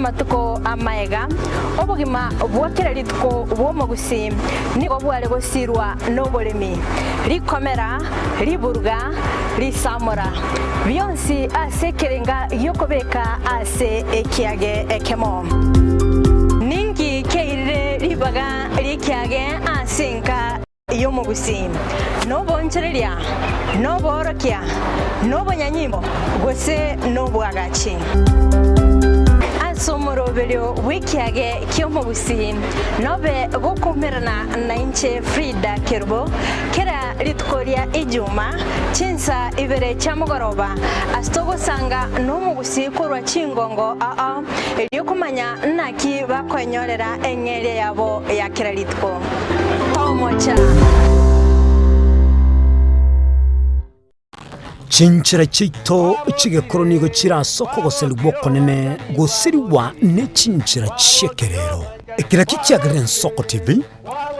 amatuko amaega obugima bwakira lituko bwomogusi niko bwale gusirwa n'oburimi likomera liburga lisamura byonsi asekerenga yokobeka ase ekiage ekemo ningi keire libaga likiage asinka yomogusi nobonchereria noborokia nobonyanyimo gose nobwagachi asomorobelio wikiage kyomogusi nobe gokumerana na inche Frida Kerbo kera litukoria ijuma chinsa ibere chamugoroba astogo sanga nomogusi korwa chingongo eliokumanya naki bakwenyorera engere yabo ya kera lituko tomocha Chinchira chito chigekoro nigo chirasoko goseli gwokonene gosiriwa ne chinchira chekerero ekira kichagren soko TV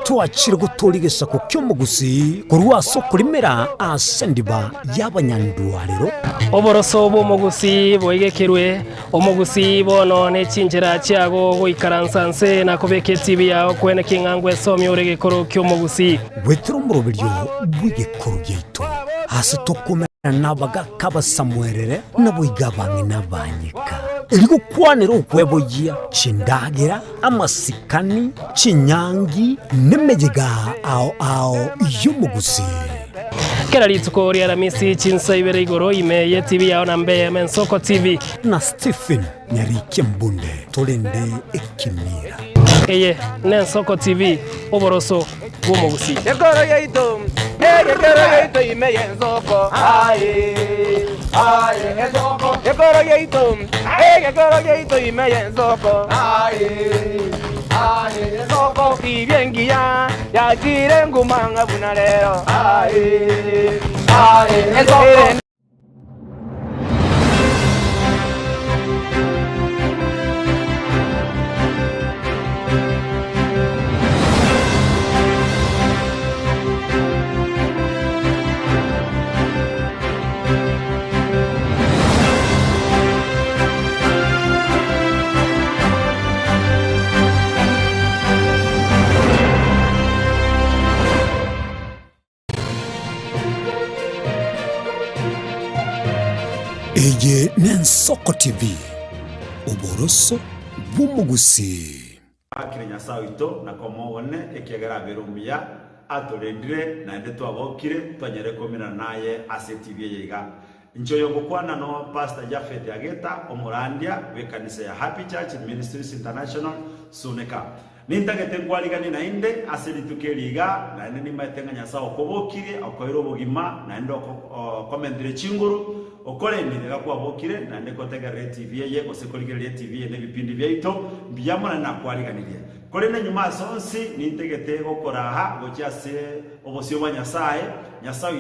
twachire gutoligesa ku kyomogusi kurwa soko limera asendiba yabanyandwariro oboroso bomogusi boigekerwe omogusi bono ne chinchira chiago goikaransanse na kobeke TV yao kwene kingangwe somi oregekoro kyomogusi wetro murobelyo bwigekoro yeito asitokome nabaga kaba samwerere nabuigabangi nabanyika iligo kwanero okweboyia chindagira amasikani chinyangi nemejega ao yomogusi kera lituko ria ramisi chinsa ibere igoro imeye TV yao na Mbeya Mensoko TV na Stephen Nyariki Mbunde tolende ekimira eye Mensoko TV oboroso bomogusi Yekoro yeito imeye Nsoko Nsoko Yekoro yeito imeye Nsoko Nsoko ibyengia yakire ngumanga bunalero Nsoko Eye Mensoko TV oboroso bwomogusi akire nyasawe ito na komobone ekiagera berumia atorendire na ende twabokire twanyere komina naye ase TV yiga nchoyo gukwana no Pastor Jafet Ageta omurandia wekanisa ya Happy Church Ministries International Suneka nintagete kwaliga na inde ase litukeliga na ende nimatenga nyasawe okobokire akoiro bogima na ende komendire chinguru okolendire gakwabokire na ende kotegere TV ye gosekoligere TV ne bipindi byaito byamana na kwaliganirie kolene nyuma sonsi nintegete gokoraha gokyase obosio bwa nyasawe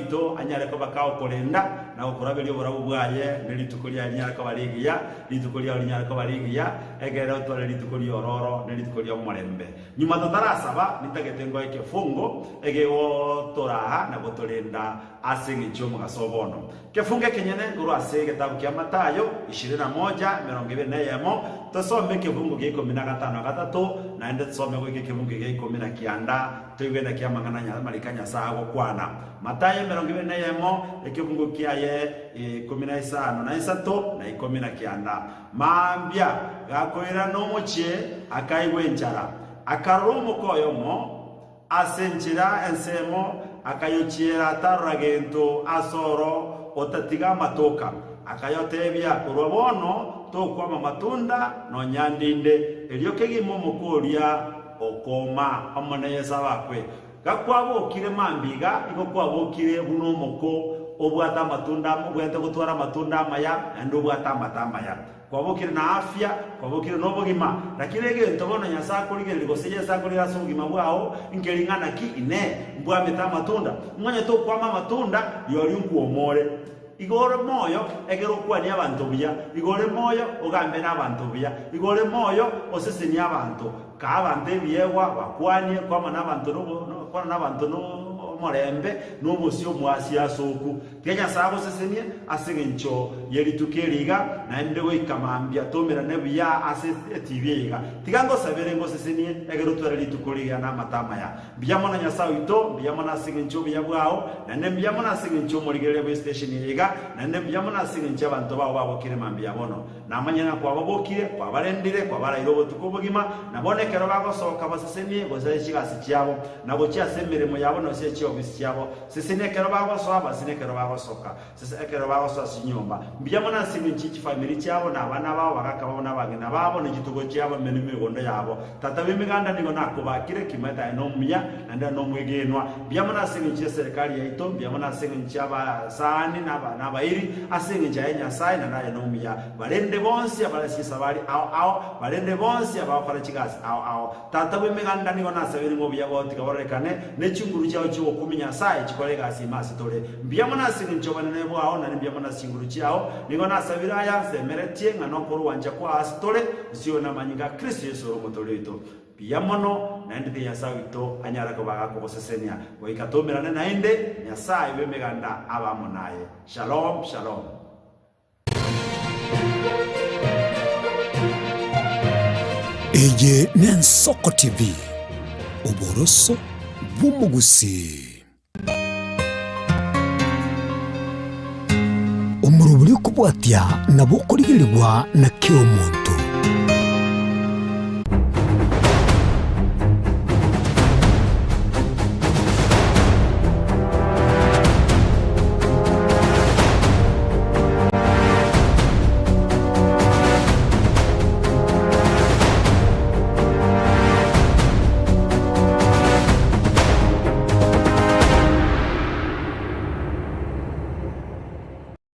ito anyare ko bakao kolenda na okorabeli obora bwaye nelitukolia anyare ko baligia litukolia anyare ko baligia egera otore litukolia ororo nelitukolia omorembe nyuma totarasaba nitagete ngo ekefungo egeo toraha na gotolenda asingi chomo gasobono kefunge kenyene nguru ase gitabu kya Matayo 21:24 tosome kefungo ke 15 na ende tsome go ke kefungo ke 19 toigenda kya mangana nya malikanya sago kwana Matayo 21 ekefungo kyaye 15 na 3 na 19 mambya gakoira no muchie akaiwenjara akaromo koyomo asenjira ensemo akayochiera taragento asoro otatiga matoka akayotebya urobono tokwama matunda no nyandinde eliokegimo mukoria okoma amone yesabakwe gakwabokire mambiga igokwabokire buno moko obwata matunda obwete gutwara matunda maya ando bwata matamaya kwabokire na afya kwabokire no bogima lakirege ntobono nyasa kuligere ligoseje sakulira sungima bwao ingelingana ki ine mbwa meta matunda mwanya to kwama matunda yori nkuomore igore moyo egero kwani abantu bya igore moyo ogambe n'abantu bya igore moyo oseseni abantu ka abantu byewa bakwani kwama n'abantu no kwa n'abantu no morembe n'obusyo mwasi asoku Kenya sabo sesenie asengencho yeri tukeriga na ndego ikamambia tomera nebuya ase tibiega tigango sabere ngo sesenie egero twarali tukuriga na matama ya biyamona nyasawe ito biyamona asengencho biyabwao na nembiyamona asengencho morigere be station yega na nembiyamona asengencho abantu babo babokire mambia bono na manyana kwa babokire kwa barendire kwa barairobo tukubugima na bonekero bagosoka basesenie gozaye chigasi cyabo nabo cyasemeremo yabo no se cyobisi cyabo sesenie kero bagosoka basine kero bagosoka sesenie kero bagosoka sinyomba mbiyamona asengencho family cyabo na abana babo bakakabo n'abagena babo n'igitugo cyabo meni migondo yabo tata bimiganda nigo nakubakire kimeta no munya nanda no mwegenwa biyamona asengencho serikali yaito biyamona asengencho abasani n'abayiri asengencho yanyasai na naye no munya barende bonsi abarasisa bari ao barende bonsi abakora kigazi ao tata bimiganda nigo nasabiri ngo biyabo tikaborekane n'ekinguru cyawo cyo kuminya sai kikorega simasi tole biyamona asengencho banene bwao na biyamona asinguru cyawo nigo nasabira ya semeretie ngano koru wanja kwa astole sio na manyinga Kristo Yesu romotoleto biyamono na ndi ya sawito anyara ko baga ko sesenia goikatomera na ende nyasaye bemeganda abamo naye shalom shalom. Eye Nensoko TV Oboroso bumugusi umuruburi kubwatia nabo kurigirirwa na kiro muntu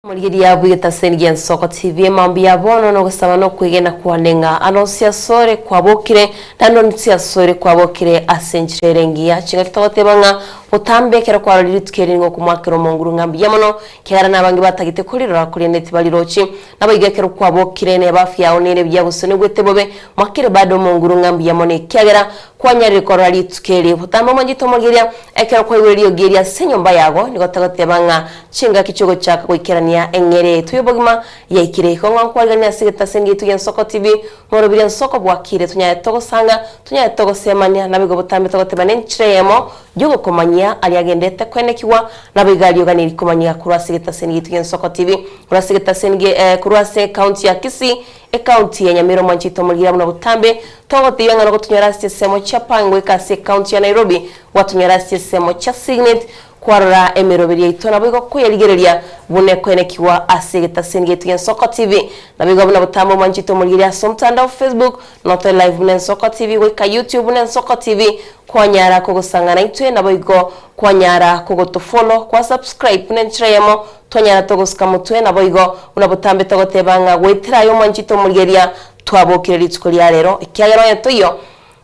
Murigiria bwita sengen Soko TV mambia bono no gusaba no kwigena kwanenga anosia sore kwabokire nano ntia sore kwabokire asenchirengia chinga kitotebanga utambekera kwa liritukeri ngo kumwakiro monguru ngambi yamono kera nabangi batagite kulirora kuri neti balirochi nabayigekero kwabokire ne bafya onene byabusone gwetebobe mwakire bado monguru ngambi yamone kyagera kwanyari korora litukeri utamba mangito murigiria ekero kwa iwe geria senyomba yago nigotagotebanga chinga kichogo chaka kwikerania engere tuyobogima yaikire konga kwagania sigeta sengi tugen Soko TV morobiri Soko bwakire tunyaye togosanga tunyaye togosemania nabigo butambe togotebane nchiremo jugo komanya aliagendete kwenekiwa nabigali ganiri komanya kurasigeta sengi tugen Soko TV kurasigeta sengi kurase county ya Kisii county ya Nyamiro Mwanchito muligira muna butambe togotiyanga no tunyarasi semo cha Pangwe kasi county ya Nairobi watunyarasi semo cha Signet kwarora emirobiri itona bigo kweligereria bune kwenekiwa asigeta sengi tugen Soko TV nabigo buna butambo Mwanchito muligira somtanda Facebook noto live bune Soko TV weka YouTube bune Soko TV kwanyara kugusangana itwe nabigo kwanyara kugotofollow kwa subscribe bune nchiremo twanyara togosika mutwe nabigo buna butambe togotebanga gwetira yo Mwanchito muligeria twabokire litsukolia rero ikyagero yatoyo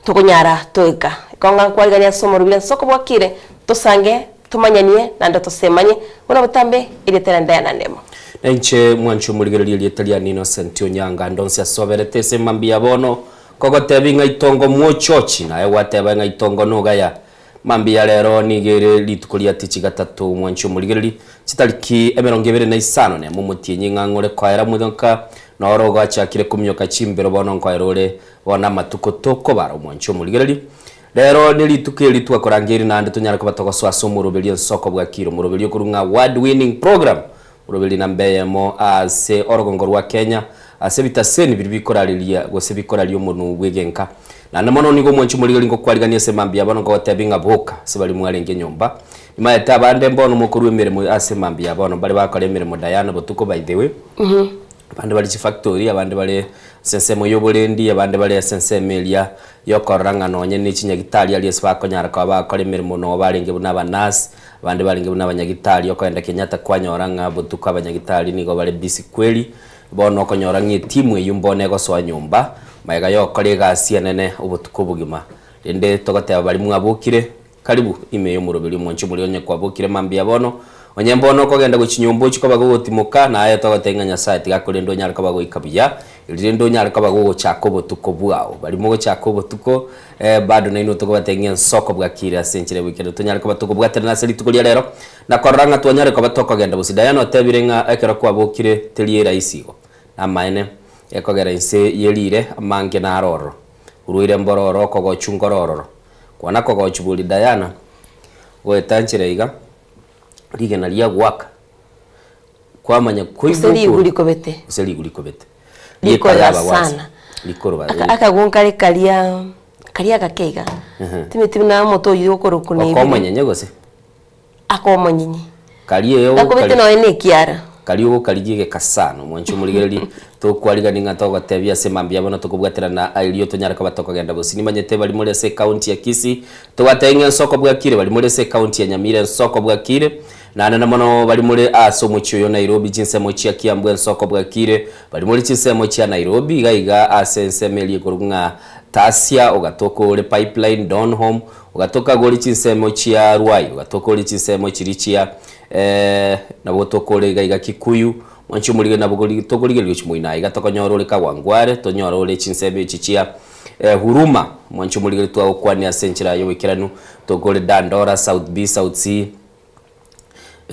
tukunyara toeka konga kwagania somo rubira Soko bwakire tosange tumanyanie nando tosemanye una butambe ile teranda na ndemo enche mwancho muligereri lietalia Innocent Onyanga ndonse asoberete semambia bono kogotebinga itongo mwochochi naye watebanga itongo nogaya mambia lero nigere litukulia tichi gatatu mwancho muligereri chitaliki 25 ne mumutie nyingangore kwaera mudonka noroga chakire kumyoka chimbero bono nkwairore bona matuko toko baro mwancho muligereri lero nilitukeli twakorangiri nande tunyara kubatogoswa somurubiri Soko bwakiro murubiri kurunga award winning program murubiri nambeyemo ase orogongo wa Kenya ase bitaseni biribikoralilia gose bikoraliyo munu wegenka na namono nigo mwanchu muligali ngo kwaligania semambia bano ngo tabinga boka sebali mwalenge nyomba imayeta bande mbono mukuru wemeremo ase mambia bano bali bakoremere mo Diana botuko by the way abandi bali ci factory abandi bali sensemo yobolendi abandi bali sensemelia yokoranga nonye ni kinyagitali ali esbakonyara kwa bakoremere mo no balenge buna banas abandi balenge buna banyagitali yokwenda Kenyatta kwanyoranga botuko abanyagitali nigo bali bisi kweli bono konyoranga timu yumbone go so nyumba maiga yokorega asianene ubutuko bugima ende togoteba bali mwabukire karibu ime yo murobiri mwanchu muri onye kwabukire mambia bono onyembono kogenda guchinyumbu chiko bagutimuka na ayo togotenganya site gakorendo nyaraka bagoikabiya rendo nyara kaba go chako botuko bwao bali mo chako botuko bado na ino to batengia soko bwa kira senchire wikendo to nyara kaba tuko bwatera na seli tuko lero na koranga to nyara kaba toko genda busidayano tebirenga ekero kwa bokire teliera isigo na maene ekogera inse yelire amange na aroro uruire mbororo kogo chungororo kwana kogo chubuli dayana wetanchire iga rigena lia gwaka kwamanya kuseli guliko bete kuseli guliko bete likora sana likoro akagonka kalia kakega timiti na moto yokoro kune akomanya nyegose akomanyi kalie yo akobete no ene kiara kalio kaligige kasano mwancho muligereri to kwaliga ninga to gatebya semambya bono to kubwatira na ailio to nyara ka batoko genda bosini manyete bali muri se county ya Kisii to watenga soko bwa kire bali muri se county ya Nyamira soko bwa kire na nana mono bali muri aso muchiyo Nairobi jinse mochi ya Kiambu soko bwa kire bali muri jinse mochi ya Nairobi gaiga asense meli kurunga tasia ogatoko le pipeline down home ogatoka goli jinse mochi ya Ruai ogatoka goli jinse mochi richia na botoko le gaiga Kikuyu mwancho mulige na bogoli togolige lyo chimoina igatoko nyoro le kawangware to nyoro le chinsebe chichia huruma mwancho mulige twa kwani asenchira yo wikiranu togole Dandora South B South C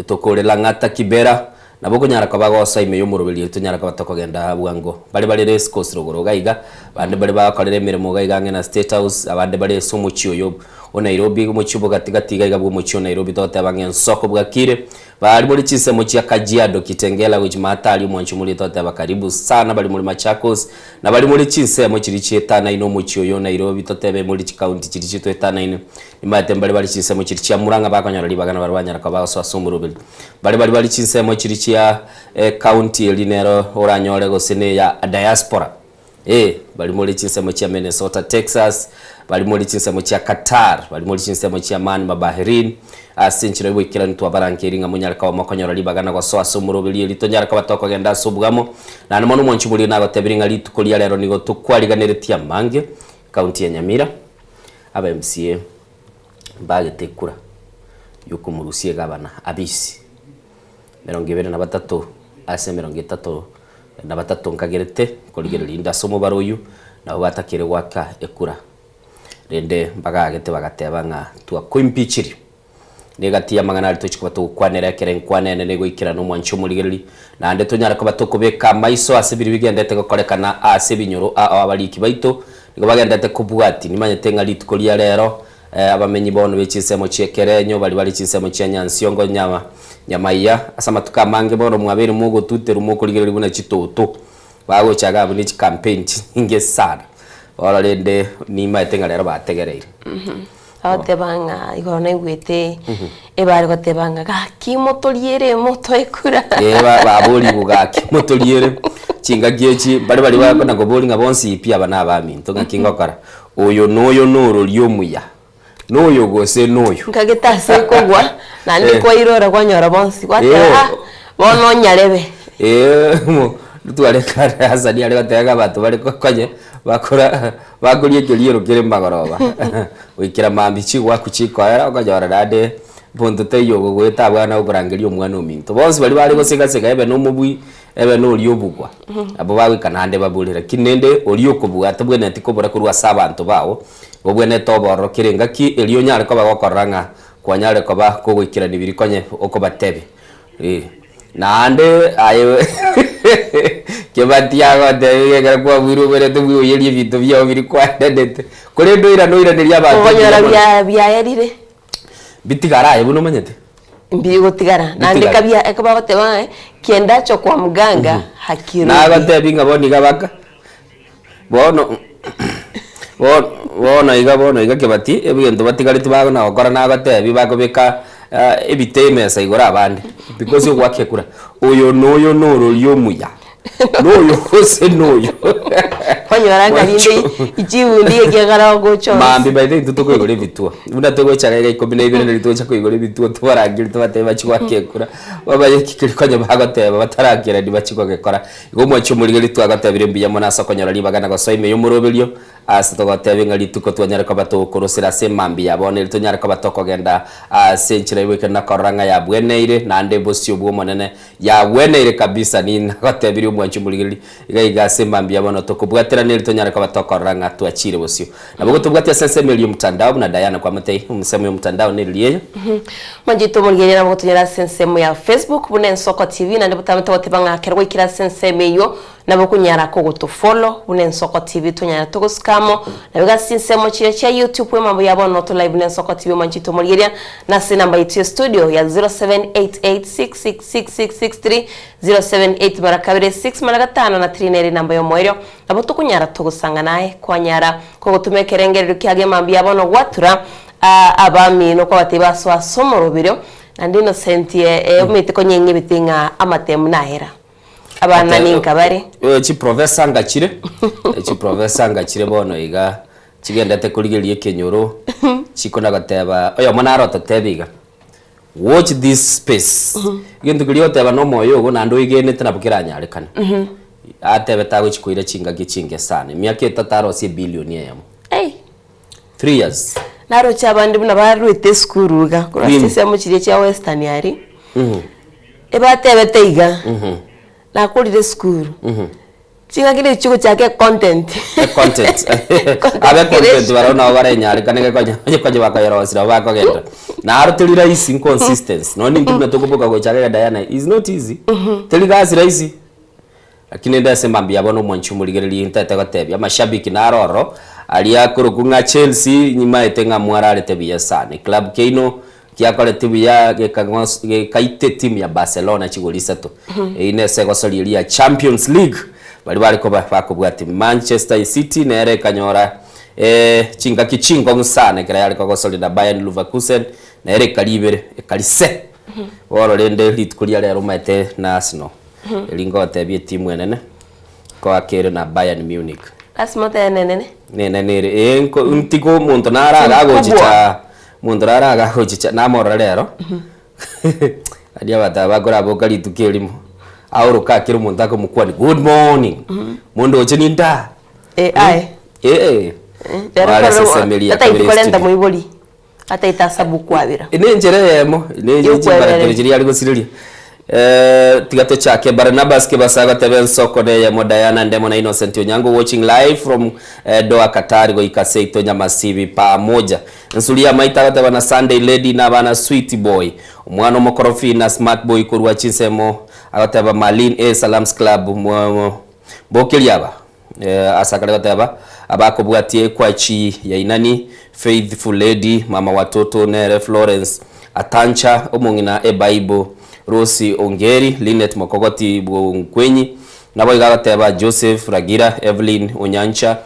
tokole Langata Kibera na boko nyara kabago saime yo murobeli to nyara kabatoko genda bwango bali race course rogoro gaiga bande bali bakalere mirimo gaiga ngena State House abande bali somo chiyo yo o Nairobi mu chibo gatigati gaiga bwo mu chiyo Nairobi tote abangen soko bwakire bali muri chise mu chia Kajiado Kitengela which matali mwanchu muri tote abakaribu sana bali muri Machakos na bali muri chise mu chiri chetana ino mu chiyo yo Nairobi tote be muri county chiri chito etana ino nimate bali chise mu chiri chia Muranga bakanyara libagana barwanyara kabago so asumurubeli bali chise mu chiri chia county elinero oranyore gosene ya diaspora bali muri chise mu chia Minnesota Texas bali muri chise mu chia Qatar bali muri chise mu chia Man Bahrain asinchiro wikira ntu abarankeringa munyara kawa makonyora libagana kwa so asumurubeli litonyara kawa toko genda subugamo na nomo mwanchu muri na batebiringa litukolia lero nigo tukwaliganire tia Mange county ya Nyamira aba MCA bagetekura yuko murusiye gabana abisi 23 ase 33 nkagerete koligere linda somo baroyu na batakire waka ekura rende bagagete bagatebanga twa kwimpichiri negati ya magana alito chikuba to kwanera kere nkwanene nego ikira no mwancho muligereri na ande to nyara kuba to kubeka maiso asibiri bigendete kokolekana asebinyoro abaliki baito nigo bagendete kubwati nimanyete ngali tukolia lero abamenyi bono bechisemo chiekerenyo bali chisemo chia Nyansiongo nyamaiya asama tukamange bono mwabere mugo tutera umuko ligere libuna chitoto bago chaga buni campaign inge sana wala lende ni maetenga lero bategereire abatebanga igorona igwete ebari gotebanga gaki motoliere moto ekura baboli bugaki motoliere chinga giechi bali bako na goboli ngabonsi ipia bana abami ntonga kingokara oyo noyo noro lyomuya noyo gose noyo nkageta kogwa na ndiko irora kwanyora bonsi kwata bono nyarebe mo tutwale kare hasani ale batega batu bali kwaje bakora bagulie kiliero kire magoroba wikira mambichi wakuchiko era ukajora dade bondo teyo gweta bwana ukurangirio mwana ominto bonsi bali gosega sega ebe no mubui ebe no liobugwa abo bawe kanande babulira kinende oliokobugwa tabwene tikobora kurwa sabantu bawo obwene toboro kirenga ki elio nyare ko bagokoranga kwanyare ko ba ko gwikira nibiri konye oko batebe nande ayo kebatia gote gara kwa buru bere tubu yeli bitu byo biri kwa dedete kore ndoira niria abantu konyara bya yarire bitigara ebuno manyete mbiri gotigara nande kabya ekabate ba kienda cho kwa mganga hakiro na gote binga boni gabaka bono bono iga kebati ebigento batigarite bago na gukora na gote bibako beka ebiteme saigora abandi because yo gwakekura oyo noyo noro lyomuya noyo hose noyo Konyora nginde ichibundi kigara gocho. Mambi baithe tutuko igore bitua. Una tugo chagaga 12 na litocha ko igore bitua tubarangiri tubateba chikwa kekura. Baba yikikiri konye bagoteba batarakira ndibachikwa gekora. Igo mwacho murigeri twagatebire mbiya mona sokonyora libagana go soime yumuroberio. Asitogotebe ngari tuko twanyara ko batokorosira semambi yabone litonyara ko batokogenda senchira iweke na koranga ya bweneire na ndebo sio bwo monene ya bweneire kabisa ni nakotebire mwacho murigeri igaiga semambi yabone tokobwatira ni litonyara ko batokoranga twachire bosio nabo tubwatia sense milio mtandao na Diana kwa matei msemo mtandao ni liye manjito murigeri nabo tunyara sense ya Facebook bunen Soko TV na ndebo tametotebanga kerwa ikira sense meyo nabo kunyara ko goto follow bunen Soko TV tunyara togoskamo nabiga sinsemo chire cha YouTube we mambo yabo to live bunen Soko TV manjito murigeri na sinamba yetu studio ya 0788666663 078 barakabire 6 managata na trineri namba yo moyo nabo tukunyara togosanga naye kwanyara ko gotumekerengere kyage mambo yabo no gwatura abami no ko batibaswa asomorobiro and innocent umite ko nyenye bitinga amatemu nahera abana ninka bari chi professor ngachire bono iga chigendete kurigerie kenyoro chikona gateba oyo monaro tatebiga watch this space gintu kurio teba no moyo go nando igenete nabukira nyarekana atebe tago chikoira chinga gichinge sana miaka 3 si bilioni yamo 3 years naro chabandi buna barwite skuruga kurasise mu kiriye cya Western yari ebatebe teiga na kulire school chinga kile chuko chake content abe content barona barenya kanenge konye bakayora wasira bakogenda na arutulira isi inconsistency no nindu natukubuka go chake Diana is not easy teligazi raisi lakini ndase mambi yabona mwanchu muligereri intete gatebya mashabiki na roro aliakuru kunga Chelsea nyima etenga mwarare tebya sana club keino kiakole tibya kaite team ya Barcelona chigolisa to inese gosoliria Champions League bali ko bakobwati Manchester City nere kanyora chinga kichingo musane kira yali ko gosolida Bayern Leverkusen nere kalibere kalise woro lende litkulia lero mate na Arsenal lingo tebye timu enene ko akere na Bayern Munich asmote enene nene enko untiko muntu nara agochicha muntu nara agochicha namora lero adia bata bagora bokali tukirimo auruka kiro muntu akomukwani good morning mundu ocheninda wala sesemelia ata muiboli ata itasabu kwabira inenjeremo inenjibara ali gosiriria tigato chake Barnabas ke basaga teben Soko de ya Diana ndemo na Innocent Onyango watching live from Doha Qatar go ikaseito nyamasibi pamoja nsulia maita teba na Sunday Lady na bana Sweet Boy umwana mokorofi na Smart Boy kurwa chinsemo agateba Malin Salams Club bokeliaba asakale teba abako bwatie kwachi ya inani Faithful Lady mama watoto Nere Florence Atancha omongina Bible Rosi Ongeri Linet Mokogoti Bwonkwenyi nabo igateba Joseph Ragira Evelyn Onyancha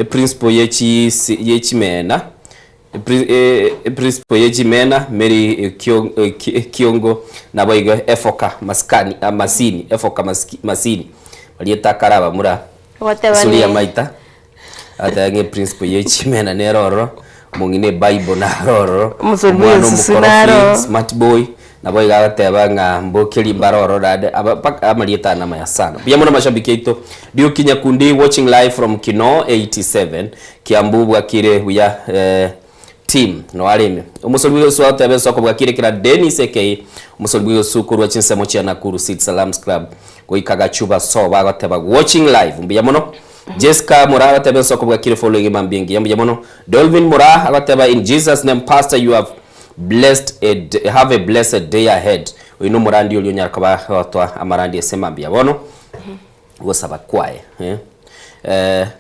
principal yechi mena principal yechi mena Mary Kiongo nabo iga Efoka Maskani Masini Efoka Masini walieta karaba mura sulia maita atange principal yechi mena neroro mongine Bible na roro mwana mukorofi Smart Boy nabo igateba nga mbokeli baroro dade amalieta na maya sana pia mwana mashabiki ito dio kinya kundi watching live from Kino 87 Kiambu bwakire buya team no alime umusolbiyo so atebe Soko bwakire kira Dennis Eke umusolbiyo sukuru wachinse mochi na Kuru City Salams Club go ikagachuba so bagateba watching live mbiya mono Jessica Mura atebe Soko bwakire following mambingi mbiya mono Dolvin Mura agateba in Jesus name pastor you have have a blessed day ahead uino murandi ulio nyaraka batwa amarandi esemambia bono gosaba kwae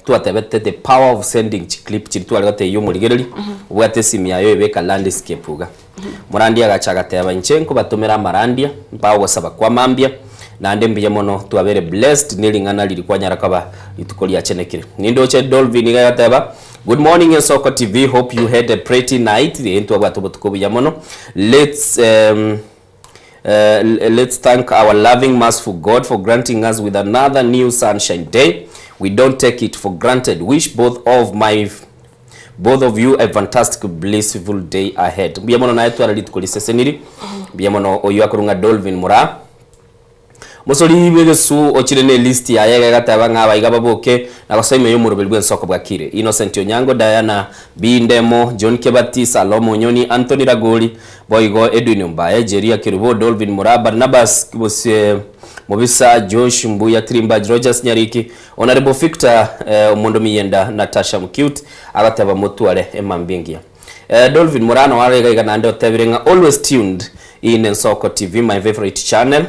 tuatebete the power of sending clip chitu algote yo murigereri ubwate simya yo ibeka landscape uga murandi agachaga teba nchenko batomera amarandi mpawo gosaba kwa mambia nande mbiye mono tuabere blessed nilingana lilikuwa nyaraka ba itukolia chenekire nindo che Dolvin gateba good morning in Soko TV hope you had a pretty night into abatubutuko ya mono let's Let's thank our loving merciful God for granting us with another new sunshine day. We don't take it for granted. Wish both of you a fantastic blissful day ahead. Biamono na yetu arali tukuliseseniri. Biamono oyu akurunga Dolvin Mura. Musoli begesu ochirene list ya yega gataba ngaba igababoke nakosaime yomurobel bwen soko bwakire. Innocent Onyango, Diana Bindemo, John Kebati, Salomo Nyoni, Anthony Ragoli, Boygo Edwin Mbaye, Jeria Kirubo, Dolvin Mura, Barnabas Mobisa, Josh Mbuya, Trimba, Rogers Nyariki, Honorable Victor Mondo Miyenda, Natasha Mcute, agataba Mutuale Emambingia. Dolvin Murano warega nando tebirenga, always tuned in Nsoko TV, my favorite channel.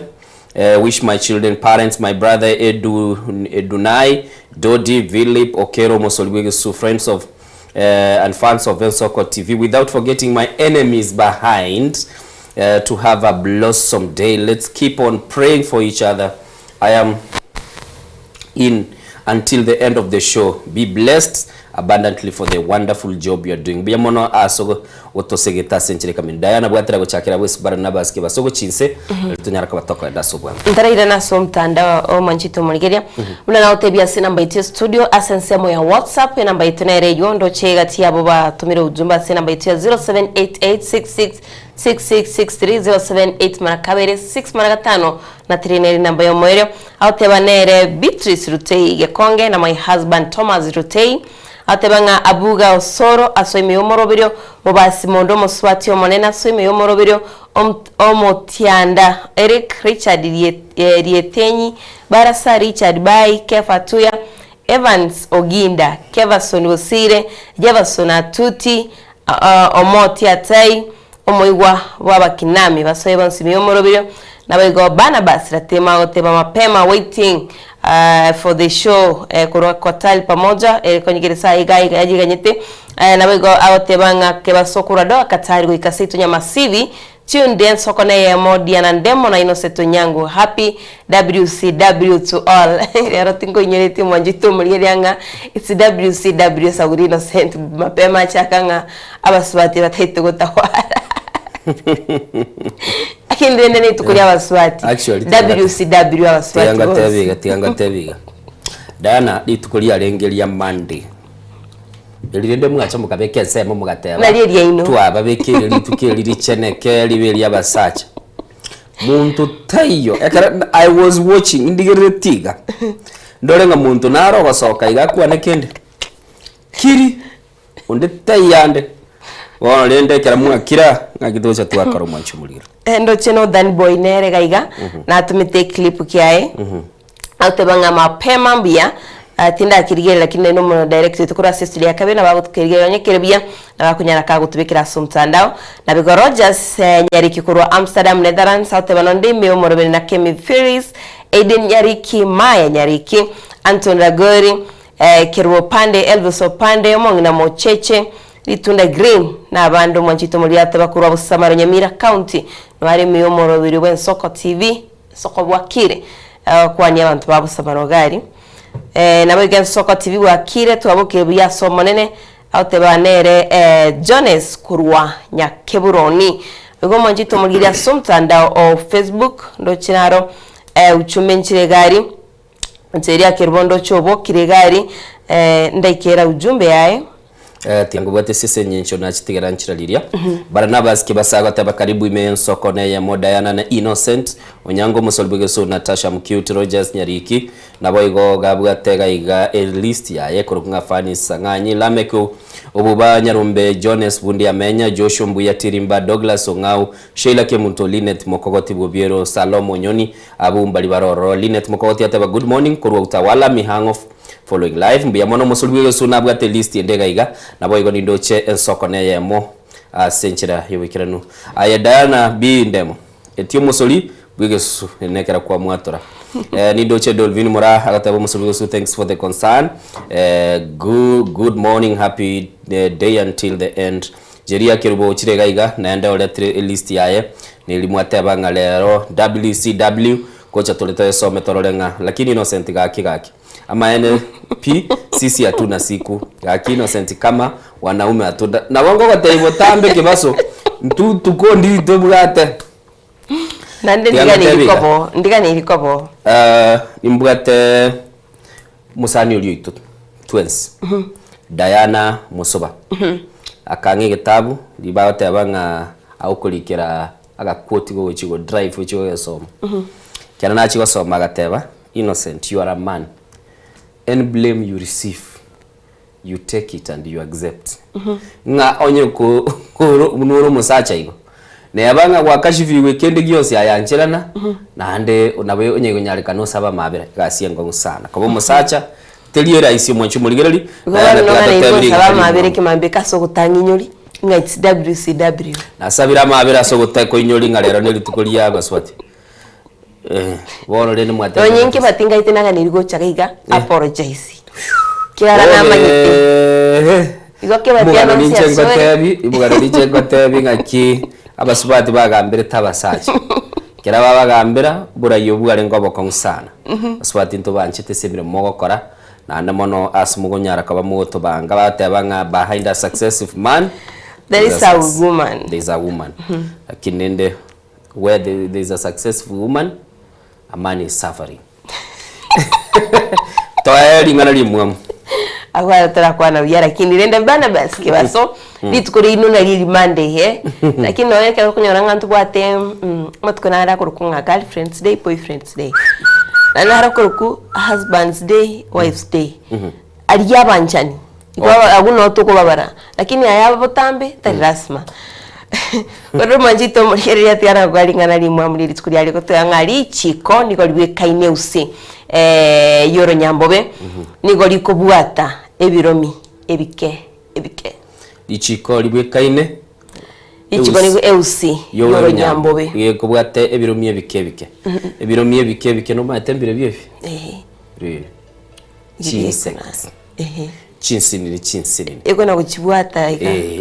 Wish my children, parents, my brother Edunai, Dodi, Philip, Okero, Mosolwegesu, friends of and fans of Nsoko TV, without forgetting my enemies behind, to have a blossom day. Let's keep on praying for each other. I am in until the end of the show. Be blessed abundantly for the wonderful job you are doing. Biamono asogo otosegeta senchire kamin Diana bwatira gochakira wese Barnabas ke basogo chinse tunyara kabatoko ndaso bwa ntarira naso mtandao o manchito murigeria muna na otebia sina namba itu studio asensemo ya WhatsApp ya namba itu na radio ndo chega tia boba tumire ujumba sina namba itu 0788666663 marakabere 6 marakatano na trineri namba yo moyo autebanere Beatrice Rutei Gekonge na my husband Thomas Rutei atebanga Abuga Osoro asoime yomorobirio mobasi mondo moswati omonena asoime yomorobirio omotianda Eric Richard Rietenyi Barasa Richard Bai Kefatuya Evans Oginda Kevason Osire Jefferson Atuti Omoti Atai omoigwa wabakinami basoye bonsi yomorobirio nabago Barnabas ratema oteba mapema waiting for the show kwa tali pamoja kwenye gereza iganyete nabago awotebanga kebasokura do katari go ikasitu nya masivi tune dance soko na ya Modia na Ndemo na Innocent Onyango. Happy WCW to all. Yaro tingo nyereti mwanjito mlianga it's WCW Sauri Innocent mapema chakanga abaswati bataito gotawara akindi nene tukulia abaswati WCW abaswati tianga tebiga Diana litukulia lengeli ya Monday elirende mwacha mukabeke sema mugateba naliye ino twababekere litukere licheneke libeli abasacha muntu tayo I was watching indigere tiga ndorenga muntu naro basoka igakwa nekende kiri onde tayande wana lende kera mwakira ngakitocha twakaro mwanchu muliro ndo cheno Dan Boy nere gaiga na tumite clip kiae atebanga mapema mbia tinda kirigere lakini no mo direct tukura assist ya kabena bago tukirigere nyekerebia na bakunyara kago tubikira sumtandao na bigo Rogers Nyariki kurwa Amsterdam Netherlands atebano ndime omorobeni na Kemi Ferris Aiden Nyariki Maya Nyariki Anton Ragori Kirwo Pande Elvis Opande omongina Mocheche Litunda Green na abando mwanchito muliate bakurwa Busamaro Nyamira County nwari miyomoro biri bwen Soko TV Soko bwakire kwa ni abantu babu Busamaro gari na bwen Soko TV bwakire tuabuke bya somonene autebanere Jones kurwa Nyakeburoni bigo mwanchito muliria somtandao o Facebook ndo chinaro uchumenchire gari nteria kirbondo chobo kiregari ndaikera ujumbe yae tiango bwate sese nyincho na chitigera nchiraliria Barnabas kibasaga taba karibu ime Soko na ya Diana na Innocent Onyango Musolbegeso Natasha Mcute Rogers Nyariki na boygo gabwa tega iga list ya yekorukunga fani sanganyi Lameko obuba Nyarumbe Jones Bundi Amenya Joshua Mbuya Tirimba Douglas Ongau Sheila Kemunto Linet Mokogoti Bobiero Salomo Nyoni Abumbali Baroro Linet Mokogoti ataba good morning kurwa utawala mihango following live mbiya mono musulwiwe suna bwate list endega iga nabo igo nindoche Nsoko na yemo senchira yobikiranu aya Diana Bindemo etio musoli bwigesu nekera kwa mwatora nindoche Dolvin Mura agatabo musulwiwe thanks for the concern good morning happy day until the end Jeria Kirubo chirega iga naenda ole list yaye nilimwateba ngalero WCW kocha tulitoe some torolenga lakini Innocent gaki ama NLP sisi hatuna siku gaki Innocent kama wanaume hatuna na wango kwa taibo tambe kibaso tuko ndi tobugate Nande ndigani ilikobo. Imbugate musani ulio itu twins. Diana Musoba. Akange gitabu libate abanga aukulikira agakwoti go chigo drive chigo yasoma. Kana na chigo soma gateba innocent, you are a man. Any blame you receive, you take it and you accept. Nga onye ko nuru musacha igo. Ne abanga wakashifi weekend gyose ayancherana nande nawe onye gonyalika no saba mabera gasiengo sana. Kobo musacha teliera isi mwanchu muligerali saba mabere kimambe kaso gutanga inyori nga it's WCW. Na sabira mabera so gutako inyori nga lero nelitukulia baswati. Wono lene mwate. Onyinki batinga itenaga nirigo chagaiga apologize. Kirara namanyite. Igoke batiano nsiyasore. Ibugara nichengo tebi ngaki abasubati bagambere tabasaje. Kera babagambira burayo bugare ngobo konsana. Basubati nto banchite sebire mogokora na mono asmugonyara kaba muto banga batebanga behind a successful man there is a woman. There is a woman. Lakini where there is a successful woman, a man is suffering. Toa ngana limwe. Agora tara kwa na yara kini renda bana basi kibaso litukuri ino na lili Monday lakini nawe kwa kunyoranga ntu bwate matukona ara kurukunga girlfriends day boyfriends day na ara kuruku husbands day wives day aliya banchani kwa aguno toko babara lakini ayaba botambe tari rasma Wero manjito muri ya tiara gwali ngana limwe muri litukuri aliko to yangali chiko niko liwe kaine usi yoro nyambobe niko liko buata ebiromi ebike ichiko liwe kaine ichiko niko eusi yoro nyambobe yeko buate ebiromi ebike ebiromi ebike no matembere byefi chinsex chinsini ego na kuchibuata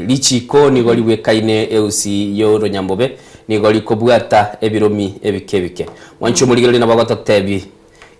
lichiko nigo liwe kaine eusi yoro nyambobe nigo likobwata ebiromi ebike wancho muligele na bagota tebi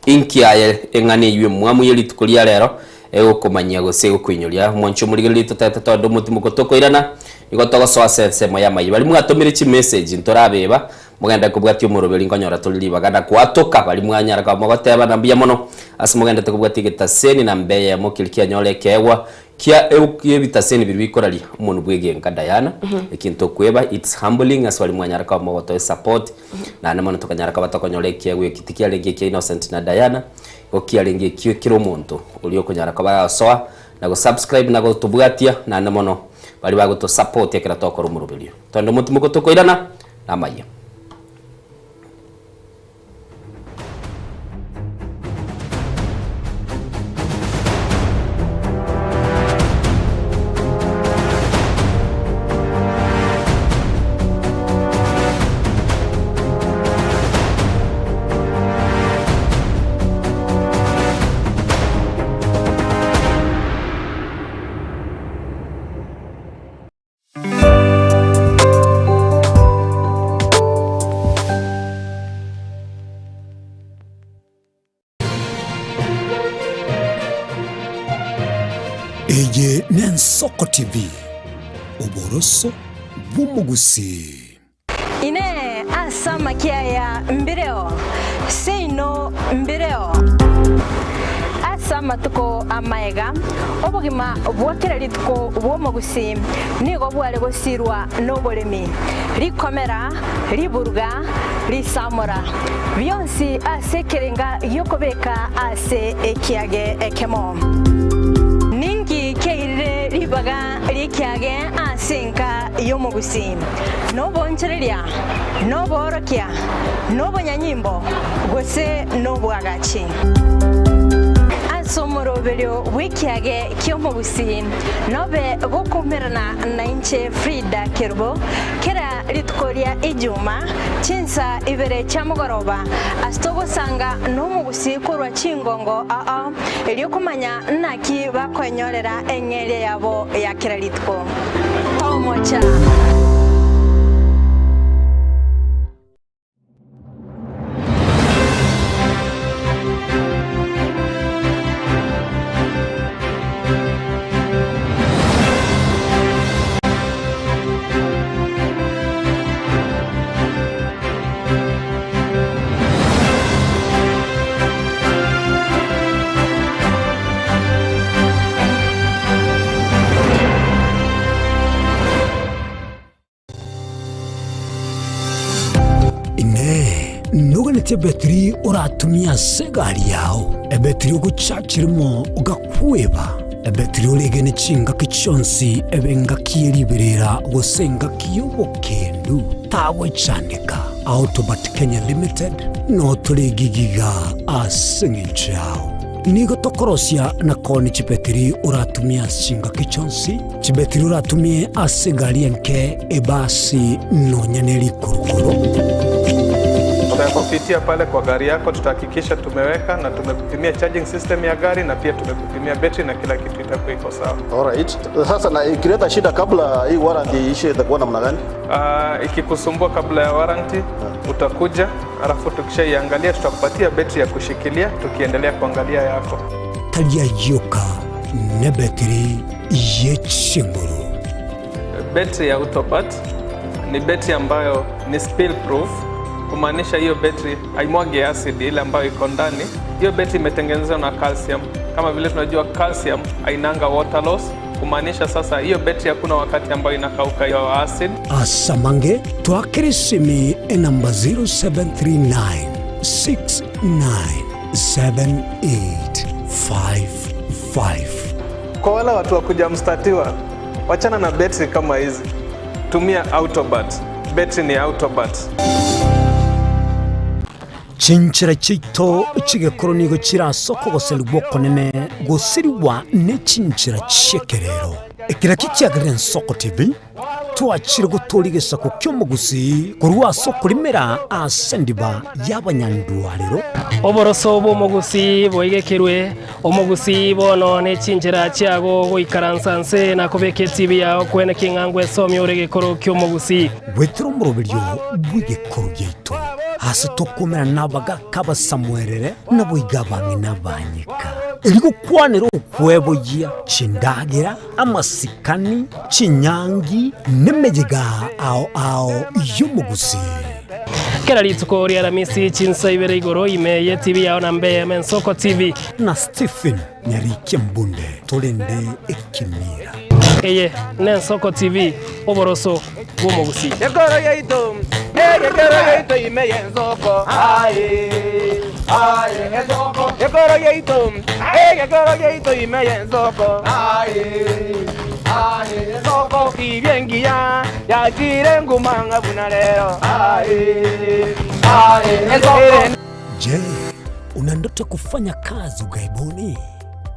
inkiaye engane ywe mwamu yeli tukulia lero ego komanya go sego kwinyolia mwancho muligele tutata ndo muti mukotoko irana nigo togo so sense moya mayi bali mwatomire chi message ntorabeba mugenda kubwati umurobeli ngonyora tuliba ganda kwatoka bali mwanyara ka mogoteba nambia mono asimugenda tukubwati gitaseni na mbeye mukilikia nyole kewa kia eukie bitaseni bibikorali umuntu bwege nkadayana ikinto kweba it's humbling as wali mwanyara ka mogoto support na namono tukanyara ka batokonyole kewe kitikia lenge ke Innocent na Diana okia lenge kio kiro muntu ulio kunyara ka basoa na go subscribe na go tubwatia na namono bali bago to support yakira tokoro umurobeli tondo mutu mukotoko irana na maye. Eye Nensoko TV uboroso bumugusi ine asama kiaya mbireo seino mbireo asama tuko amaega obugima bwakira lituko bwomugusi nigo bwale gosirwa nobolemi likomera liburuga lisamura byonsi asekerenga yokobeka ase ekiage ekemo keire ribaga rikyage asinka yomugusi no bonchereria no borokia no bonyanyimbo gose no bwagachi asomorobelio wikyage kyomugusi nobe bokumerana na inche Frida Kerubo kera litukoria ijuma chinsa ibere chamugoroba astogo sanga no mugusi kurwa chingongo elio kumanya naki bakonyorera engere yabo ya kera lituko tomocha ite betri uratumia segari yao ebetri uguchachirimo ugakweba ebetri ulegene chinga kichonsi ebenga kieriberera gusenga kiyobokendu tawe chandika Autobat Kenya Limited no tuligigiga asingichao nigo tokorosia na koni chibetri uratumia chinga kichonsi chibetri uratumie asegari nke ebasi no nyaneli kurukuru. Tutakupitia pale kwa gari yako, tutahakikisha tumeweka na tumekupimia charging system ya gari na pia tumekupimia battery na kila kitu itakuwa iko sawa. Alright. Sasa na ikileta shida kabla hii warranty ishe itakuwa namna gani? Ikikusumbua kabla ya warranty utakuja, alafu tukishaiangalia tutakupatia battery ya kushikilia tukiendelea kuangalia yako. Talia yoka ne battery yechinguru. Battery ya Autobat ni battery ambayo ni spill proof, kumaanisha hiyo battery haimwagi acid ile ambayo iko ndani. Hiyo battery imetengenezwa na calcium. Kama vile tunajua calcium hainanga water loss, kumaanisha sasa hiyo battery hakuna wakati ambayo inakauka hiyo acid. Asamange twakirisimi namba 0739697855. Kwa wale watu wa kuja mstatiwa, wachana na battery kama hizi. Tumia Autobat. Battery ni Autobat. Chinchira chito chigekoro nigo chirasoko goseluboko neme gosiriwa ne chinchira chekerero ekira kikiagire Nsoko TV twachire gutorigesa ku kyomugusi kurwa soko limera asendiba y'abanyandwariro oboroso bw'omugusi bwegekirwe omugusi bono n'echinjira chiago goikaransanse na kubeka etibi yao kwene king'angwa esomya oregekoro ky'omugusi wetero muroberio bw'igekoro gyaito hasi tokomera nabaga kabasamwerere naboiga bangi nabanyika eriko kwanero okwebogia chindagira amasikani chinyangi nemejiga ao y'omugusi kera rituko ria Ramisi chinsa ibere igoro imeye TV yao na mbeye Nsoko TV na Stephen Nyarike Mbunde tolende ekimira eye Nsoko TV oboroso bw'omugusi Ekoro yeito imeye Nsoko Nsoko Ekoro yeito imeye Nsoko Nsoko kibengia yajire ngumanga bunalero Je, una ndoto kufanya kazi ughaibuni?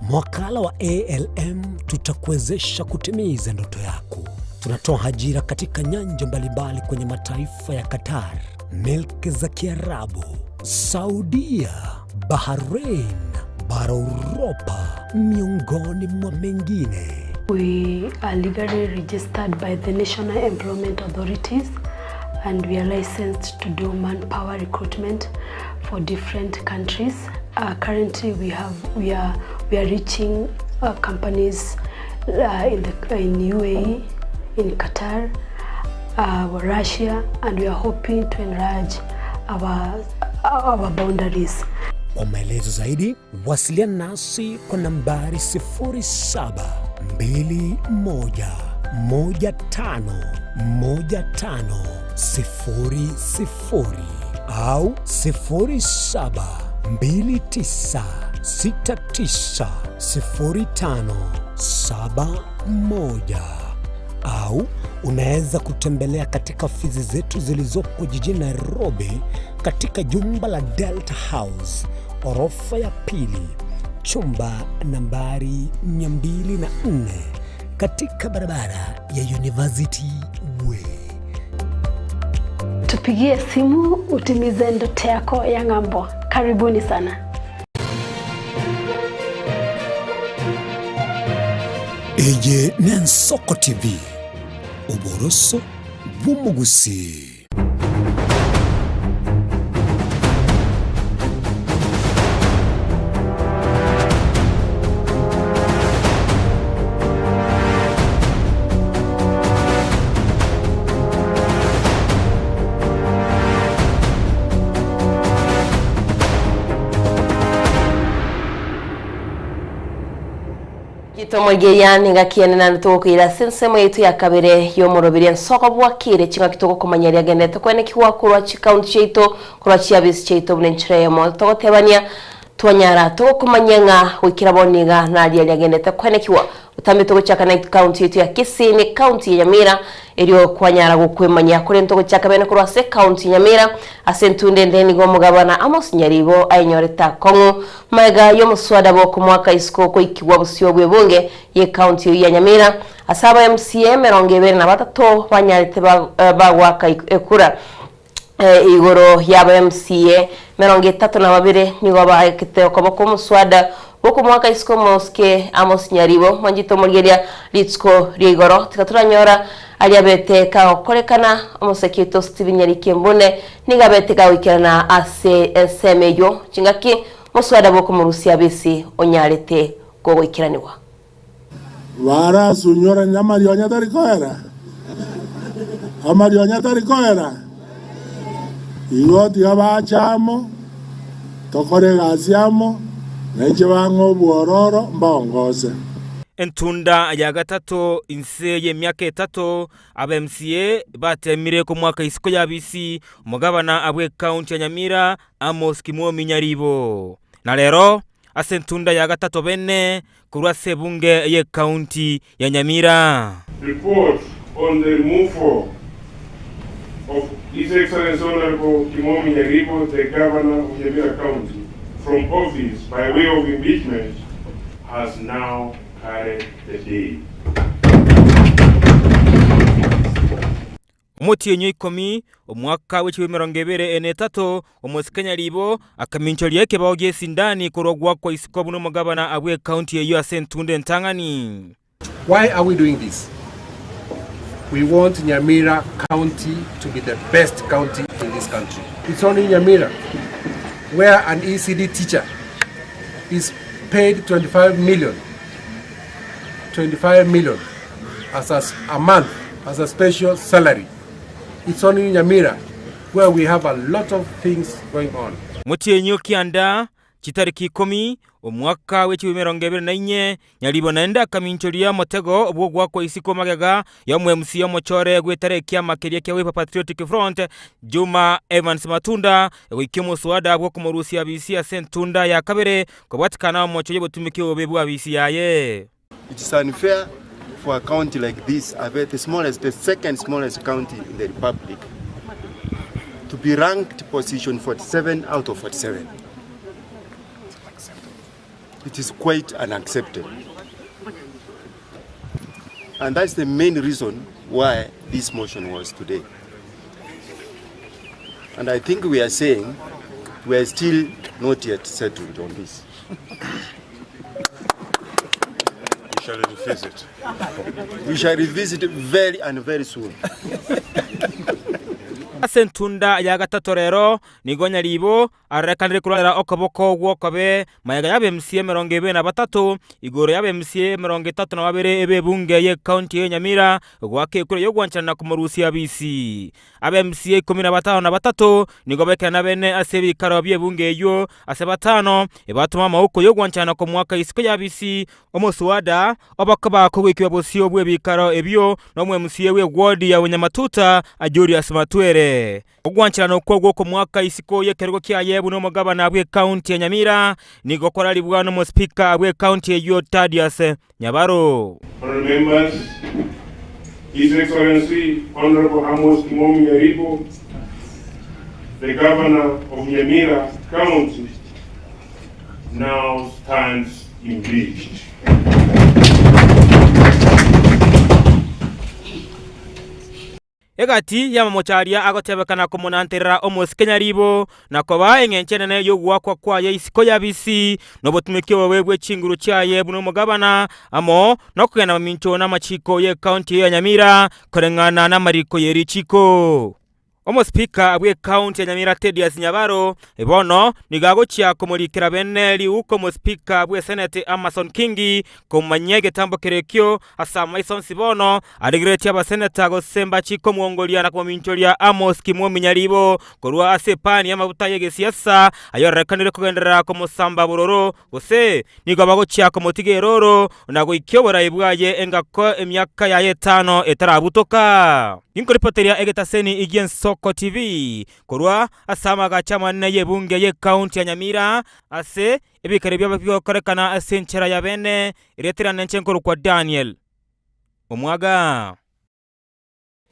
Mwakala wa ALM tutakuwezesha kutimiza ndoto yako. Tunatoa ajira katika nyanja mbalimbali kwenye mataifa ya Qatar, Milki za Kiarabu, Saudia, Bahrain, bara Europa, miongoni mwa mengine. We are legally registered by the National Employment Authorities and we are licensed to do manpower recruitment for different countries. Currently we are reaching companies in UAE, in Qatar, Russia, and we are hoping to enlarge our boundaries. Kwa maelezo zaidi, wasiliana nasi kwa nambari 0721151500 au 0729690571 au unaweza kutembelea katika ofisi zetu zilizoko jijini Nairobi katika jumba la Delta House, orofa ya pili, chumba nambari 204 katika barabara ya University Way. Tupigie simu utimize ndoto yako ya ng'ambo. Karibuni sana. Eye Nsoko TV, oboroso bw'omugusi. Itomogeya ningakiene na ntukuira sensemo yetu ya kabere yo murobiri nsoko bwakire kinga kitoko kumanyaria gendete kwene kiwakurwa chikaunti cheito kurwa chiabisi cheito bunenchiremo togotebania twanyara to kumanyenga wikira boniga na alia gendete kwene kiwa utamito guchaka na county yetu ya Kisini county ya Nyamira elio kwanyara gukwemanya kuri nto guchaka bene kurwa se county Nyamira asentunde ndeni go mugabana Amos Nyaribo ainyoreta kongo maiga yo muswada bo ku mwaka isko ko ikiwa busyo bwebunge ye county ya Nyamira asaba MCA 23 banyarete bagwaka ekura igoro yaba MCA 32 nigo baekete ko muswada Woko mwaka isko moske Amos Nyaribo manjito murgeria litsko rigoro tikaturanyora aliabete ka korekana omosekito Steven Nyarikembone nigabete ka wikirana ase semeyo chingaki muswada boko murusia bisi onyarete go wikiraniwa wara sunyora nyamari onyatari koera amari onyatari koera igoti abachamo tokore gasiamo Neje wango buororo mbongose. Entunda ya gatatu inse ye myaka 3 aba MCA batemire ku mwaka isiko yabisi umugabana abwe county ya Nyamira Amos Kimomi Nyaribo. Na lero asentunda ya gatatu bene kurwa sebunge ye county ya Nyamira. Report on the removal of His Excellency Honorable Kimomi Nyaribo, the governor of Nyamira County, from office by way of impeachment has now carried the day. Umuti ikomi umwaka w'ikiwe 2023 umusikanya ribo akamincholi yake baogie sindani kurogwa kwa isiko buno mugabana abwe county ya Sentunde Ntangani. Why are we doing this? We want Nyamira County to be the best county in this country. It's only Nyamira where an ECD teacher is paid 25 million as a month as a special salary. It's only in Nyamira where we have a lot of things going on. Mutienyo kianda chitariki 10 omwaka w'ekiwe 2024 Nyaribo naenda kamincholia motego obwogwa kwa isiko magaga ya MC ya mochore gwetareki ya makeria kya Wiper Patriotic Front Juma Evans Matunda wikimo swada bwo kumurusi ya BC ya Sentunda ya kabere kubatikana mochoye botumikio obebu ya BC yaye. It is unfair for a county like this, the second smallest county in the republic, to be ranked position 47 out of 47. It is quite unacceptable. And that's the main reason why this motion was today. And I think we are saying we are still not yet settled on this. We shall revisit. We shall revisit very soon. Sentunda ya gatatu rero nigo Nyaribo arekanire kurara okaboko gwokobe mayaga ya MCA 23 igoro ya MCA 32 ebebunge ye county ya Nyamira gwake kure yo gwanchana ku murusi ya BC aba MCA 15 nigo bekana bene asebi karo byebunge yo asebatano ebatuma mauko yo gwanchana ku mwaka isiko ya BC omuswada obakaba ko gwikiwa bosio bwebikaro ebyo no MCA we ward ya Nyamatuta Julius Matwere Ogwanchana ukogwo ku mwaka isiko yekergo kyaye buno mugabana abwe county ya Nyamira nigo koralibwa no mo speaker abwe county ya Thaddeus Nyabaro. Honorable members, His Excellency Honorable Amos Kimomi Nyaribo, the governor of Nyamira County, now stands impeached. Egati ya mamocharia agotebekana kumunanterera omusike Nyaribo nakoba engenchenene yo gwakwa kwa ya isiko ya BC no botumikyo webwe chinguru cyaye buno mugabana amo no kugenda mincho na machiko ye county ya Nyamira korengana na mariko yeri chiko Omuspika abwe county ya Nyamira Thedious Nyabaro ibono nigagochia kumulikira bene liuko muspika abwe senate Amason Kingi kumanyege tambo kerekyo asa Maison Sibono adigretia ba senator gosemba chiko muongolia na kumincholia Amos Kimwomi Nyaribo korwa asepani ya mabuta yege siasa ayorekanire kugendera ko musamba buroro gose nigabagochia kumutigeroro nagoikyobora ibwaye engako emyaka ya 5 etarabutoka Inkoripoteria Egetaseni Igien Soko TV korwa asama gachama neye bunge ye county ya Nyamira ase ebikaribya babikorekana asenchera ya bene iretira nenchenkoro kwa Daniel Omwaga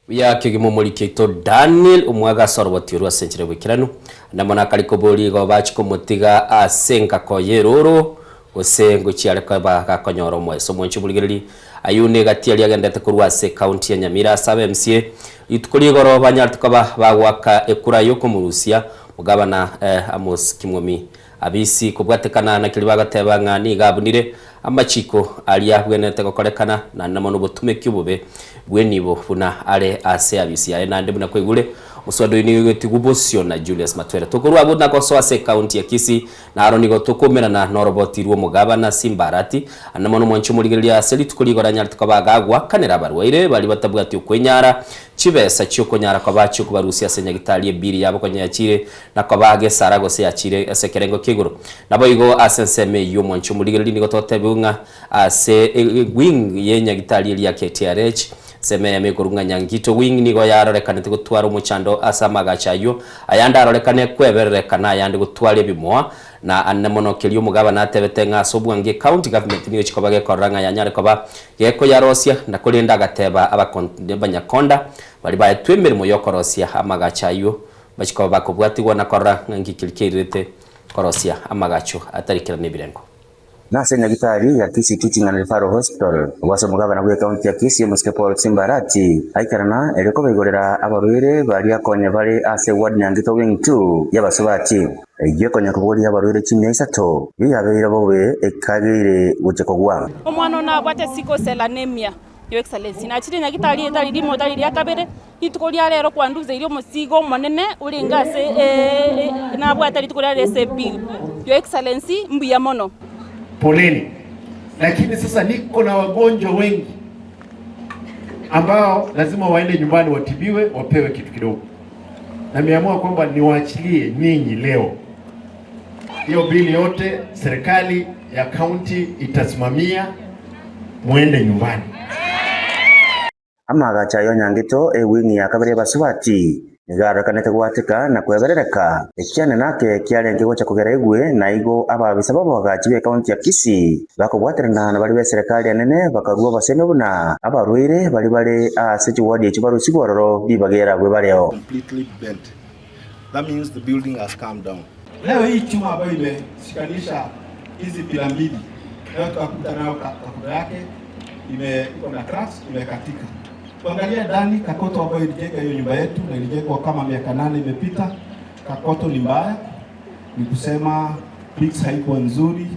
ya kigimumurikito Daniel Omwaga sorbotirwa asenchera bwikiranu ndamona kaliko boli go bachiko mutiga asenka koyeroro osengo chiale kwa bakonyoro mweso mwenchi buligereri ayune gatiali agendete kurwa se county ya Nyamira sabe MCA itukuri goro banyartukaba bagwaka ekura yo kumurusia mugabana Amos Kimwomi abisi kubwatekana na kilibaga tebanga ni gabunire amachiko ali abwenete gokorekana na namono butume kyubube bwenibo buna ale ase abisi aye nande buna kwegule muswado ini wetigubocio na Julius Matwera tukurwa abuna koso ase county ya Kisii na aroni gotukumira na norobotirwo mugabana Simbarati anamono mwanchu muligeria seli tukuri goranya tukabagagwa kanera barwaire bali batabwati ukwenyara chibesa cyokonyara kwabacu kubarusia senyagitali ebiri yabo konyakire na kwabage sarago se yakire asekerengo kiguru nabo igo asenseme yo mwanchu muligeria nigo totebunga ase wing yenyagitali eli ya KTRH seme ya mikurunga nyangito wing nigo yarorekane gutwara umuchando asamaga chayo ayanda arorekane kweberekana ayandi gutwara ebimoa na annemono kelyo mugabana atebetenga sobwange county government niyo chikobage koranga yanyare koba yeko yarosia na kulinda gateba abakonde banyakonda bali baye twemerimo yokorosia amagachayo bachikoba bakobwatigwa na koranga ngikilkirite korosia amagacho atarikira nibirengo Nase nyagitari ya Kisii Teaching and Referral Hospital wase mugabana gwe county ya Kisii Muske Paul Simbarati aikarana ereko begorera abarwere bari akonye bari ase ward nyangito wing 2 yabasobati egiye konya kuburi abarwere kimya isato yabeira bobe ekagire guchekogwa omwana na bwate siko selanemia Your Excellency na chiri nyagitari etari limo tari ya kabere itukolia rero kwanduze ilio musigo monene ulingase na bwate itukolia rese bill Your Excellency mbuya mono poleni, lakini sasa niko na wagonjwa wengi ambao lazima waende nyumbani watibiwe, wapewe kitu kidogo, na nimeamua kwamba niwaachilie ninyi leo. Hiyo bili yote serikali ya county itasimamia, muende nyumbani. Amagacha yo nyangito ewingi ya kabere basubati Nigarekanete gwatika na kweberereka ekiane nake kiarenge gocha kugera igwe na igo ababisa babo bagachibe county ya Kisii bakobwaterana na bali be serikali anene bakarua baseme buna abarwire bali sechi ward ekibaru sigororo bibagera gwe bareo completely bent. That means the building has come down. Leo hii chuma ambayo imeshikanisha hizi pila mbili leo tukakutana nayo kabla yake iko na cracks, imekatika. Tuangalia ndani kakoto ambayo ilijenga hiyo nyumba yetu na ilijengwa kama miaka 8 imepita. Kakoto ni mbaya, ni kusema bricks haikuwa nzuri,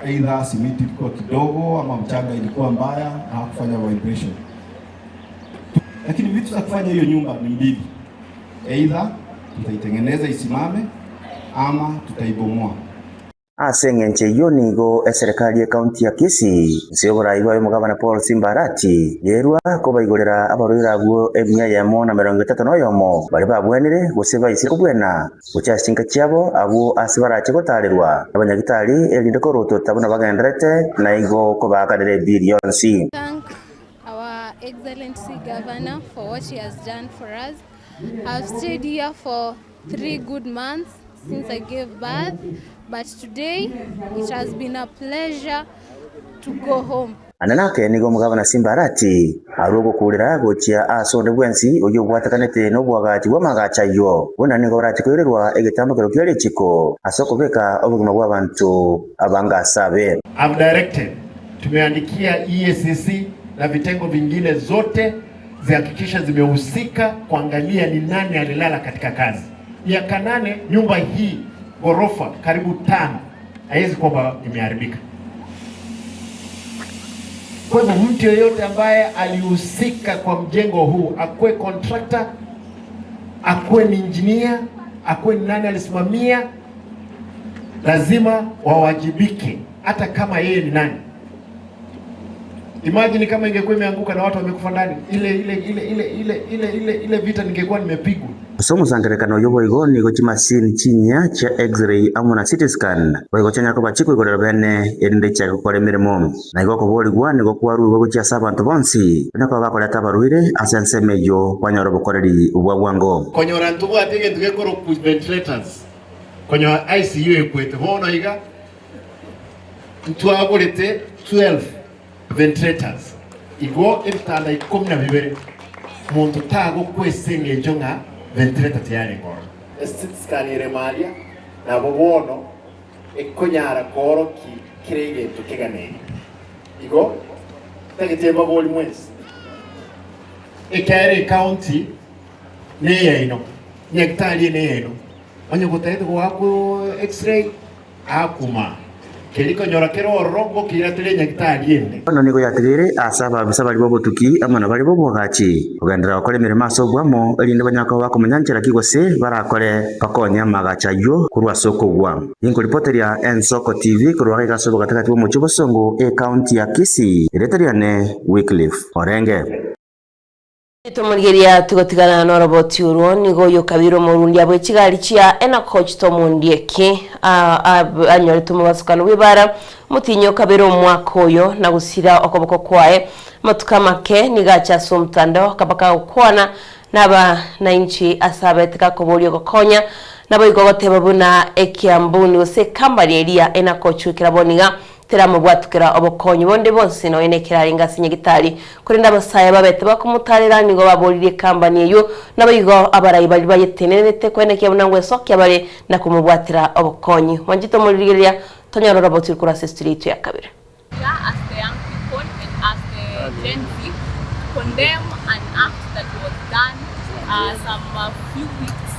either simiti ilikuwa kidogo ama mchanga ilikuwa mbaya na hakufanya vibration. Lakini vitu za kufanya hiyo nyumba ni mbili, either tutaitengeneza isimame ama tutaibomoa. Asengenche yonigo serikali ya county ya Kisii siyobora igwa mugabana Paul Simbarati yerwa ko bayigorera abarwira agwo emya ya mona 30 yomo bari babwenire guseba isi kubwena ucyashinga cyabo abo asibara cyotarirwa abanyagitari elinde ko roto tabona bagendrete na igo ko bakadere billions. Thank our excellency governor for what he has done for us. I've stayed here for 3 good months since I gave birth. But today, it has been a pleasure to go home. Ananake nigo mugabana Simbarati arugo kulira gochia asonde bwensi oyo bwatakanete no bwagati bwa magacha yo bona nigo rati kwererwa egetambakero kyale chiko asoko beka obuguma bw'abantu abanga sabe. I've directed tumeandikia EACC na vitengo vingine zote zihakikisha zimehusika kuangalia ni nani alilala katika kazi. Miaka 8 nyumba hii gorofa karibu 5 haiwezi kwamba imeharibika. Kwa hivyo mtu yeyote ambaye alihusika kwa mjengo huu, akwe contractor akuwe ni engineer, akuwe ni nani alisimamia, lazima wawajibike hata kama yeye ni nani. Imagine kama ingekuwa imeanguka na watu wamekufa ndani, ile vita ningekuwa nimepigwa. Somo sangerekano yobo igoni go chimasini chinya cha X-ray amuna CT scan baigo chanya ko bachiko igorera bene erinde cha ko mirimo na igo ko boli gwane go kwaru go cha sabantu bonsi nako bakora tabaruire asense mejo kwanyoro bokoreri ubwabwango konyora ntubu atege tugekoro ku ventilators konyo ICU ekwete bono iga ntwagorete 12 ventilators igo ebitanda 12 muntu tago kwesenge jonga ventilator tayari ngoro scanner maria na bobono ekonyara koro kirege tukegane igo tagetemba boli mwezi ekare county ne yaino nyektali ne yaino onye gutaite wako x-ray akuma keliko nyora kero rongo kiratire nyektali ende ono nigo yatirire asaba bisaba libo tuki amana bali bobo gachi ugendera okole mirimo asobwamo elinde banyako bakomenyanchira kigose barakole pakonya magacha yo kurwa soko gwa ingo reporteria Ensoko TV kurwa gasobo katakati bo muchibo songo e county ya Kisii reporteria Wycliffe Orenge. Tomurigeria tugotigana na roboti urwo nigo yo kabiro murundi abwe kigali chia ena coach to mundieke anyore tumubasukano wibara mutinyo kabiro mwakoyo na gusira okoboko kwae matuka make nigacha somtando kabaka ukwana naba na inchi asabetika kobolyo gokonya nabo igogoteba buna ekiambuni ose kambali eria ena coach kiraboniga teramo bwatukira obokonyi bonde bonse no enekera ingasinye gitari kurinda basaya babete bakumutarira nigo babolire kambani eyo nabayigo abarayi bali bayetenenete kweneke bunangwe sokya bale nakumubwatira obokonyi wanjito mulirigeria tonyoro roboti kura street ya kabire as the young people and as the Gen Z condemn an act that was done some few weeks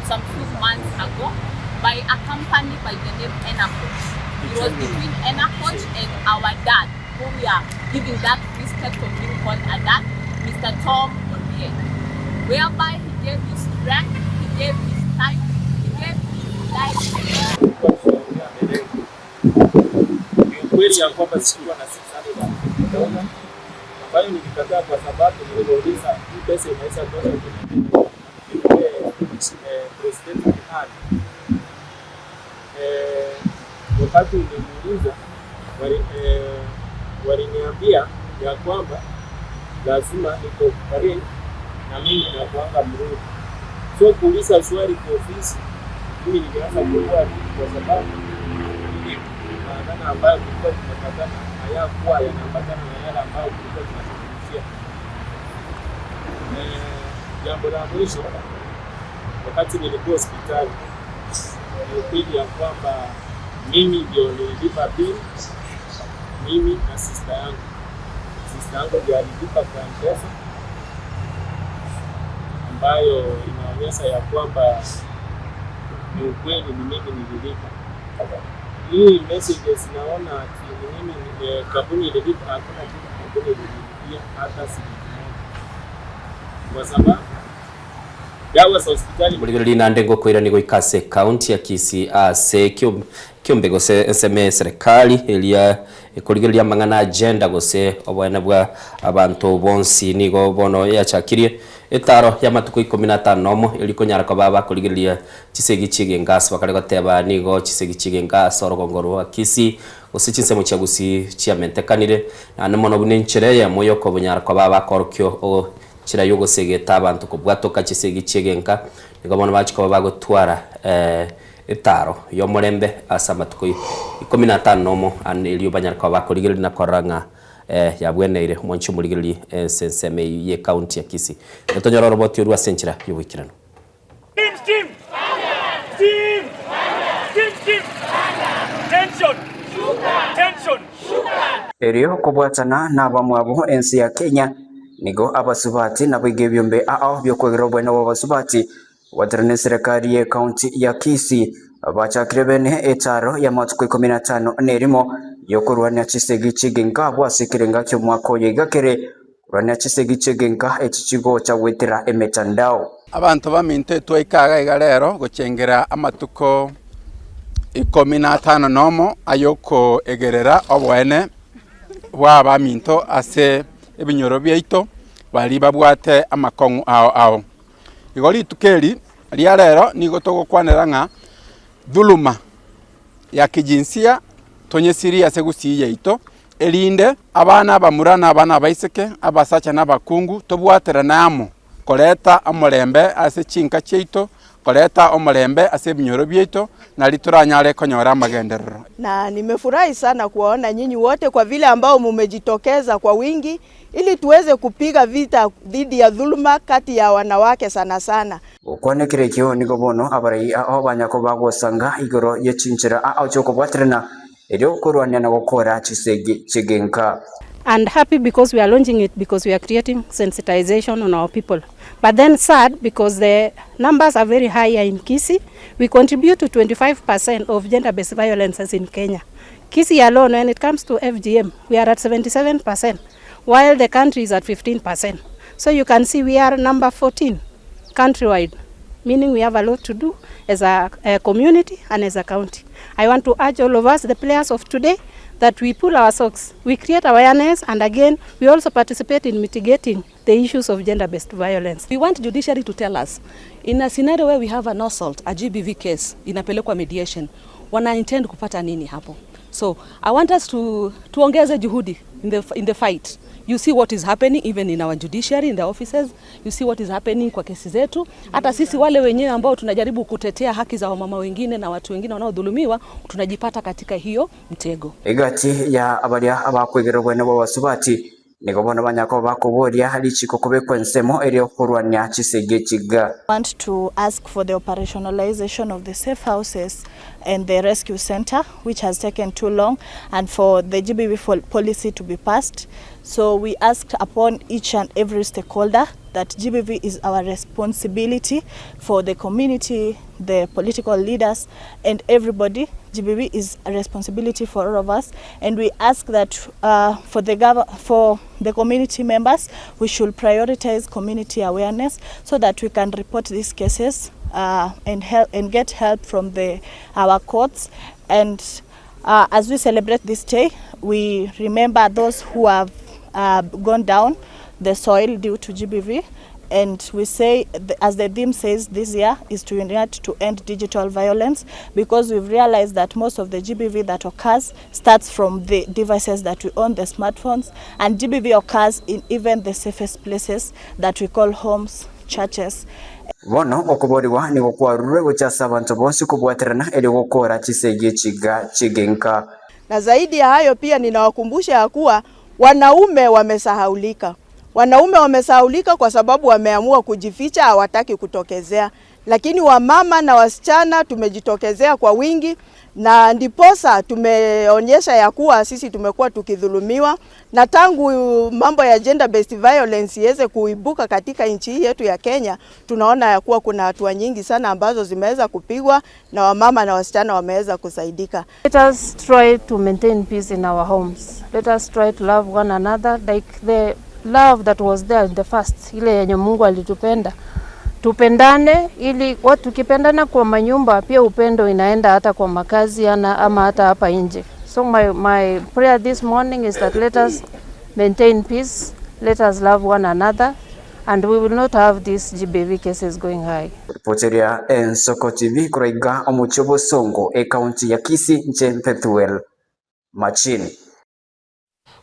some few months ago by a company by the name Enacoach. It was between Enacoach and our dad, who we are giving that respect of being called a dad, Mr. Tom Ondiek, whereby he gave his strength, he gave his time, he gave his life. Kweli ya kwamba sikuwa na 600 dola ambayo nilikataa kwa sababu niliuliza hii pesa inaweza kwenda president hali wakati niliuliza waliniambia ya kwamba lazima niko karibu na mimi na kuanga mrudi. So kuuliza swali kwa ofisi mimi nilianza kuelewa kwa sababu ni maana ambayo tulikuwa tunapatana hayakuwa yanaambatana na yale ambayo tulikuwa tunazungumzia. Jambo la mwisho wakati nilikuwa hospitali nilipili ya kwamba mimi ndio nilipa bill, mimi na sister yangu. Sister yangu ndio alilipa kwa M-Pesa ambayo inaonyesha ya kwamba ni ukweli ni mimi nililipa. Hii messages naona ati mimi kampuni ililipa, hakuna kitu kampuni ililipia hata sijui. Kwa sababu dawa za hospitali muligirira inandengo kwira nigo ikase county ya Kisii ase kiombe gose seme serikali elia kuligirira mangana agenda gose obwana bwa abantu bonsi nigo bono yachakirie etaro ya matuko 15 mo elikonyara ko baba kuligirira chisegi chige ngas bakare goteba nigo chisegi chige ngas orogongoro wa Kisii gose chinsemo chagusi chiamentekanire na mono bunenchire ya moyo ko bunyara ko baba korkyo o chira yugo segeta abantu ko bwatoka chisegi chigenka nigo bono bachiko bagotwara etaro yo morembe asama tuko 15 mo anelio banyar ko bakorigiri na koranga yabweneire monchi murigiri senseme ye county ya Kisii etonyoro roboti rwa senchira yubikirano team tension erio kobwatana na bamwabo ensi ya Kenya nigo abasubati na bige byombe ao byokwegera bwena wabasubati watrane serikali ya county ya Kisii abachakire bene etaro ya matuko 15 nerimo yokurwania chisegi chigenga bwasikirenga cyo mwako yegakere kurwania chisegi chigenga echichigo cha wetera emetandao abantu baminte twaikaga iga rero guchengera amatuko 15 nomo ayoko egerera obwene bwa baminto ase ebinyoro byaito bali babwate amakongu ao igori tukeri ria rero nigo tugukwanira nga dhuluma ya kijinsia tonyesiria ase gusiya ito elinde abana bamurana abana baiseke abasacha n'abakungu tobwatera namo koleta omorembe ase chinka cheito koleta omorembe ase binyoro byeito na lituranyare konyora magenderero. Na nimefurahi sana kuwaona nyinyi wote kwa vile ambao mumejitokeza kwa wingi ili tuweze kupiga vita dhidi ya dhuluma kati ya wanawake sana sana. Ukwanekire kyo niko bono abarai aho banyako bagosanga igoro yechinchira aho choko bwatrena elio kurwania na gukora chisege chigenka. And happy because we are launching it because we are creating sensitization on our people. But then sad because the numbers are very high in Kisii. We contribute to 25% of gender-based violences in Kenya. Kisii alone, when it comes to FGM, we are at 77%, while the country is at 15%. So you can see we are number 14 countrywide, meaning we have a lot to do as a community and as a county. I want to urge all of us, the players of today, that we pull our socks, we create awareness, and again, we also participate in mitigating the issues of gender-based violence. We want judiciary to tell us, in a scenario where we have an assault, a GBV case, inapelekwa mediation, wana intend kupata nini hapo? So I want us to ongeze juhudi in the fight. You see what is happening even in our judiciary, in the offices. You see what is happening kwa kesi zetu. Hata sisi wale wenyewe ambao tunajaribu kutetea haki za wamama wengine na watu wengine wanaodhulumiwa, tunajipata katika hiyo mtego. Igati ya abaria abakwegererwa nabo basubati niko bona banyako bakoboria halichiko kubekwa nsemo eri okurwania chisege chiga. Want to ask for the operationalization of the safe houses and the rescue center, which has taken too long, and for the GBV policy to be passed. So we asked upon each and every stakeholder that GBV is our responsibility for the community, the political leaders, and everybody. GBV is a responsibility for all of us, and we ask that for the community members, we should prioritize community awareness so that we can report these cases and get help from our courts. And as we celebrate this day, we remember those who have gone down the soil due to GBV, and we say, as the theme says this year, is to unite to end digital violence, because we've realized that most of the GBV that occurs starts from the devices that we own, the smartphones, and GBV occurs in even the safest places that we call homes, churches. Bono okuboriwa ni gukwarure guchasa abantu bose kubwaterana eri gukora chisege chiga chigenka. Na zaidi ya hayo pia ninawakumbusha ya kuwa wanaume wamesahaulika. Wanaume wamesahaulika kwa sababu wameamua kujificha, hawataki kutokezea. Lakini wamama na wasichana tumejitokezea kwa wingi, na ndiposa tumeonyesha ya kuwa sisi tumekuwa tukidhulumiwa, na tangu mambo ya gender based violence iweze kuibuka katika nchi yetu ya Kenya, tunaona ya kuwa kuna hatua nyingi sana ambazo zimeweza kupigwa na wamama na wasichana wameweza kusaidika. Let us try to maintain peace in our homes. Let us try to love one another like the love that was there in the first, ile yenye Mungu alitupenda. Tupendane ili watu tukipendana kwa manyumba pia upendo inaenda hata kwa makazi ama hata hapa nje. So my prayer this morning is that let us maintain peace, let us love one another, and we will not have these GBV cases going high. Poteria Ensoko TV kuraiga omuchobo songo county ya Kisii Nchempetuel Machini.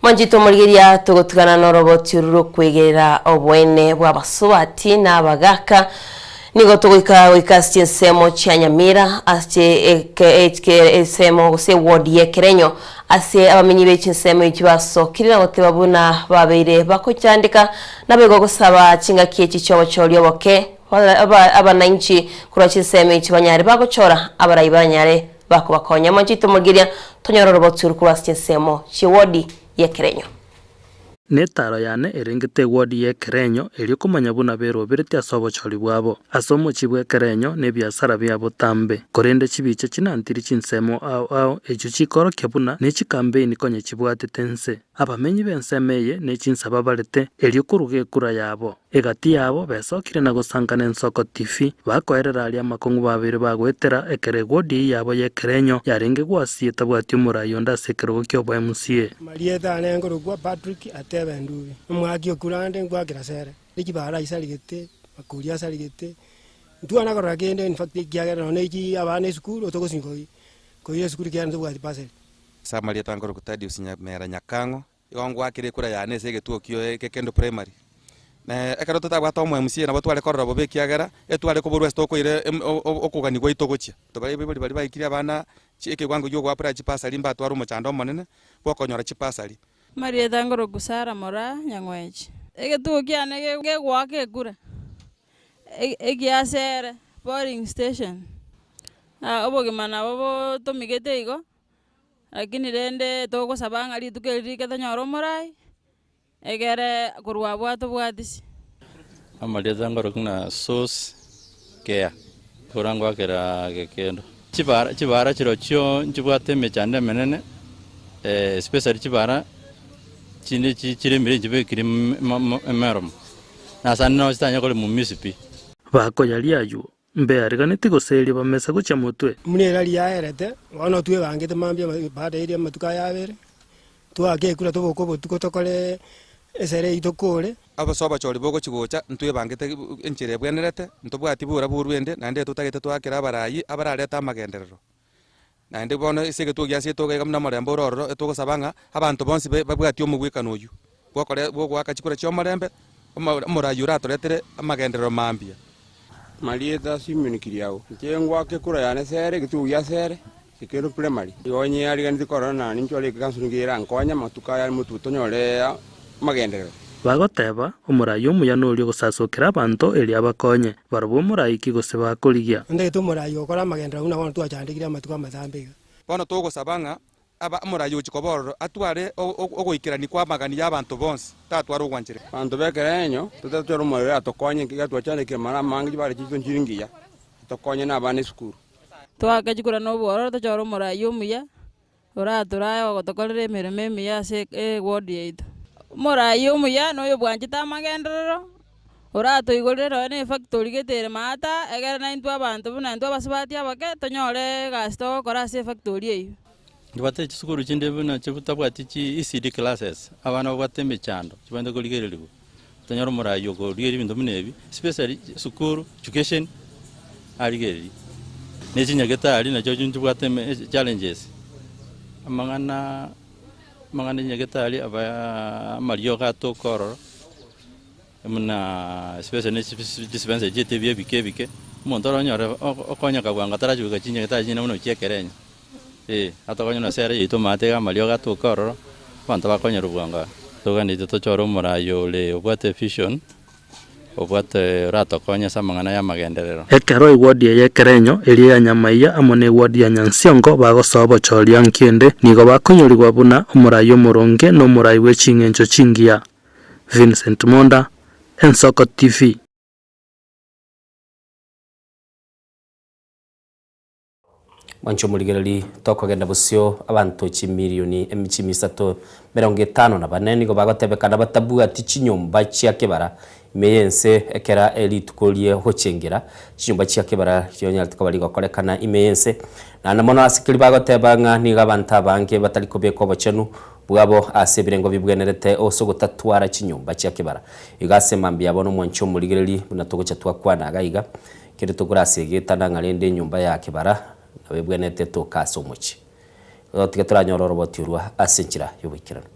Manjito murigiria tugutugana no roboti ruru kwegerera obwene bwa basubati na abagaka nigo tugika wikastie semo cha Nyamira ase semo se ward ye Kerenyo ase abamenyi bechi semo ikibaso kirira gotebabuna babeire bakocyandika nabego gusaba kinga kieci cyo bacyoryo boke abananchi kurachi semo ikibanyare bagochora abarayibanyare bakobakonya. Manjito murigiria tonyoro roboti ruru kubastie semo chi ward ye Kerenyo. Netaro yane erengete wodi ye Kerenyo eri kumanya buna bero bireti asobo choli bwabo asomo chibwe Kerenyo ne biasara byabo tambe korende chibiche chinantiri chinsemo ao ejo chikoro kebuna ne chikampeni konye chibwate tense abamenyi bensemeye ne chinsaba balete eri kuruge kura yabo egati yabo besokire na gusangana Ensoko TV bakoerera aria makongu babiri bagwetera ekere wodi yabo yekerenyo yarenge gwasi tabwati omurayo ndasekero kyobo MCA Marieta nengo gwa Patrick atebe ndubi umwaki okurande ngwakira sere nikibara isaligete makuria saligete ntuana koragende in fact kiagera no neki abane skulu otogosingo ko ile skulu kiana tubwati pasel Marieta ngoro kutadi usinya mera nyakango yongo akire kura yane sege tuokio kekendo primary na ekaro tutabwata omwe MCA na batwale korora bobe kiagera etwale ko burwest okoire okugani gwa itogochia tobale bali baikire abana chike gwango yo gwapra chipasali mba twaro mochando monene bokonyora chipasali Marieta ngoro gusara mora nyangwechi egetuo kiane gegwake kura egiasere boarding station obogimana bobo tomigete igo lakini rende togo sabanga litukerike tonyoro morai egere kurwa bwato bwatisi Marieta ngoro kuna sauce care kurangwa kera gekendo chibara chiro chio njibwate mechande menene especially chibara chinde chire mire jibe kiri merom na sanno stanya kole mumisipi bako yali ayu mbe ariganiti guseri bamesa gucha mutwe munera liaerete ono tuwe bangete mambia baada ile matuka yabere tuake kula toboko botuko tokole esere itokole abasoba choli boko chigocha ntuye bangete enchire bwenerete ntobwati bura burwende nande tutagete twakira abarayi abarareta amagenderero nande bono isege tugiasie toga kamna marembo roro etogosabanga abantu bonsi babwati omugwikano uyu bokore bogwaka chikura chyo marembe omurayura toretere amagenderero mambia Marieta simyunikiriao chengwa ke kura yane sere gitugia sere ikero primary yonye ari ganiti corona ninchole kansungira nkonya matuka ya mututonyore magenderero bagoteba omurayo omuyano ori gusasukira abantu eri abakonye barabo omurayi kigose bakorigia ndege tumurayo okora magendera una wana twachandikira matuka mathambiga bono togosabanga aba omurayo chikobororo atware ogoikirani kwa magani y'abantu bonse tatwara ogwanchire bantu bekerenyo tutatwara omurayo atokonye kigatwachandikira mara mangi bari chizo nchiringiya tokonye n'abana skuru twakajikura n'obworo tochora omurayo omuya oraturaya ogotokorera emirimo emiya ase ward yaitu omurayo omuya noyo bwanchete amagenderero oratoigorera ne factory getere mata egere naintwa abantu buna ntwa basibati abake tonyore gasi togokora ase factory eyo ndibate chisukuru chinde buna chibutabwati chi ECD classes abana babwate mechando chibande koligererigo tonyora omurayo korieri bintu binebi especially sukuru education aligeri nechinyageta nacho chibwate challenges amangana nyagetali aba Mario gato kororo muna especially dispense jete bike montoro nyore okonya kagwanga tarajuga chinyageta china muno chiekerenya atokonya na sere yito matega Mario gato kororo banta bakonya rubwanga togani tochoro murayo le obwate vision obwate rato konya samangana ya magenderero ekero iwodi yekerenyo eri ya nyamaiya amone iwodi ya Nyansiongo bagosobo choria nkende nigo bakonyorirwa buna omurayo moronge no murayi wechingencho chingia Vincent Monda Ensoko TV Mancho muligereri tokogenda busyo abantu chimilioni emichimisato 54 nigo bagotebekana batabwati chinyumba chiakebara imeyense ekera elitukolie hochengera chinyumba chiakebara kyonya tukabali gokorekana imeyense na namono asikiri bagotebanga niga abantu abange batarikobeko bochenu bwabo asebirengo bibwenerete osogotatwara chinyumba chiakebara igasema mbya bono mwancho muligereri bunatogocha twakwana agaiga kire tugurasegeta nangarende nyumba yakebara abebwenete tokaso muchi tigaturanyora roboti urwa asenchira yubikirano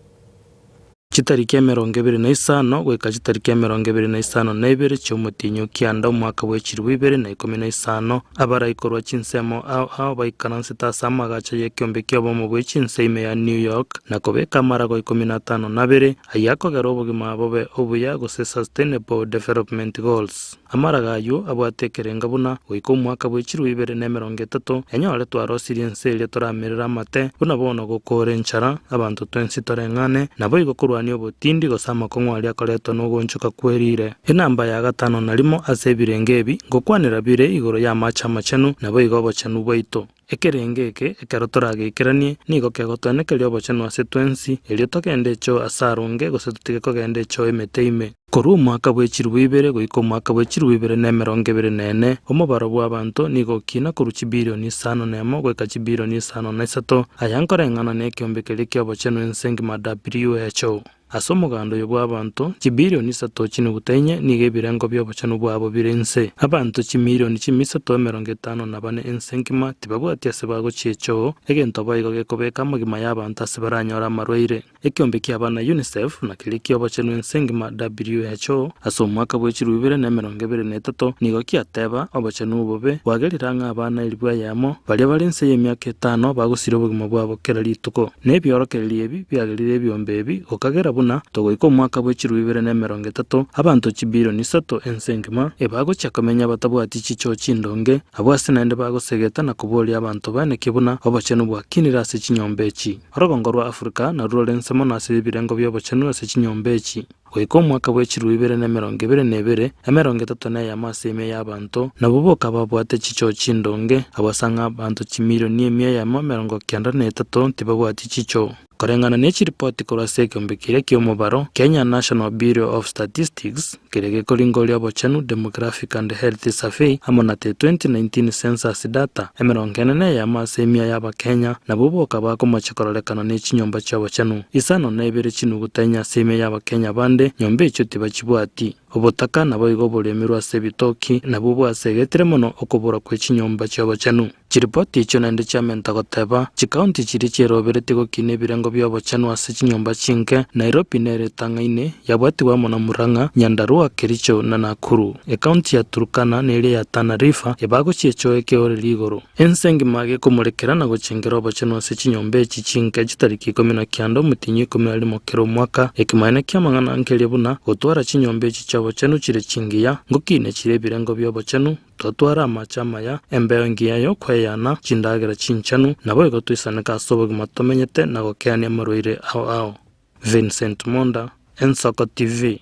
chitariki 25 gweka chitariki 25 nebere chomutinyo kianda umwaka wechirwe 2015 abarayikorwa chinsemo aho baikaranse tasama gacha yekyombe kyobo mu bwechinseime ya New York nakobeka marago 15 nabere ayako garobo gimabobe obuya go sustainable development goals amaragayo abwatekerenga buna goiko umwaka wechirwe 2030 enyole twaro siriense ile toramerera mate buna bono gokore nchara abantu 20 torengane nabo igokorwa ni obutindi gosama kongwali akoreto no gonchuka kwerire enamba ya gatano narimo asebirenge ebi gokwanira bire igoro ya macha machenu nabo igobo chenu bwaito ekerengeke ekerotorage ikiranie nigo kegotwenekeri obochenu ase twensi elio togendecho asarunge gose tutige kogendecho emeteime koru mwaka bwechirwe 2 goika mwaka bwechirwe 224 omobaro bwa abantu nigo kina kuruchi bilioni 5 goika bilioni 5 ayankorengana nekiombekeri kiobochenu ensengima WHO asomogando yo bw'abantu bilioni 3 chinu gutenye nige birengo byobochanu bwabo birense abantu milioni 354 ensengima tibabwati ase bagochiecho egento baigo gekobeka magima y'abantu ase baranyora amarwaire ekiombeki abana UNICEF na kiriki obochanu ensengima WHO asomwaka bwechirwe 2023 nigo kiateba obochanu bobe wageriranga abana ilibwa yamo bali barense y'emyaka 5 bagusira obugima bwabo kera lituko nebyorokereri ebi byagerire byombe ebi okagera togoiko mwaka bwechirwe 2030 abantu bilioni 3 ensengima ebagocha komenya batabwati chicho chindonge abwase nande bagosegeta na kubolia abantu bane kibuna obochenu bwa kinira ase chinyombechi orogongo rwa Afrika na Lawrence Monase birengo byobochenu ase chinyombechi goiko mwaka bwechirwe 2022 34 y'amaseme y'abantu nabo boka babwate chicho chindonge abasanga abantu milioni 193 tibabwati chicho korengana nechi report korase kyombekire kyomobaro Kenya National Bureau of Statistics kerege kolingolia bochanu Demographic and Health Survey amonate 2019 census data emerongenene y'amasemia y'aba Kenya nabo boka bakomachikorolekana nechi nyomba chabochanu isano nebere chinu gutenya seme y'aba Kenya bande nyombe icho tibachibwati obotaka nabo igo bolemerwa sebitoki nabo bwasegetere mono okobora kwechinyomba chabochanu chiripoti icho nande chamenta goteba chikaunti chiri cheroberete gokine birengo byobochanu ase chinyomba chinke Nairobi nere tangaine yabwatiwa mona Murang'a Nyandarua Kericho na Nakuru ekaunti ya Turkana nere ya Tana River ebago chiecho ekeore ligoro ensengima gekomurekera na gochengera obochanu ase chinyomba chichinke chitariki 19 mutinyi 10 mwaka ekimaene kyamangana nkeli buna gotwara chinyomba chichabochanu chire chingiya ngokine chire birengo byobochanu twatwara amachama ya embeo ngiyayo kweyana chindagera chinchanu nabo igotwisana kasobo gimatomenyete na gokeania marwaire ao Vincent Monda, Ensoko TV.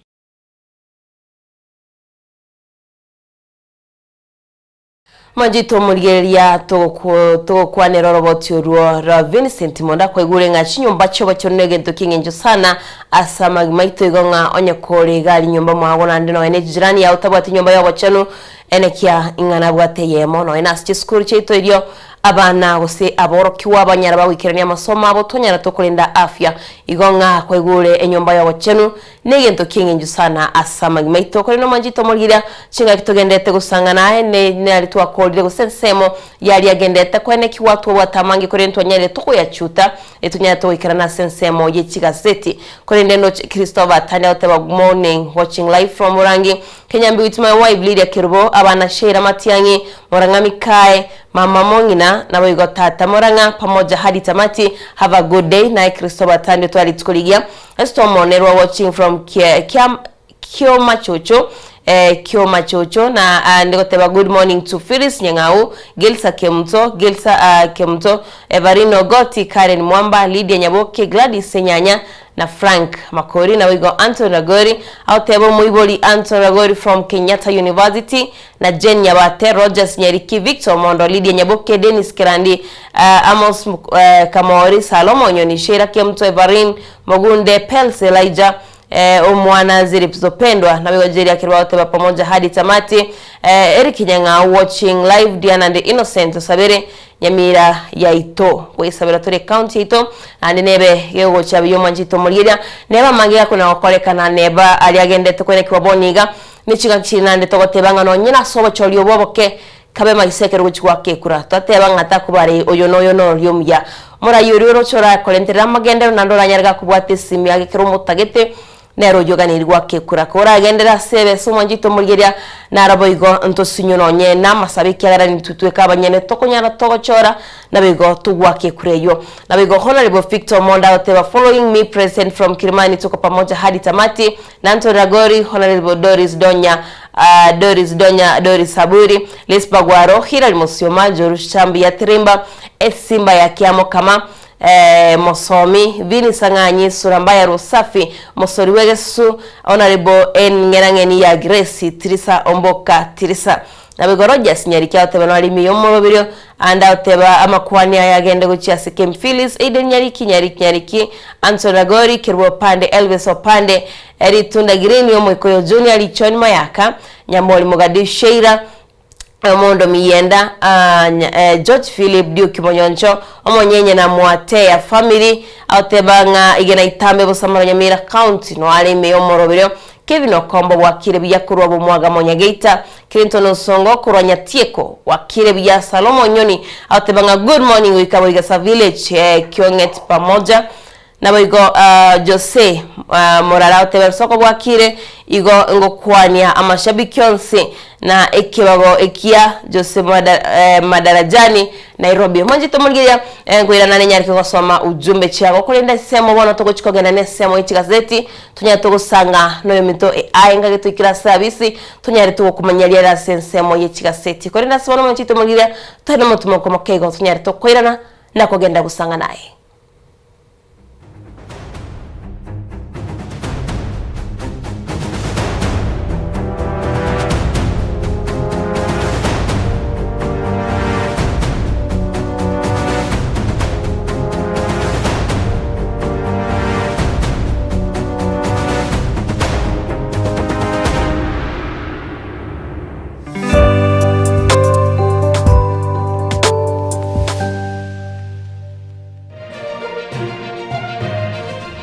Majito murigeria to kwanero roboti ruo ra Vincent Monda kwa igure nga chinyomba choba chonege ntokingenjo sana asama maito igonga onyakore gali nyomba mwagona ndino ene jirani ya utabati nyomba ya wachanu enekia ingana bwate yemo no ena school cheito irio abana gose aborokiwa abanyara bawikirania masomo abo tonyara tokulinda afya igonga kwa igure enyomba ya wachanu negento kingenju sana asama maito ko no manjito murigira chinga kitogendete gusanga nae ne alitwa kolire gusensemo yali agendete kwene kiwatu watamangi korento nyere toko ya chuta etunya to ikirana sensemo ye chigaseti korende no Christopher Tanya oteba morning watching live from Murangi Kenya with my wife Lydia Kirbo abana shera matiangi Murang'a Mikae mama Mongina na wigo tata Murang'a pamoja hadi tamati. Have a good day na Christopher Tanya twalitukuligia estomonerwa watching from Kioma Chocho na ndikoteba good morning to Phyllis Nyang'au, Gilsa Kemto, Evarino Goti, Karen Mwamba, Lydia Nyaboke, Gladys Senyanya na Frank Makori na wigo Anton Ragori autebo muiboli Anton Ragori from Kenyatta University na Jen Nyabate, Rogers Nyeriki, Victor Mondo, Lydia Nyaboke, Dennis Kirandi, Amos Kamori, Salomo Nyonishira Kemto, Evarin Mogunde, Pels Elijah omwana zilipzopendwa na wajeri akirwa wote pamoja hadi tamati. Eric Nyang'au watching live Diana and Innocent Sabere Nyamira ya ito kwa Sabera tore county ito andi nebe yego chabiyo manjito muriria neba mangia kuna wakoleka na neba aliagendete kwene kwaboniga nichiga chinande togotebanga no nyina sobo cholio boboke kabe magisekero guchwake kura tatebanga takubare oyo no lyomya mura yuriro chora kolentera magendero nandora nyarga kubwate simi agekero mutagete nero yoganirwa kekura kora agendera sebe sumanjito muriria naraboigo ntosinyo nonye na masabiki agara nitutweka abanyene tokonyara togochora nabigo tugwake kureyo nabigo honorable Victor Monda oteba following me present from Kirimani tuko pamoja hadi tamati. Nanto Ragori, honorable Doris Saburi, Lispa Gwaro, Hilary Musioma, Jorush Chambi ya Tirimba, Simba ya Kiamo kama Mosomi, Vini Sanganyi, Surambaya Rosafi, Mosori Wegesu, honorable Ngerangeni ya Grace, Tirisa Omboka, Tirisa na bigoroja sinyarikia oteba alimi yomorobirio anda oteba amakwani ayagende guchia Sikim Phyllis Aiden nyariki Anson Agori Kirwo Pande Elvis Opande Eritunda Green Yomoikoyo Junior Lichoni Mayaka Nyamoli Mogadishu Sheira Mondo Miyenda George Philip Duke Monyoncho Omonyenye na Mwatea family otebanga igena itambe busamara Nyamira County no alimi yomorobirio Kevin Okombo wakire byakurwa bumwaga Monyageita Clinton Osongo kurwanya Tieko wakire bya Salomo Nyoni atebanga good morning wikaburiga village Kyonget pamoja na boigo Jose Morara otebera soko bwakire igo ngokwania amashabiki yonse na ekibago ekia Jose Madarajani Nairobi mwanjito mulgiya ngwira nane nyarike gosoma ujumbe cyabo kurinda semo bono togochikogenda nesemo ichigazeti tunyari gusanga noyo mito ayenga gitukira service tunyari tukumanyalira sensemo y'ichigazeti kurinda semo mwanjito mulgiya tane mutumo komokego tunyari tokoirana na kugenda gusanga naye.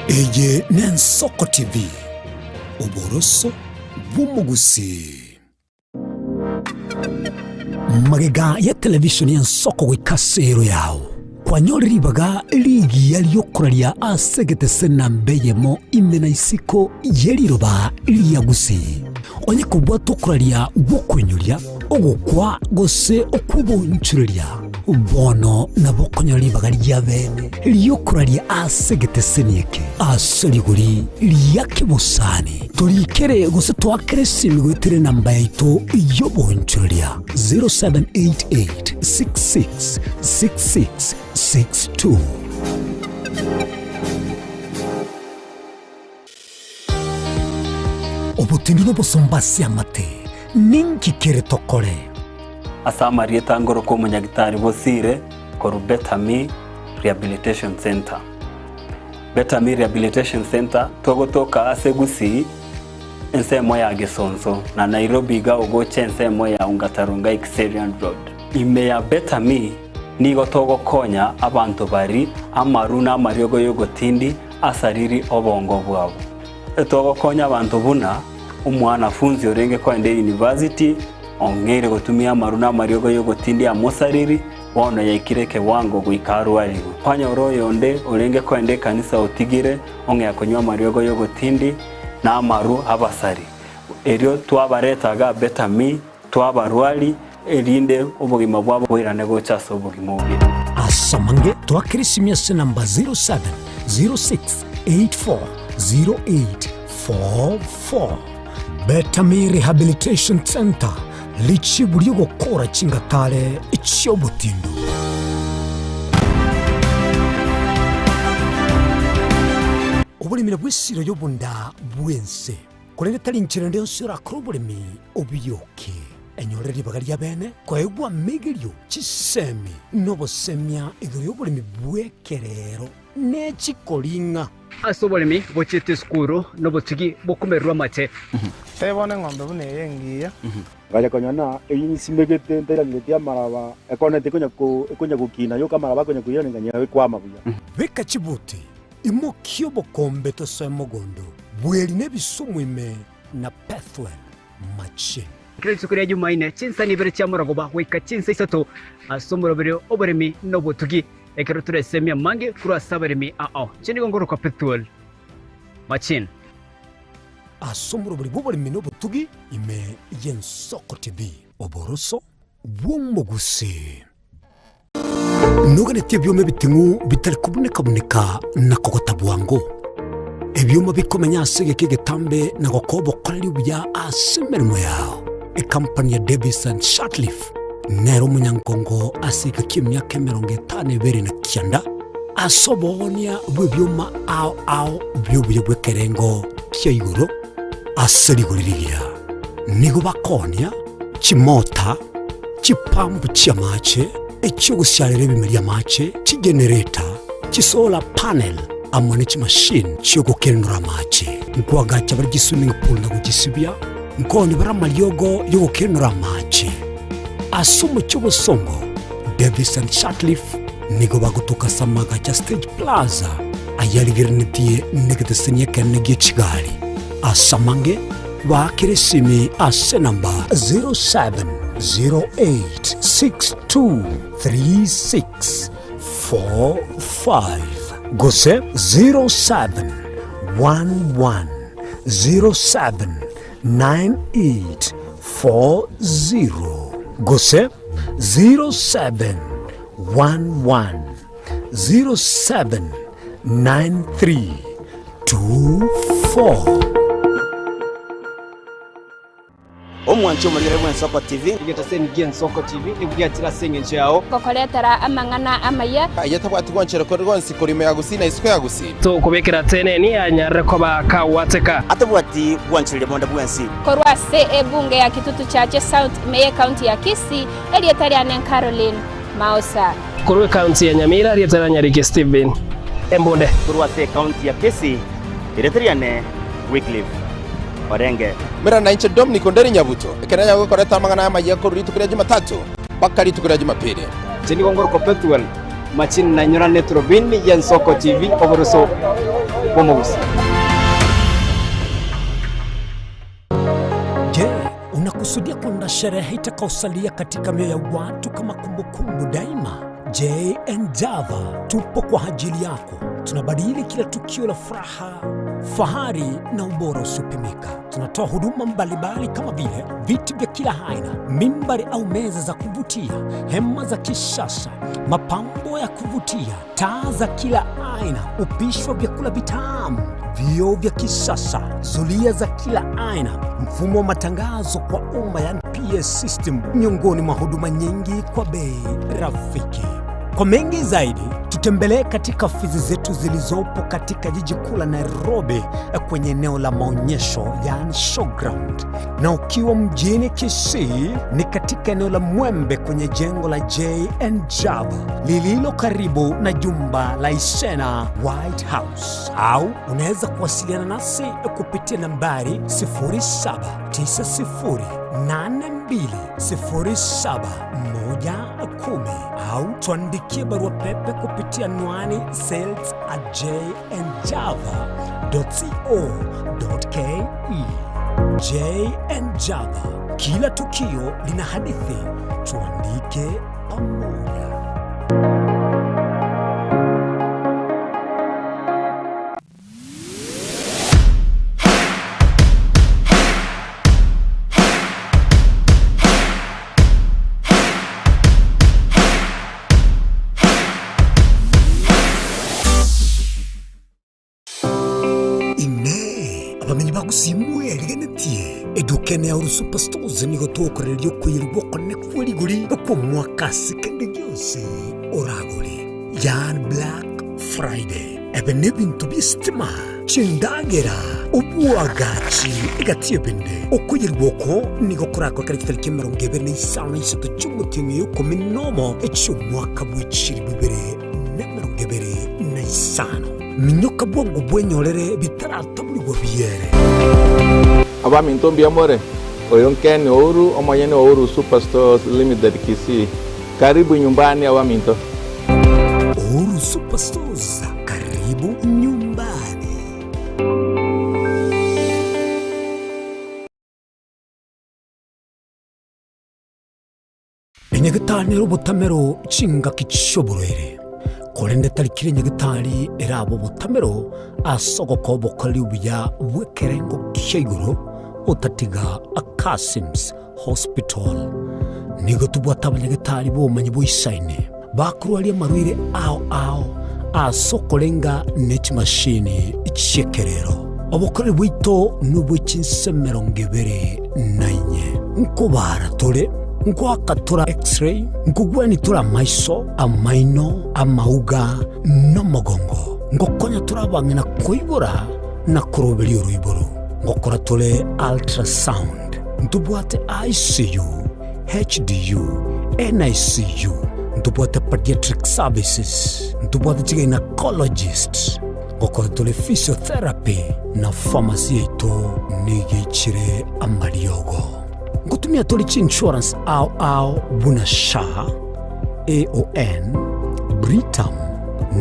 Eye Nensoko TV Uboroso bumugusi Magega ya television ya Nsoko wikasero yao kwa nyori ribaga ligi yaliyokuralia asegete sena mbeyemo imena isiko yeliroba liyagusi onye kubwa tokuralia gukwenyulia ogukwa gose okubonchuria bono nabokonyori bagarya bene liyokuralia asegete senieke asaliguri liyakibusani turikere gose twakere simigwetere namba yaito yobonchuria 0788666662 obutindi no bosombasi amate ninki kere tokore asamari etangoro ko munyagitari bosire ko Betami Rehabilitation Center. Betami Rehabilitation Center togotoka asegusi ensemo ya Gesonso na Nairobi ga ogoche ensemo ya Ungatarunga Xerian Road. Ime ya Betami nigo togo konya abantu bari amaruna amaryogo yogotindi asariri obongo bwabo. Togo konya abantu buna umwana funzi orenge kwa ende university ongere gotumia maruna maryogo yogotindi amosariri bono yaikireke wango guikaru aligo kwanya oroyo onde orenge kwa ende kanisa otigire onge akonywa maryogo yogotindi na amaru abasari eryo twabaretaga Betami twabarwali erinde obugima bwabo bwirane gochaso obugima obi asamange twakirisimya se namba 0706840844 Betami Rehabilitation Center lichi buri gukora cingatare icyo butindu obulimira bwisiro yobunda bwense kurenge tali nchirende nsura krobolimi obiyoke enyoreri bagarya bene kwegwa migirio chisemi nobosemya igrio bulimi bwekerero nechikolinga asobolimi bochete skuru nobotigi bokumerwa mache tebone ngombe bune yengiya gaja konyana eyisimegete nterangete maraba ekonete konya gukina yo kamaraba konya kuyone nganya kwama buya beka chibuti imokyo bokombe to semogondo bweli nebisumwime na pathway mache Kristo kuri Jumaine chinsa ni bere cyamuragoba weka chinsa isato asomorobere oboremi nobotugi ekero turesemya mange kura sabaremi chini gongoro kwa petrol machin asomorobere boboremi nobotugi ime Yensoko TV oboroso bwumugusi nugane tebyo bitingu bitari kuboneka na kogota bwango ebyuma bikomenya asege kegetambe na gokobo kwali bya asemermo yao a company ya Davis and Shortleaf nero munyankongo asika kimyaka 50 na kianda asobonia bwebyuma ao byobuye bwekerengo kyayuro aseriguriria nigo bakonia chimota chipambu chia mache ekyogushalira ebimeria mache chigenerator chisolar panel amwe n'echimashini chyogukenura mache nkwagacha bari swimming pool na kugisibya nkoni bara malyogo yogukenura mache asumu cy'ubusongo Davis and Shatliff nigo bagutuka samaga cha Stage Plaza ayaligiranitiye negatesenya kanege Kigali asamange bakirisimi ase namba 0708623645 gose 0711079840 gose 0711079324 omwancho mulire bwa Nsoko TV igeta sengi Nsoko TV nibwatira senge nchao kokoletera amangana amaya ayatabwati gwanchero ko rwonsi kurime yagusina isiko yagusi to kubekera tene ni anyare ko bakawateka atabwati gwanchire monda bwansi korwase ebunge ya kitutu chache South Meye County ya Kisii elietariane Caroline Mausa korwe county ya Nyamira elietariane Steven Embonde korwase county ya Kisii elietariane Wycliffe Orenge mera na inche Dominic Onderi Nyabuto ekeranya gukoreta amangana y'amagiye ko ritukira Jumatatu bakari tukira Jumapili cheni gongoro ko petuel machini na nyora netrobin ya Nsoko TV oboroso bomogusi. Je, unakusudia kuunda sherehe itakaosalia katika mioyo ya watu kama kumbukumbu daima? J&Java tupo kwa ajili yako. Tunabadili kila tukio la furaha, fahari na ubora usiopimika. Tunatoa huduma mbalimbali kama vile viti vya kila aina, mimbari au meza za kuvutia, hema za kisasa, mapambo ya kuvutia, taa za kila aina, upishi wa vyakula vitamu, vioo vya kisasa, zulia za kila aina, mfumo wa matangazo kwa umma yani PS system, miongoni mwa huduma nyingi kwa bei rafiki. Kwa mengi zaidi, tutembelee katika ofisi zetu zilizopo katika jiji kuu la Nairobi kwenye eneo la maonyesho yani showground. Na ukiwa mjini Kisii ni katika eneo la Mwembe kwenye jengo la J&Java lililo karibu na jumba la Isena White House. Au unaweza kuwasiliana nasi kupitia nambari 0792071110 au tuandikie barua pepe kupitia anwani sales@jnjava.co.ke. J&Java, kila tukio lina hadithi, tuandike pamoja. Simwe ligenetie edukene ya Superstores nigo tuokoreryo kwirwo connect guri ko mwakasi kende gyose oraguri yan Black Friday ebene bintu bistima chindagera ubuagachi igatie bende okuyirwo ko nigo kurako kare kitariki 27 cy'umutinyi yo kominomo ecyumwaka bw'ikiri bibere na isano minyoka bwangu bwenyorere bitaratamurwa biyere Abami ntombi amore oyonkeni ouru omayene ouru Superstores Limited Kisii. Karibu nyumbani Awaminto. Ouru Superstores, karibu nyumbani. Enyegetaniro butamero chinga kichoboroere korende tarikire nyegitari erabo butamero asogoko bokali ubuya bwekerengo kisheguro utatiga Akasims Hospital nigo tubwata abanyegitari bomanyi boisaine bakurwali amarwire ao asokolenga net machine ichekerero obokore bwito nubwichinsemero ngebere nainye nkobara tole nkwakatura x-ray nkugwani tura maiso amaino amauga no mogongo ngokonya turabangena koibora na kurobeli uruiboro ngokora tole ultrasound ntubwate ICU HDU NICU, ntubwate pediatric services, ntubwate chiga gynecologist, gokora tuli physiotherapy na pharmacy yetu nigichire amariogo. Ngutumia tuli chi insurance au buna SHA, AON, Britam,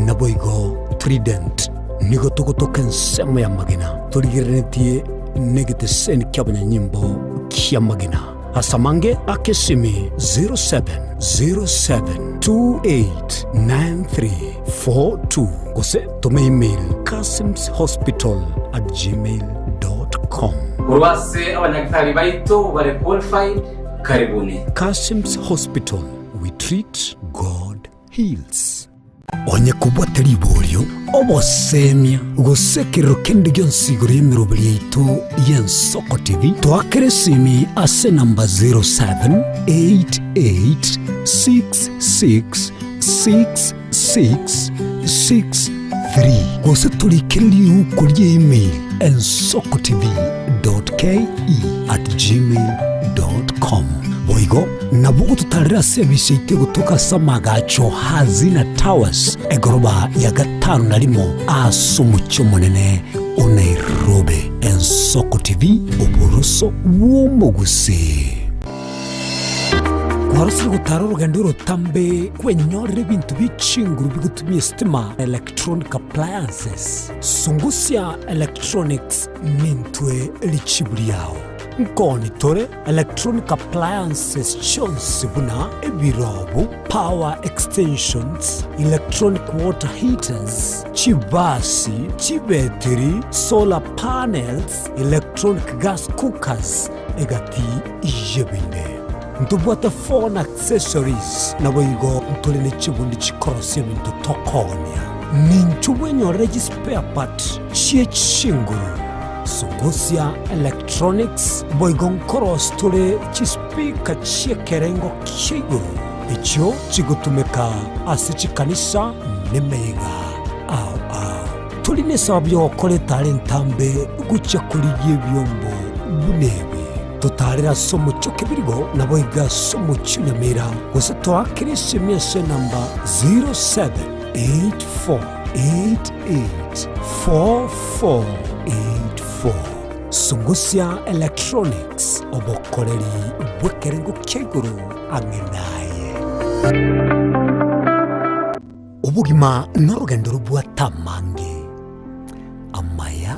naboigo Trident, nigo tukutoka nsemo ya magina. Tuli girenetie negite seni kiabanya nyimbo kia magina. Asamange akesimi 0707289342 kose tome email kasimshospital@gmail.com. Urwase abanyagitari baito bare qualified karibuni. Kasim's Hospital, we treat, God heals. Onye kubwateri ibolyo obosemia gusekero kende gyonsiguro yemirobili yitu y'Ensoko TV twakere simi ase namba 0788666663 gose tulikiriri ukuri email ensokotv.ke@gmail.com. Boigo nabugu tutarira service ite gutuka samagacho hazina towers egoroba ya gatanu narimo asumucyo munene o Nairobi. Ensoko TV uburuso w'umuguse. Warusiri gutara urugendo rutambe kwenyorera ibintu bicinguru bigutumye stima electronic appliances. Sungusya Electronics nintwe lichiburi yao. Nkoni tore electronic appliances chonsi buna ebirobu, power extensions, electronic water heaters, chibasi, chibeteri, solar panels, electronic gas cookers, egati ijebinde. Ntubwata phone accessories na boigo ntulene chibundi chikorosi bintu tokonya. Ninchuwe nyoregi spare part chie chinguru. Sungusya Electronics boigon koros tule chispika chie kerengo kiguru. Icho chigutumeka asichikanisa nemeiga au. Tuline sabyo okole talentambe gucha kuligie byombo bunebe. Tutarira somo choke birigo na boiga somo chunyamira. Gose twakirisi miese namba 0784884484. Sungusya Electronics obokoleri bwekerengo keguru angenaye. Ubugima n'urugendo rubwatamange amaya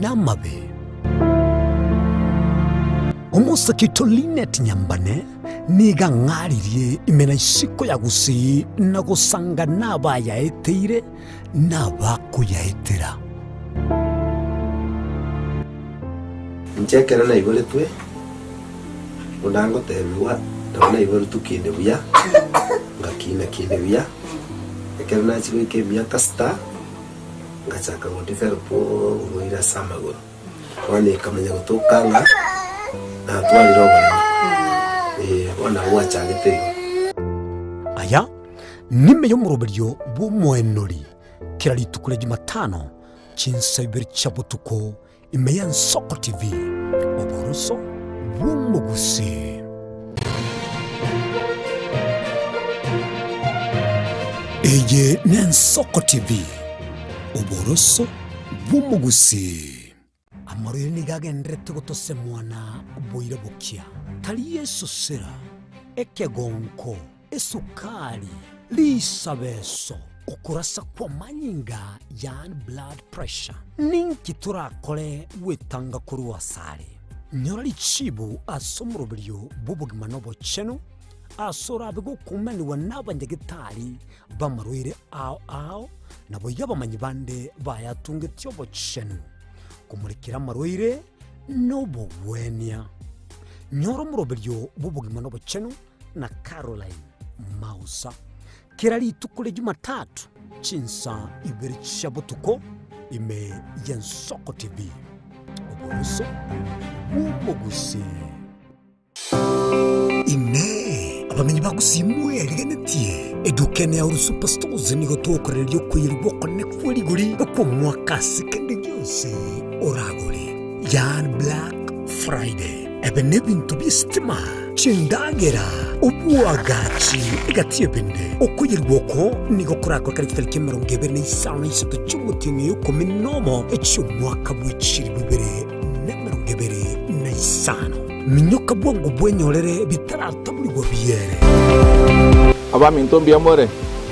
n'amabe. Umusakito Linet Nyambane niga ngaririye imena isiko yagusi nagusanga nabayaeteire nabakuyaetera. Nchekera na ibole twe undango tebiwa tabona ibole tukinde buya ngakina kinde buya ekera na chiko ikemya kasta ngachaka ngondifero po ngoira samagoro wane kamenya gutokanga na twali roba wana wacha gitego aya nime yo murobelyo bumwenori kirali tukule Jumatano chinsabiri chabutuko imeya Ensoko TV oburuso bw'umugusi. Eye ni Ensoko TV oburuso bw'umugusi. Amarire nigagendrete gutose mwana boire bukia tali Yesu sera ekegonko esukari lisabeso ukurasa kwa manyinga yan blood pressure ninki turakole wetanga kuri wasare nyorali chibu asomurobelyo bubugima nobo cheno asora bego kumeni wanabanyegitari bamarwire ao nabo yabamanyi bande bayatunge tyobo cheno kumurikira marwire nobo wenia nyoro murobelyo bubugima nobo cheno na Caroline Mausa kirali tukule Jumatatu chinsa ibiri chabutuko ime Ensoko TV oburuso bw'umugusi. Ine abamenyi bagusimwe rigenetie edukene ya Superstores nigo tokorera ryo kwirwa connect kuri guri ko mwakasi kende gyose oragore yan Black Friday ebe nebintu bistima chindagera ubwagaci igatiye bende ukuyirwoko nigo kurako kari kitariki 25 cy'umutini yuko minomo cy'umwaka w'iciri bibere na 25 minyoka bwangu bwenyorere bitaratabulirwa biyere Abami Ntombi Amore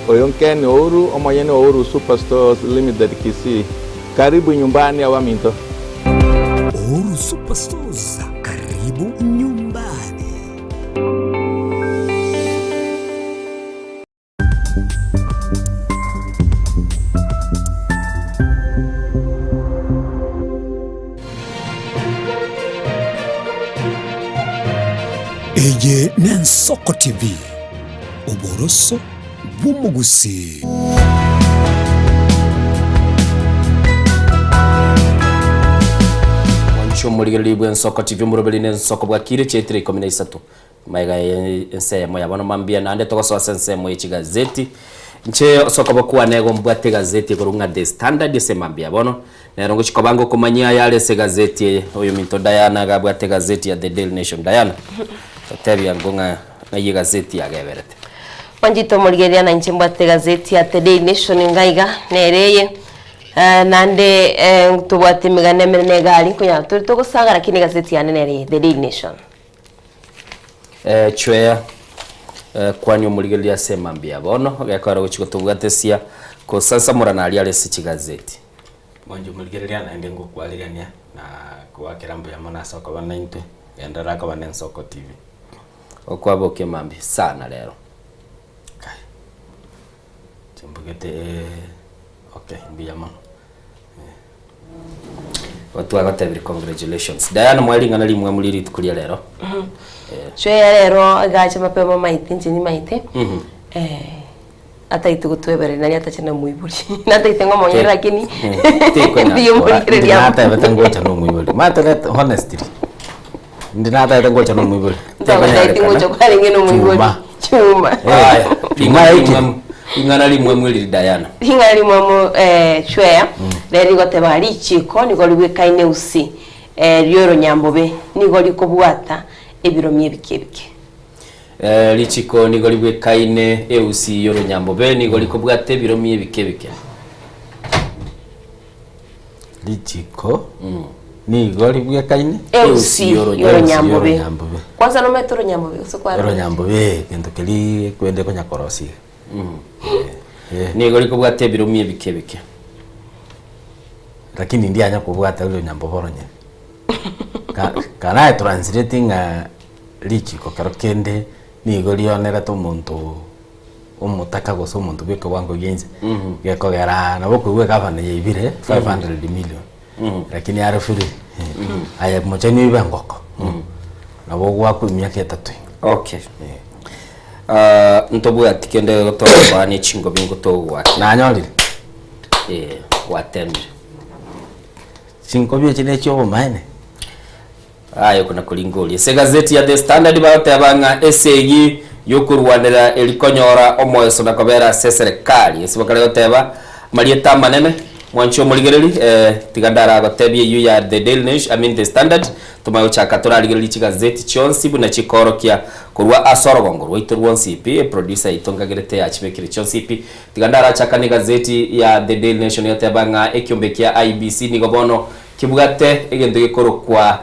Oyonkeni Ouru Omoyeni Ouru Superstores Limited Kisii. Karibu nyumbani Awaminto. Ouru Superstores, karibu nyumbani. Eye Nensoko TV. Uboroso bw'umugusi. Wancho muligeli bw'ensoko TV murobeli n'ensoko bwakire chetire 13 maiga ense moya bano mambia nande tokoso sense moya chigazeti nche soko bokuwa nego mbwate gazeti kurunga The Standard se mambia bono nerongo chikobango kumanyia yale se gazeti oyo minto Diana gabwate gazeti ya The Daily Nation Diana tabi angonga na ye gazeti ya geberete Wanjito muligeria na nchimbwate gazeti ya The Daily Nation ngaiga nereye nande tubwate migane menegali kunya turi kusanga lakini gazeti ya nereye The Daily Nation chwea kwanyu muligeria sema mbia bono gakora guchiko tubwate sia ko sasa muranali ale si gazeti Mwanju muligeria na ende ngukwalirania na kwa kirambo ya mona soko banainte endera ka banensoko TV okwabo kemambi sana lero Timbugete okay mbiyama watu agatebiri congratulations Diana mwalinga nali mwe muliri tukulia lero chwe lero agacha mapema maite njini maite ata itugutwebere nani atachana muiburi nata itengo monyera lakini ndiyo muliri ya nata batangocha no muiburi mata honestly ndinata batangocha no muiburi nta itengo kwa ringeno muiburi chuma ingana limwe mwili Diana ingana limwe chwea reri goteba lichiko nigo libwekaine usi ryoro nyambobe nigo likobwata ebiro myebikebike lichiko nigo libwekaine eusi yoro nyambobe nigo likobwata ebiro myebikebike lichiko nigo libwekaine eusi yoro nyambobe kwanza no metro nyambobe usokwa yoro nyambobe kendo keli kwende konya korosi nigo likobwata ebiro myebikebike lakini ndi anya kubwata ule nyambo boronye kana translating lichiko karokende nigo lionera to muntu umutaka goso muntu beko wango yenze geko gara na boko we kava na yibire 500 million lakini arafuri aya mochani ibangoko na bogo wako miaka 3 okay ntobu atikende goto bani chingo bingo to wa na nyoli watembe chingo byo chine cyo maene ayo kuna kulingoli se gazeti ya The Standard bayote abanga esegi yokurwanira elikonyora omoyeso na kobera seserikali esibakale yoteba marieta manene mwancho muligereri tigandara gotebye yu ya The Daily Nation The Standard tumayo chaka turaligereri chigazeti chonsi buna chikorokia kurwa asorogongo rwaiturwa CP producer itongagerete ya chibekire chonsi tigandara chaka ni gazeti ya The Daily Nation yotebanga ekyombekia IBC nigobono kibugate egende gikoro kwa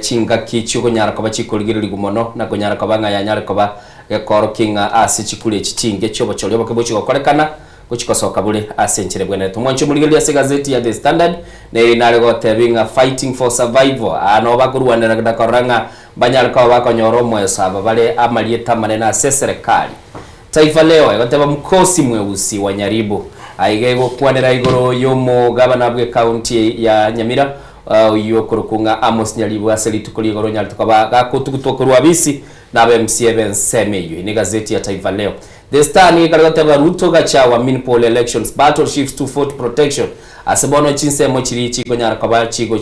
chinga kichu kunyara koba chikoligereri gumono na kunyara koba ngaya nyara koba gekoro kinga asi chikule chichinge chobo cholyo bakebochi gokorekana kuchikosoka bule asenchire bwene tumwancho muligeria se gazeti ya The Standard ne inale gotebinga fighting for survival ano bakurwanira ndakoranga banyara kwa bakonyoro mwe saba bale amalieta manena seserikali Taifa Leo goteba mkosi mweusi wa Nyaribo aigego kwanira igoro yomo gabana bwe county ya Nyamira yokurukunga Amos Nyaribo aseli tukuli igoro nyali tukaba gakutukutokurwa bisi na MCA Bensemeyo ni gazeti ya Taifa Leo The Star ni kaligoteba Ruto gachawa minpol elections battle shifts to vote protection asebono chinse mochiri chiko nyara kwa chiko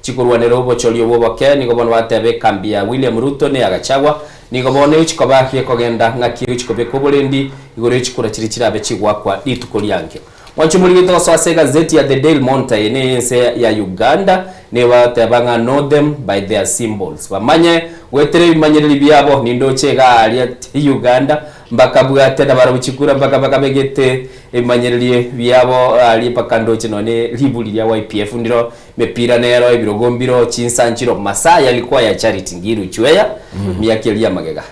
chikurwanero bo cholyo bo ke ni gobono watebe kambia William Ruto ne agachawa ni gobono uchikoba kye kogenda ngakiri uchikobe kobolendi igoro chikura chiri chirabe chigwa kwa ditukoli yanke Wanchumuligi to so ase gazeti ya The Daily Monitor ine se ya Uganda ne batabanga know them by their symbols. Bamanye wetere bimanyirira byabo nindo chega ali Uganda mbaka bwate na barabuchikura mbaka bakabegete imanyirira byabo ali pakando chinone libuli ya YPF ndiro mepira nero ibirogombiro chinsanchiro Masaya alikuwa ya Charity Ngiru chweya miakelia magega.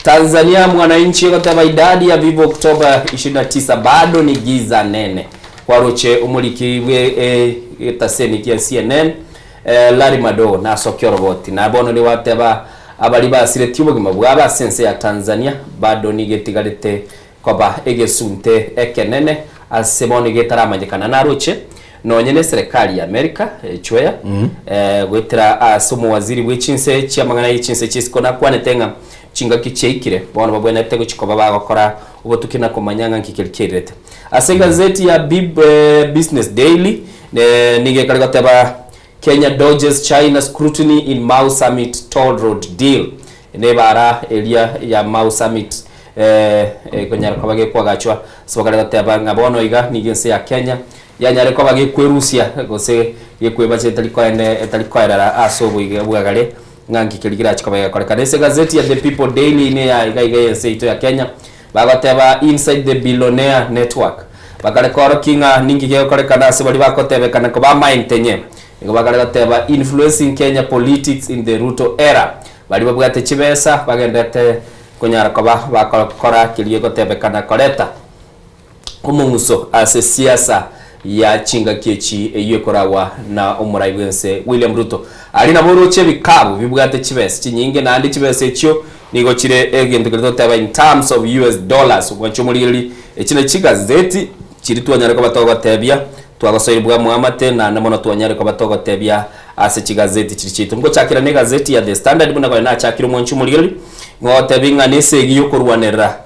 Tanzania mwananchi kutaba idadi ya vivo Oktoba 29 bado ni giza nene. Kwaroche umulikiwe taseni kia CNN Larry Mado na Sokyo Robot na bono ni wateba abali basire tibo gimabwaba sense ya Tanzania bado ni getigalete koba egesunte ekenene asebone getaramanyekana na roche nonyene serikali ya Amerika chweya gwetera asumu waziri w'ichinse cyamangana y'ichinse cy'isiko nakwanetenga chinga kicheikire bono babwena tego chikoba bagakora ubo tukina komanyanga nkikirikirete ase gazeti ya Business Daily nige kaligateba Kenya dodges China scrutiny in Mau Summit toll road deal ne bara elia ya Mau Summit konyara kwabage kwagachwa so kaligateba ngabono iga nigense ya Kenya yanyare kwabage kwerusia gose yekweba etalikoera asobo igabugale ngangi kiligira chikabaya korekanese gazeti ya The People Daily ne ya iga seito ya Kenya bagateba inside the billionaire network bagale koro kinga ningi ge korekana se bali bakotebe kana ko ba maintenye ngo bagale gateba influencing Kenya politics in the Ruto era bali babugate chibesa bagendete konyara ko bakora kiliye gotebe kana koreta umunguso ase siasa ya chinga kechi eyekorawa na umuraiwense William Ruto alina boruche bikabu bibwate chibese chinyinge na andi chibese cyo nigo chire egende goteba in terms of US dollars ubwanchumuliri ekine chigazeti chiri tuanyare ko batogotebya twagasoyibwa muamate na namono tuanyare ko batogotebya ase chigazeti chiri chitu ngo chakira ne gazeti ya The Standard buna ko na chakira umwanchumuliri ngotebinga nese yokurwanera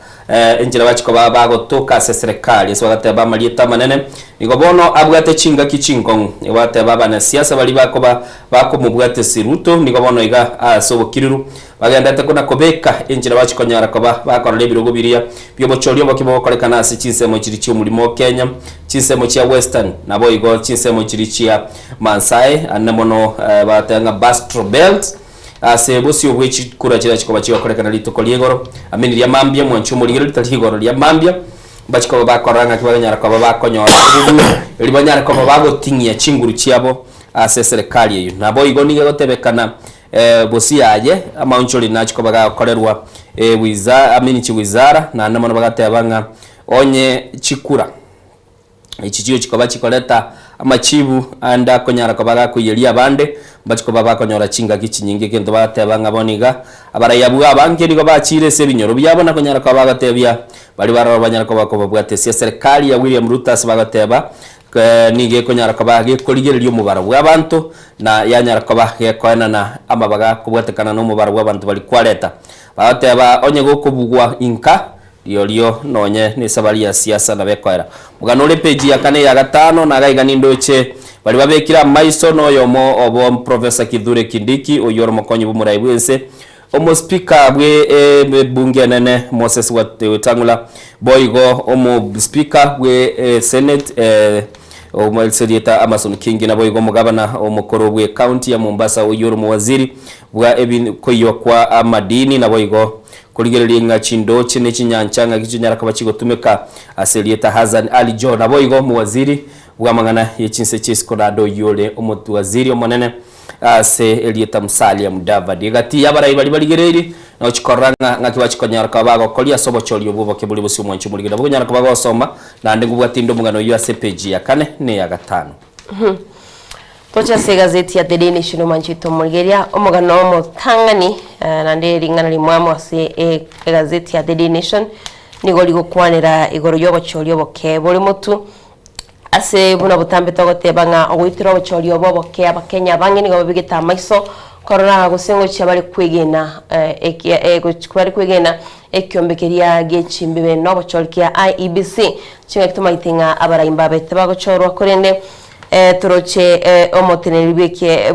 enjira bachiko bagotoka se serikali so bateba malieta manene nigobono abwate chinga kichingo ibate baba na siasa bali bako mubwate siruto nigobono iga asobo kiriru bagendete kuna kobeka enjira bachiko nyara koba bakora birogo biria byobochoryo bakibo kolekana ase chinsemo chiri cy'umurimo Kenya chinsemo cya Western nabo igo chinsemo chiri cya Mansai anemono batanga Bastro Belt ase bosi obwechi kura chira chikoba chiyo korekana litoko liegoro ameni lya mambia mwanchumo ligero litahigoro lya mambia bachiko bakoranga kibanyara ko bakonyora libanyara ko bagotingia chinguru chiabo ase serikali yeyo nabo igonige gotebekana bosi yaje amauncholi nachiko bagakorerwa ameni chiwizara na namono bagatebanga onye chikura ichichiyo chikoba chikoleta amachibu anda konyara ko bagakuyelia bande bachiko babakonyora chinga kichinyinge kento batebanga boniga abarayabu abange nigo bachire se binyoro byabona konyara ko bagatebya bali barabanyara ko bakobabwate serikali ya William Ruto bagateba nige konyara ko bage koligeryo mubara bw'abantu na yanyara ko bagekwana na amabaga kubwatekana no mubara bw'abantu bali kwaleta bateba onye gokubugwa inka Lio nonye ni sabali ya siasa na bekwera muganole page ya kane ya gatano na gaiga nindoche bali babekira maiso no yomo obo Professor Kithure Kindiki oyoro mokonyi bumuraiwense omo speaker bwe bunge nene Moses Wetangula boygo omo speaker bwe Senate omo Elsedita Amason Kingi na boygo mugabana omukoro bwe county ya Mombasa oyoro mu waziri bwa ebin koyo kwa amadini na boygo kuligereri nga chindo chine chinyanchanga kichinyara kaba chigotumeka Aselieta Hassan Ali John naboigo mu waziri bwamangana yechinse chiskonado yole omutu waziri omonene ase Elieta Musalia Mudavadi gati yabarayi bali baligereri no chikoranga ngakiwa chikonyara kabago kolia sobo cholyo bubo kebuli busi mwanchu muligida bwanyara kabago soma na ndengu bwatindo mungano yo ase page ya kane ne ya gatano Tocha se gazeti ya The Daily Nation manchito mulgeria omugano mo tangani na nderi ngana limwamo ase gazeti ya The Daily Nation nigo ligokwanira igoro yobochoryo boke boli mutu ase buna butambe togotebanga ogwitiro bochoryo boboke abakenya bangi nigo bigita maiso korona gusengo cyabari kwigena kwari kwigena ekyombekeria gechimbibe no bochorkia IEBC chinga kituma itinga abarayimba bete bagochorwa korende turoche omoteneri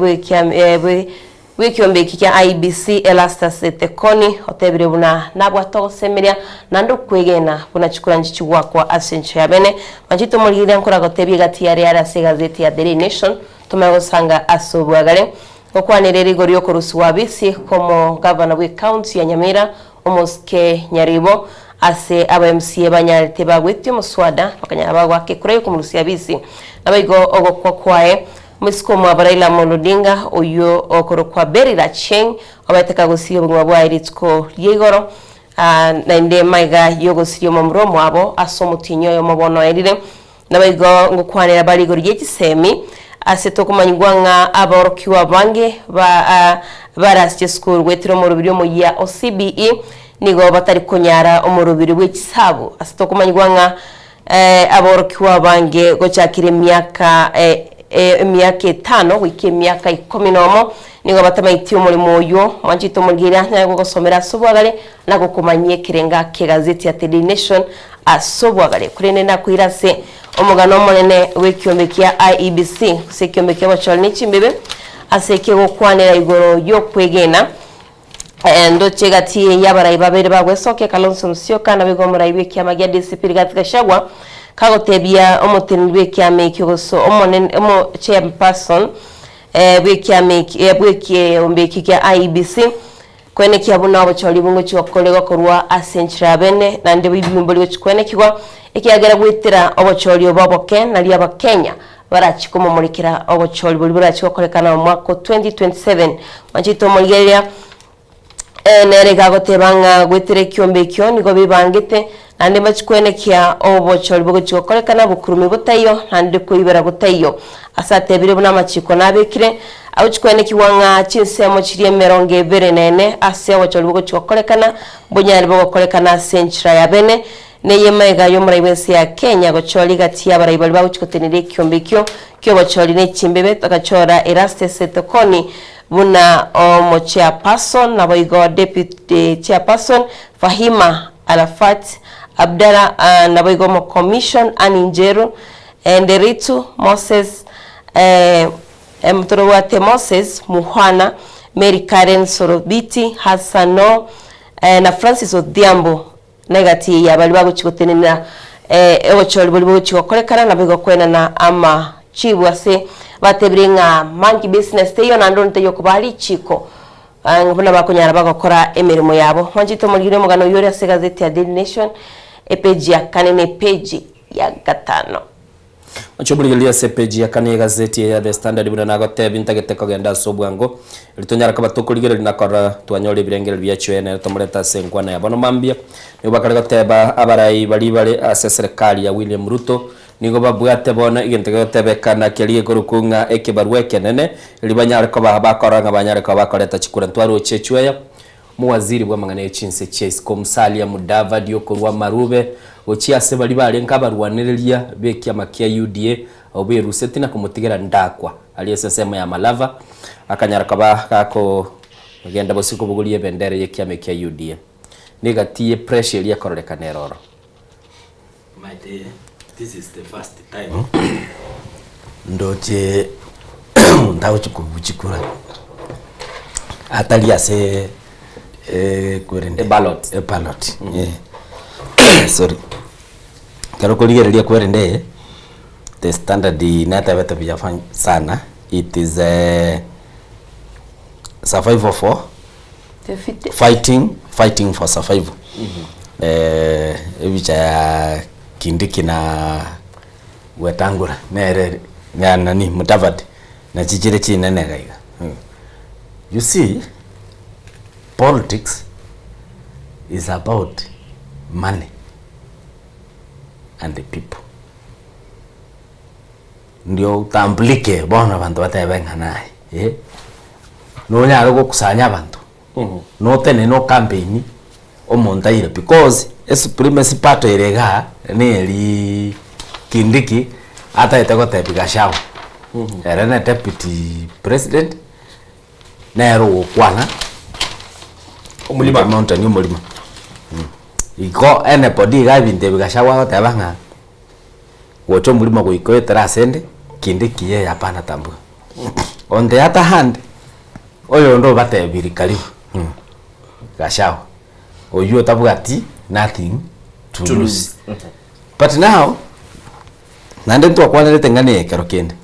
bwe wikiombeki kia IBC Elastus Tekoni otebire buna nabwato semeria nando kwegena buna chikura nchichugwa kwa Ascension ya bene manjito mulgira nkora gotebye gati ya Real gazeti ya Daily Nation tumegosanga asobwagare okwanirira igoro yokurusi wabisi komo governor we county ya Nyamira omoske Nyaribo ase aba MCA banyarite bagwitye muswada bakanyaba gwake kure kumurusi yabisi nabaigo ogokwa kwae Musiko Mabaraila Molodinga oyo okoro kwa Berira Cheng abateka gosiyo bwa bwa iritsko yegoro na inde maiga yogo siyo momromo abo asomutinyo yo mobono erire nabaigo ngukwanira baligo ryekisemi aseto kumanyigwanga aborokiwa bange ba barasje school wetiro mu rubiri mu ya OCBE nigo batari konyara omurubiri w'ekisabo aseto kumanyigwanga aborokiwa bange gochakire myaka myaka 5 wiki myaka 10 nigo batamaitio mulimo uyo manjito mulgira nyago gosomera sobwagale nago kumanyie kirenga ke gazeti ya Daily Nation asobwagale kurene na kwirase omugano monene wekiomekia IEBC sekiomekia bachalni chimbebe aseke gokwanera igoro yo kwegena endo chegati yabarayi babere bagwesoke Kalonzo Musyoka na bigomora ibeki amagia discipline gatkashagwa kagotebia omotenwe kyame kyoso omonene omo chairperson bweki ombeki kya IEBC kwene kyabuna abacholi bungo chikokolego korwa Ascension bene na ndebe bimboli chikwene kigwa ikiagera gwitira abacholi obaboke nali abakenya barachikomo mulikira abacholi buli barachikokolekana mu mwaka 2027 manjito muligeria nere gagotebanga gwitire kyombe kyo nigo bibangite nande bachikwene kya obocholi bwo chikokolekana bukurumi butayo nande kuibera butayo asatebire buna machiko nabekire abuchikwene kiwanga chinsemo chiriye meronge bere nene ase obocholi bwo chikokolekana bunyari bwo kolekana Ascension ya bene neye maiga yo muraibensi ya Kenya gocholi gati ya barayibali bawo chikotenire kyombe kyo bocholi ne chimbebe takachora Elastus Tekoni buna omo chairperson na boigo deputy chairperson Fahima Alafat Abdalla na boigo mo commission aninjero Nderitu Moses mtorowa Moses Muhwana Mary Karen Sorobiti Hassano na Francis Odhiambo negati ya bali bago chikotenena obocholi boli bo chikokolekana na boigo kwena na ama chibwase batebringa monkey business teyo nando nteyo kubali chiko ngubona bakonyara bagakora emirimo yabo manjito mulire mugano yori ase gazeti ya Daily Nation page ya kanene page ya 5 Machobuligelia se page ya kanene gazeti ya The Standard buna nago tebi ntagete kogenda sobwango litonyara kabatokuligere linakora twanyole birengere byachwene tomureta senkwana ya bono mambia nibakarega teba abarayi bali ase serikali ya William Ruto nigo babwate bona igentege tebekana keliye korukunga ekibarwe kenene libanyare ko bakoranga banyare ko bakoreta chikura ntwaro chechweya mu waziri bwa mangane chinse Chase Komsalia Mudavadi yokorwa Marube ochiase bali bali nkabarwaniriria bekia makia UDA oberuseti na kumutigera ndakwa aliyesesema ya Malava akanyara kaba kako genda bosiko buguliye bendere yekia makia UDA negative pressure ya koreka neroro my dear. This is the first time ndoche ndao chikura atali ase kurende ballot sorry karo kuligerelia kurende The Standard nata beta bijafanya sana it is a survival for fighting for survival ebicha Kindiki na Wetangula nere nani Mudavadi na chichire chinene gaiga. You see, politics is about money and the people. Ndio utambulike bona bantu batebenga naye no nyaro gokusanya bantu no tene no campaign omontaire because supremacy party erega neli Kindiki ata itego tebiga shawo erene deputy president nero kwana omulima mountain omulima iko anybody gabinde biga shawo tabanga wocho mulima goiko etrasende Kindiki ye hapana tambu on the other hand oyo ndo batebiri karibu Gachagua oyo tabwati nothing to lose. But now nande ntu akwanelete ngane kero kende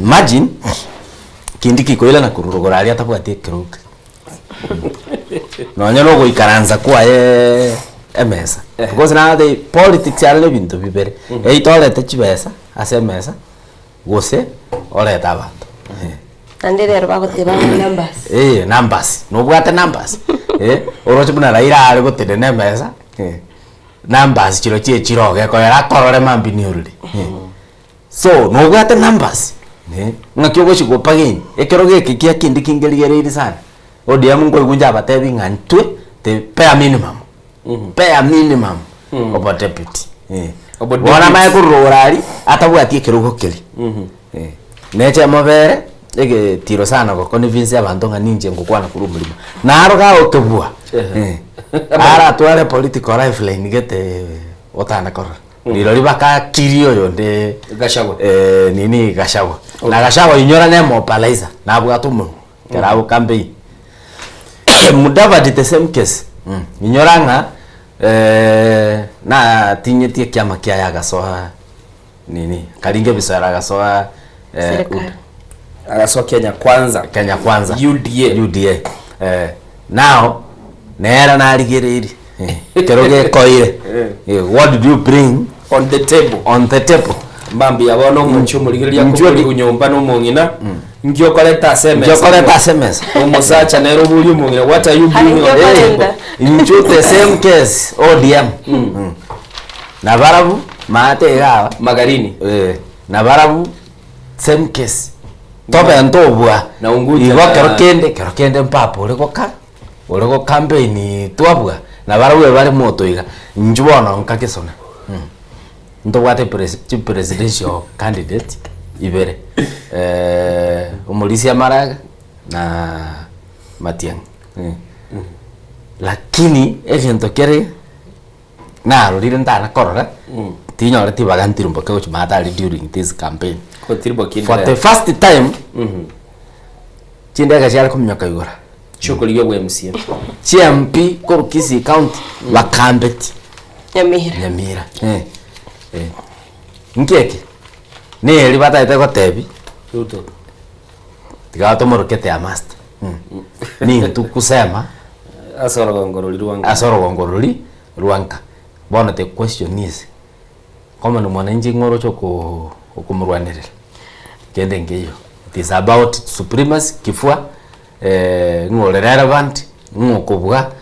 imagine Kindiki koila na kururugora ali atabwati keruka no nyalo go ikaranza kwa emesa because now the politics are bintu bibere eitolete chibesa asemesa gose oleta abantu Andere bagoteba numbers. Numbers. No bwate numbers. Oroche buna raira ari gotede nemesa. Numbers chiro chiroge ko era korore mambini ururi. So no bwate numbers. Ngakyo go shigo pagin. Ekeroge kikia kindi kingeligere sana. ODM ngo gunja batebi ngantwe the bare minimum. Bare minimum of a deputy. Bona mai kurorari atabwati ekerogo keli. Neche mabere ege tiro sana ko convince abantu nga ninje ngokwana kuri umurimo naro ga okebua ara tware political lifeline gete otana kor niro libaka kirio yonde Gachagua nini Gachagua na Gachagua inyora ne mobilizer na bwa tumu kerawo campaign Mudavadi the same case inyora nga na tinyetie kiama kia ya gasoa nini karinge bisara gasoa agasoa Kenya Kwanza UDA now nera na aligereri keroge koire what did you bring on the table mbambi yabono munchu muligeria kuri unyomba no mungina ngyo koleta SMS umusacha na robuli mungina what are you bringing on the table inchu the same case ODM na barabu mate gawa magarini na barabu same case tobe ndobwa na unguja igo kerokende mpapo urego campaign twabwa na barawe bari moto iga njubona nkakisona ndobwate presidential candidate ibere umulisia Maraga na Matiang'i lakini egento kere na rurire ndana korora tinyore tibagantiru mboke uchmatali during this campaign for the first time chindega cyari kumyoka igora chukuri yo MCA CMP Korukisi County bakambeti Nyamira nkeke neri bataite gotebi tuto tigato morokete ya master ni tukusema asoro gongoroli ruanka bona the question is kama ni mwananchi ngoro choko okumurwanirira kende ngeyo it is about supremacy kifua ngore relevant ngokubwa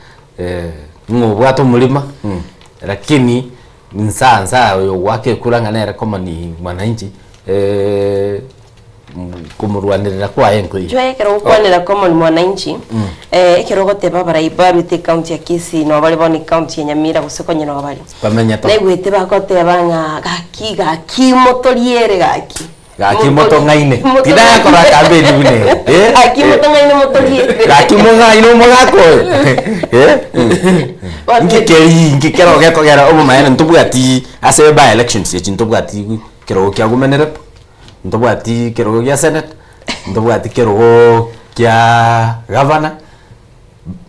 ngobwa to mulima lakini nsansa yo wake kuranganera kama ni mwananchi kumurwanirira kwa yengo hiyo kero kwanira kama ni mwananchi kero gote babara ibabite county ya Kisii no bali boni county ya Nyamira gusekonye no bali bamenya to negwite bakote banga gaki motoriere gaki moto ngaine tidak kora kabe dibune gaki moto ngaine motoriere gaki mo ngaine mo gako ngikero geko gara obo maana ntubwati ase by elections ye ntubwati kero kya gumenera ntubwati kero kya senate ntubwati kero kya governor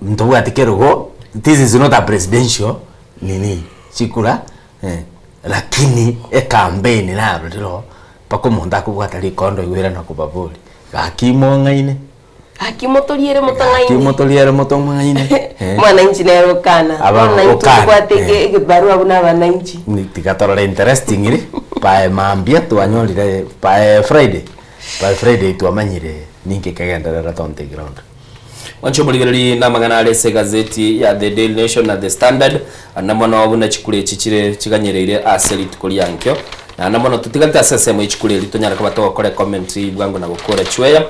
ntubwati kero this is not a presidential nini chikura lakini campaign na rero pako monda kubwata likondo igwira na kubabuli gakimo ngaine akimotoriere motongaine mwananchi nero kana mwananchi kwateke barua buna wananchi ni tigatorora interesting iri pa mambia twanyolire pa Friday twamanyire ninge kagenderera tonte ground wancho muligereri na magana alese gazeti ya The Daily Nation na The Standard anamona wabuna chikule chichire chiganyereire aselit kuri yankyo na namono tutigata sesemo ichikule litonyara kabato kore commentary bwangu na gukora chweya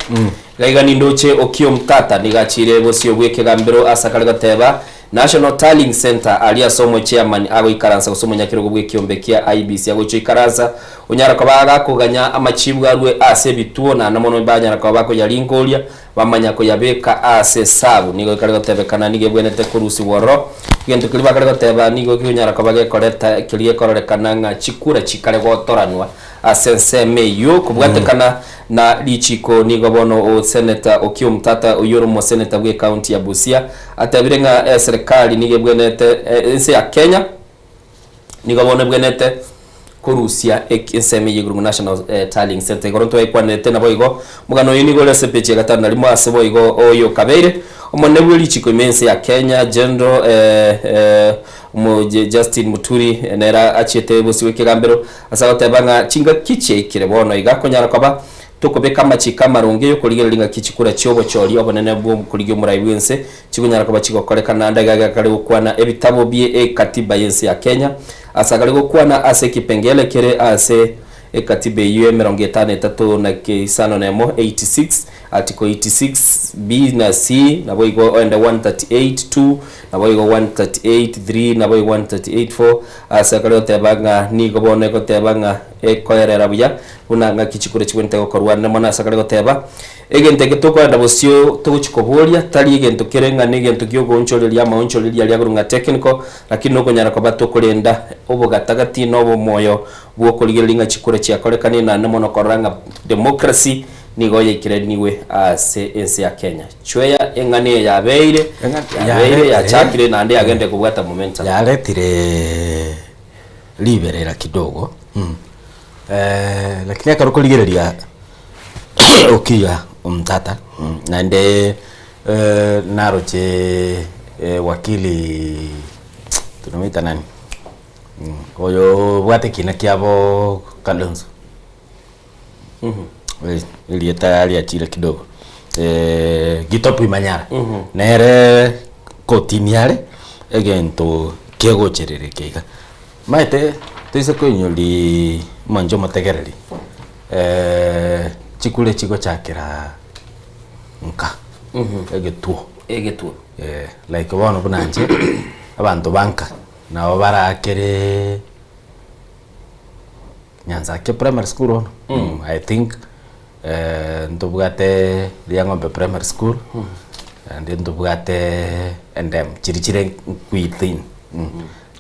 gaiga nindoche okio mtata nigachire bosio bweke gambero asakale gateba National Tallying Center alia somo chairman ago ikaransa gusomo nyakiro bwe kiombekia IBC ago cyo ikaransa unyara kabaga kuganya amachibwa rwe ase bituo na namono banyara kabako yalingolia bamanya ko yabeka ase sabu nigo ikarego tebekana nige bwenete kurusi woro gento kiliba karego teba nigo kinyara kabage koreta kilie kororekana nga chikura chikare gotoranwa asenseme yo kubwatekana na lichiko nigo bono o senator Okiya Omtata oyoro mo senator bwe county ya Busia atabirenga serikali nige bwenete ense ya Kenya nigo bono bwenete kurusia enseme yiguru national tallying center goronto ekwanete na boigo mugano yinigo lese peche gatana na limo asebo igo oyo kabeire omonebwe lichiko imense ya Kenya general Justin Muturi nera achete busiwe kigambero asagota banga chinga kiche ikire bono igakonyara kwaba tukobeka machika marunge yo kuligelinga kichikura cyobo cyori obonene bwo kuligyo murayi wense kigunyara kwaba kigokoreka nanda gaga kale gukwana ebitabo bye katiba yense ya Kenya asagale gukwana ase kipengele kere ase katiba yu 53 na kisano nemo 86 article 86 B na C na boigo enda 138 na boigo 138 3 na boigo 138 4 asakale tebanga ni gobone ko tebanga ekoerera buya una kichikure chiwente gokorwa na mona asakale goteba egente getokwenda bosio tuguchikoboria tali egento kerenga ne egento gyogonchoreri amaonchoreri ali agurunga technical lakini okonyara kwa bato kurenda obogatagati nobo moyo bwo kuligelinga chikure chiakorekane na nemono koranga democracy nigo yekire niwe ase ense ya Kenya chweya engane ya beire ya chakire na ande agende kubwata momentum yaletire liberera kidogo lakini akarukuligereria Okiya Omtata na nde naroche wakili tunamita nani oyo bwate kina kiabo Kalonzo ili tayari achira kidogo gitopu imanyara nere kotiniare egento kego cherere keiga maite tise konyoli manjo mategereri chikule chigo chakira nka egetuo like bono bunanje abantu banka nabo barakere Nyanza ke primary school ono I think ndubwate Liang'ombe primary school and ndubwate endem chirichire kwithin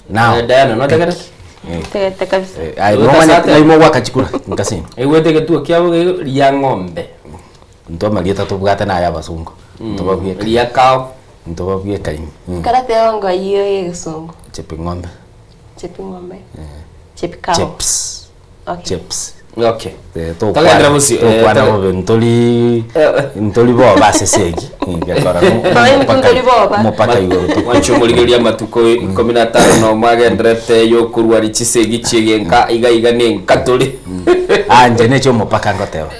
now Diana no tegere Tegete kabisa. Ai no mo wakachikura ngasi egwete getuo kiabo Liang'ombe ntoma lieta tubwate na ya basungu ntobabye lia kao ntobabye kaini Karate wango ayo yegesongo. Chepi ng'ombe Chepi kao. Chips. Okay. Chips. Okay. To kwa ntoli bo base segi. Ngakora mopaka igoro. Wancho muligeria matuko 15 no magendrete yo kurwari chisegi chigenka iga ne nkatoli. Anje necho mopaka ngotewa.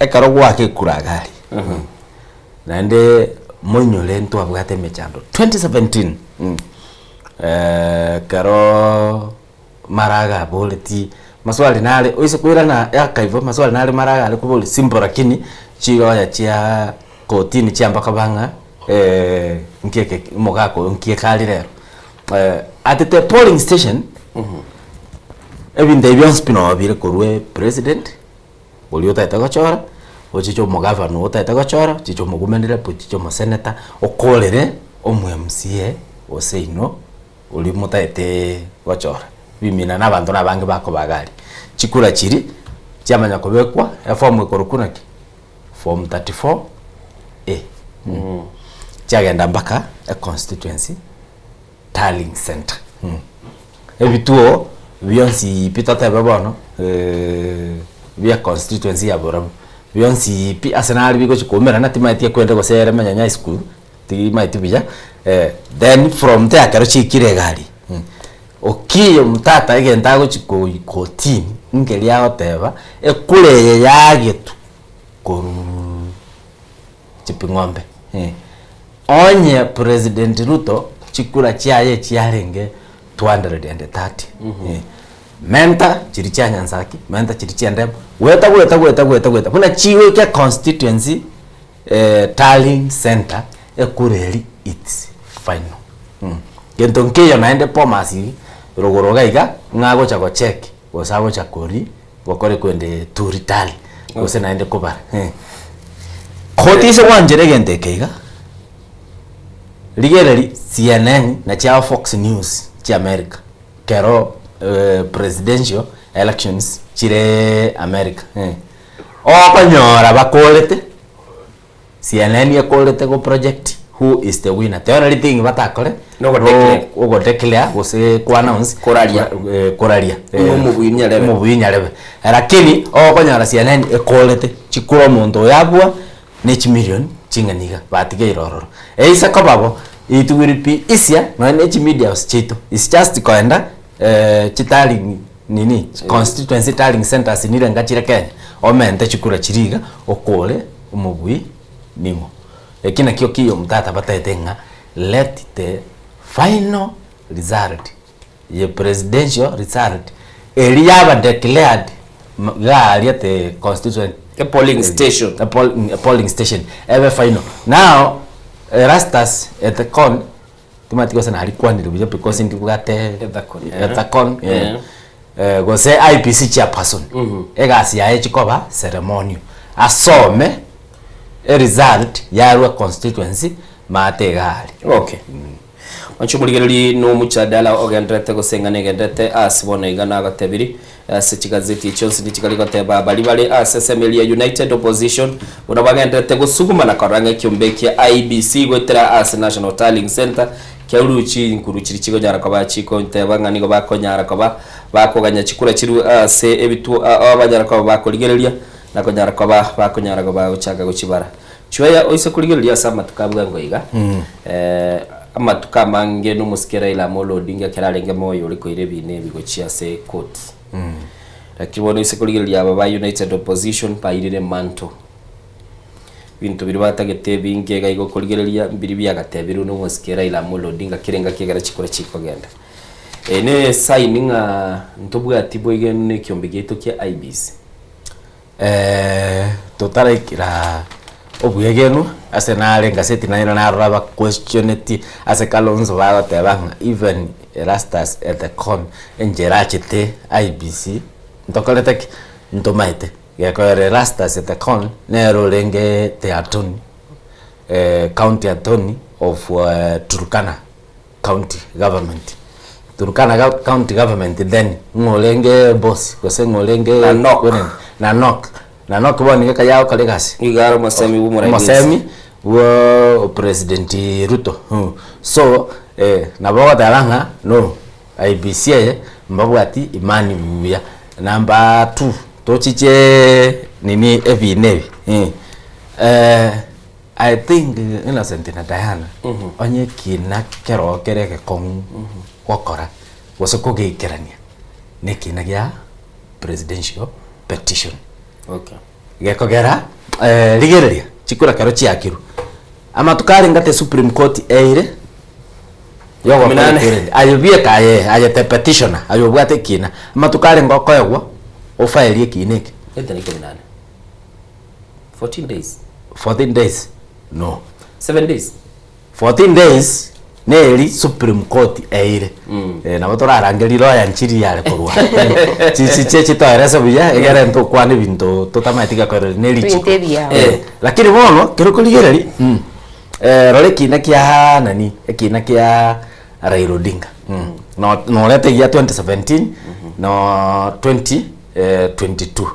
Ekaro gwake kuragari. Nande monyole ntwa abwate mechando 2017 karo maraga boleti maswali nale oise kwira na yakaivo maswali nale maraga ale kuboli simple lakini chigo ya chia kotini chiamba kabanga nkieke mogako nkiekali lero at the polling station ebinde byon spino abire korwe president oliota itagachora ochicho mogavano otagachora chicho mogumendere pochicho maseneta okolere omwe MCA oseino oli mutaete gochora bimina nabantu nabange bako bagari chikura chiri chamanya kobekwa form ekorukuna ki form 34 chagenda mbaka a constituency tallying center ebituo bionsi pitata babono via constituency ya Borabu bionsi pi asenali biko chikomera natimaitie kwenda gosere manyanya school timaiti bija then from there karo chikire gari Okiya Omtata egenda gochiko ikotini ngeli ya oteba ekureye yagetu koru chipi ng'ombe onye president Ruto chikura chiaye chiarenge 230 menta chiri cha Nyansaki menta chiri cha Ndem weta kuna chiwe kya constituency tallying center ekureli it's final gento nkeyo naende pomasi rogoroga iga ngago cha go check gosago cha kori gokore kwende turitali gose naende kubara khoti se wanjere gente keiga ligereri CNN na cha Fox News cha America kero presidential elections chire America okonyora bakolete CNN yakolete go project who is the winner the only thing batakore go declare go say ko announce koraria umubuinyarebe lakini okonyora CNN ekolete chikuro muntu yabwa nech million chinganiga batige irororo eisa kobabo it will be easier no nech media chito it's just koenda chitali nini constituency tallying centers nire ngachire Kenya omente chikura chiriga okole umubui nimo ekina kio kiyo mtata bataetenga let the final result ye presidential result eliaba declared gari at the constituent a polling station ever final now Rastas at the con tumatiko sana alikuwa ndio because ndibugate at the con go say IPC chairperson egasi ya chikoba ceremony asome a result ya constituency mategali okay wanchumuligereri no muchadala ogendrete gusengane gendete asibona igana gatebiri secigazeti chonse nichikali goteba bali SSML United Opposition unabagendete gusuguma na karanga kyombekia IBC gwetera as National Tallying Center kyauruchi nkuruchiri kigo nyara kwa chiko nteba ngani go bakonyara kwa bakoganya chikura chiru se ebitu abanyara kwa bakoligereria na konyara kwa bakonyara kwa baguchaga guchibara chweya oise kuligereria sama tukabwa ngoiga amatuka mange n'umusikera ila Amolo Odinga kerarenge moyo uri koire bine bigochia se court lakini wano ise kuligereria aba United Opposition pairire manto bintu biri batagete binge gaigo kuligereria mbiri byagatebiru n'umusikera ila Amolo Odinga kirenga kigara chikora chiko genda ne signing ntobwa tibo igene kyombigeto kya IBC totarekira obuyegenu ase nale ngaseti naira naraba questioneti ase Kalonzo bagotebanga even Erastus at the con enjerachete IBC ntokolete ntomaite yakore Erastus at the con nero lenge te attorney county attorney of Turkana county government county government then ngolenge boss kose ngolenge na nok boni kayao kalegasi igaro Masemi Masemi wo president Ruto so na bawa dalanga no IBC mbabwati imani buya number 2 tochiche nini evinevi I think Innocent na Diana onye kina kero kereke kong wakora wasoko gekerania nekina ya presidential petition okay gekogera ligereria chikura karo chiakiru ama tukari ngate Supreme Court eire yogo minane ayobie kaye ayete petitioner ayobwate kina ama tukari ngokoyegwa ofailie kineke etaniko minane 14 days no 7 days 14 days neri Supreme Court eire na batora arangeriro ya nchiri yale korwa chichi toeresa buya egere nto kwani binto totamatika ko neri chiko lakini bono kero kuligereri role kina kya nani kina kya Raila Odinga no lete ya 2017 no 2022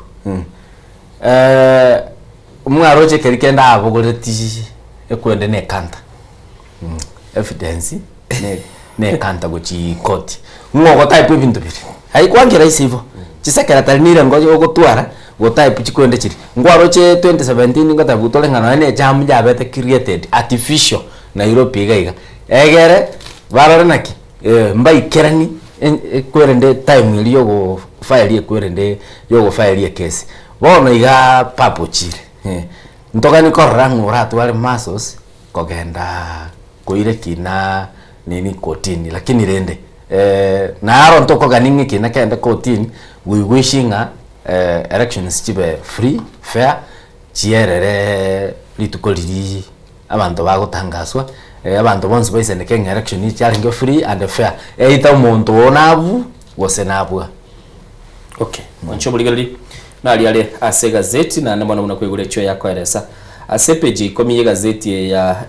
umwaroje kerikenda abogoreti ekwende ne kanta evidence ne kanta gochi court ngo type ibintu biri haikwangira isivo chisekera talinira ngoje ogotwara go type chikwende chiri ngwaroche 2017 ngota butole ngana ne jam jabete created artificial na Europe gaiga egere barore naki mbai kerani kwerende time iliyo go file ekwerende yogo file case bono iga papo chire ntogani korrangu uratu wale masos kogenda koire kina nini kotini lakini rende na aro ntoko ganingi kina kende kotini we wishing elections chibe free fair chierere litukoliri abantu bagotangaswa abantu bonse baisene Kenya election challenge free and fair eita umuntu onabu wose nabwa okay mancho buligali nali ale ase gazeti na namana unakwegule cho yako eresa ase page komiye gazeti ya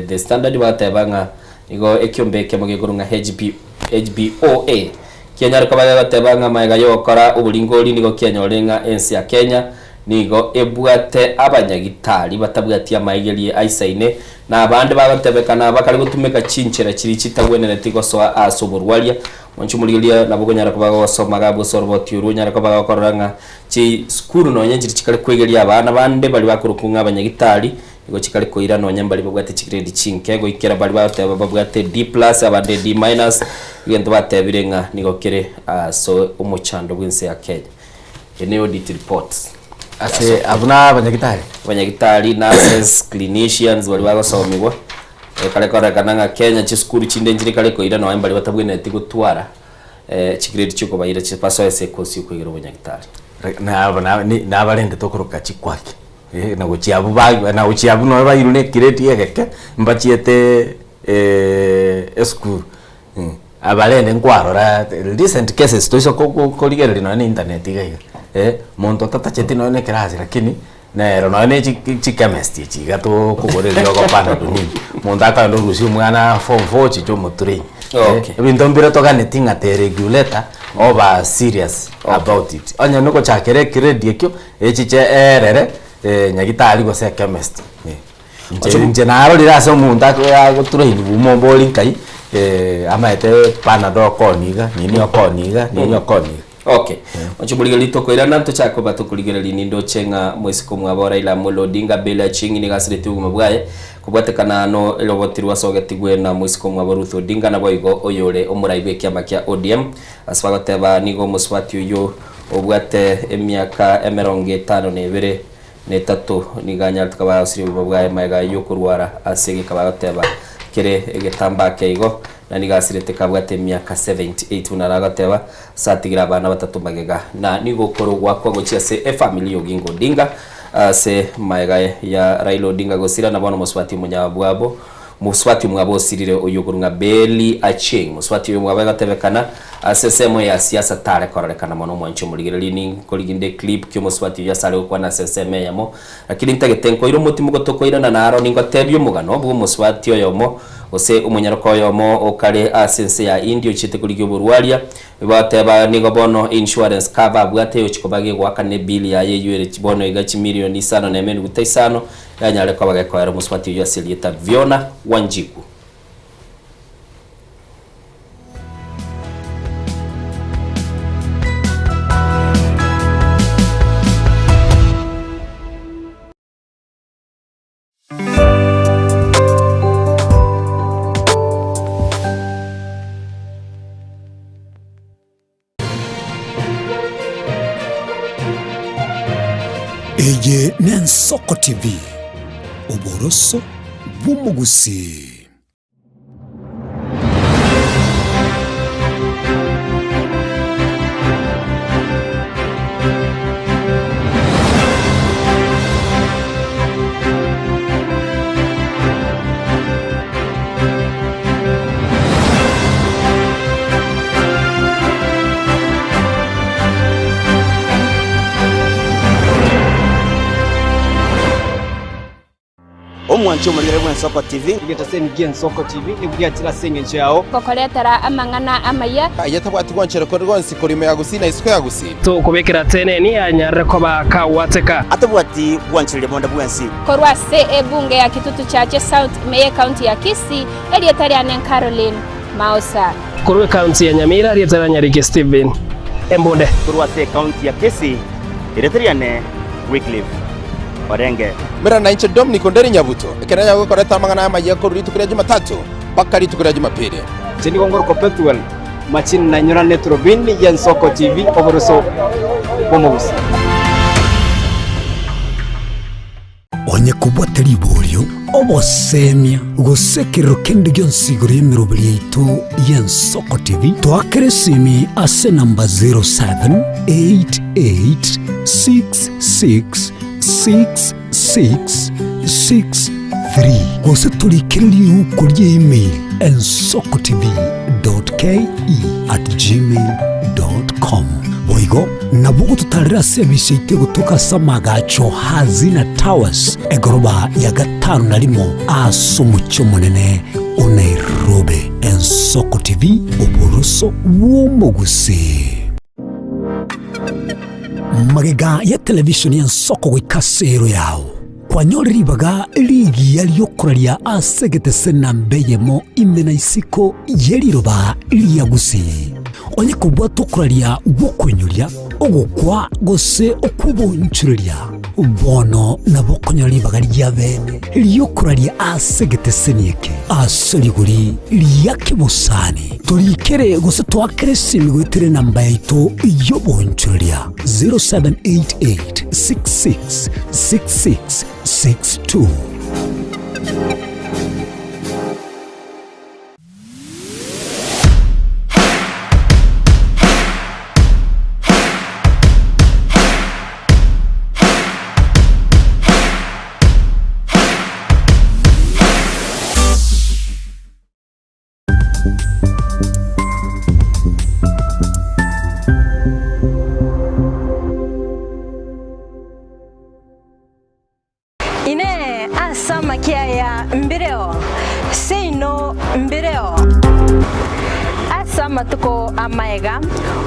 the standard batabanga igo ekyombeke mugegurunga HBOA Kenya rikobaga gotebanga maega yokora uburingori nigo Kenya orenga ensi ya Kenya nigo ebwate abanyagitari batabwatia maigerie aisaine na abandi bagotebekana bakari gutumika chinchera kiri kitagwenereti gosoa asuburwalia Mwanchu muligilia nabo nyara kobaga gosomaga busorboti urunyara kobaga koranga chi skuru no nyenjiri chikale kwegeria abana bande bali bakurukunga abanyagitari nigo chikale koira no nyamba libogate chigrade chinke go ikera bali bateba babwate D+ abande D-, gento batebirenga nigo kire so umuchando bwinse ya Kenya eneo dit reports ase abuna abanyagitari nurses clinicians bali bagosomigwa kale korekananga Kenya chiskuru chindenjiri kale koira no mbali batabwene tigutwara chigrade chiko bayira chipaso ese kosi kwegera abanyagitari na abalende tokuruka chikwaki na guchiabu ba na guchiabu no bayirune kireti yegeke mbachiete school abalende nkwaro recent cases to ko ligere no na internet igaiga monto tata cheti no ne class lakini nero no ne chemistry chiga to kugorerio go pana duni monta ka ndo rusi mwana form 4 chicho muturi bintu mbira to gane tinga te regulator over serious about it anya nuko chakere grade ekyo echiche erere nyagitari go se chemistry nje naro lirase omuntu agotura ini bumomboli nkai amaete panado koniga nini okoniga okay wachubuliga litoko ira nanto chako batukuligera linindo chenga mwezi kumwabora ila Mulodinga bela chingi ni gasireti ugumabwaye kubwatekana no elobotirwa sogetigwe na mwezi kumwabora Ruth Odinga na boigo oyole omuraibe kyama kya ODM aswagoteba nigo muswati uyo obwate emyaka 52 netatu niganya tukaba usiri bwaye maiga yokurwara asege kabagoteba kire egetamba keigo na nigasirete kabwate myaka 78 unaragateba satigira abana batatu magega na nigo korogwa kwa gochia se family yogingo Odinga se maiga ya Raila Odinga gosira na bana muswati munyabwabo muswati mwabo sirire oyugurunga Beli Acheng muswati mwabo gatebekana asesemo ya siasa tare korekana mono mwancho muligire lini koliginde clip kyo muswati ya sare kwa na seseme yamo lakini ntagetenko iro muti mugotoko ira na naro ningo tebyo mugano bwo muswati yomo ose umunyaroko yomo okale asense ya Indio chite kuligyo burwalia bateba nigo bono insurance cover bwate yo chikobage gwakane bill ya yeyure chibono igachi milioni 5 na emeni gutaisano yanyale kwa bagakora muswati yo Selieta Viona Wanjiku Eye Nensoko TV Oboroso Bumugusi. Omwancho mulire Nsoko TV ngetase Nsoko TV nibwatira sengenje yao kokoretera amangana amaya ayatabwati gwanchero ko rwonsi kurime yagusina isiko yagusi to kubekera tene ni anyare ko bakawateka atabwati gwanchire bonda bwensi korwa se ebunge ya kitutu chache South Meye County ya Kisii elietari anen Caroline Mausa korwe county ya Nyamira elietari Nyarige Steven Embonde korwa se county ya Kisii elietari ane Wycliffe Orenge mera na inche Dominic Onderi Nyabuto ekera yago koreta mangana ya maji yako ritu kuri Jumatatu mpaka ritu kuri Jumapili chini gongoro ko petuel machine na nyora netrobin ya Nsoko TV oboroso bomugusi onye kubwateri iboryo obosemia gusekero kende gyonsigure emirobiri yaitu ya Nsoko TV twakeresimi ase namba 0788666663 gose tulikiriri ukurya email nsokotv.ke@gmail.com boigo nabo bugu tutarira service ite gutuka Samagacho Hazina Towers egoroba ya 5 asumucyo munene Nairobi. Ensoko TV uburuso w'umugusi. Magega ya televisioni Ensoko wikasero yao kwanyoribaga ligi yaliyokoralia asegete senambeyemo imena isiko yeliroba liyagusi onye kubwa tukuralia wokwenyulia ogukwa gose okubunchuria bono nabokonyoribaga lyabene liyokoralia asegete senieke asoliguri lyakibusani tulikere gose twakere simigwetire namba yaito yobunchuria 0788 66 66 62. Matuko amaega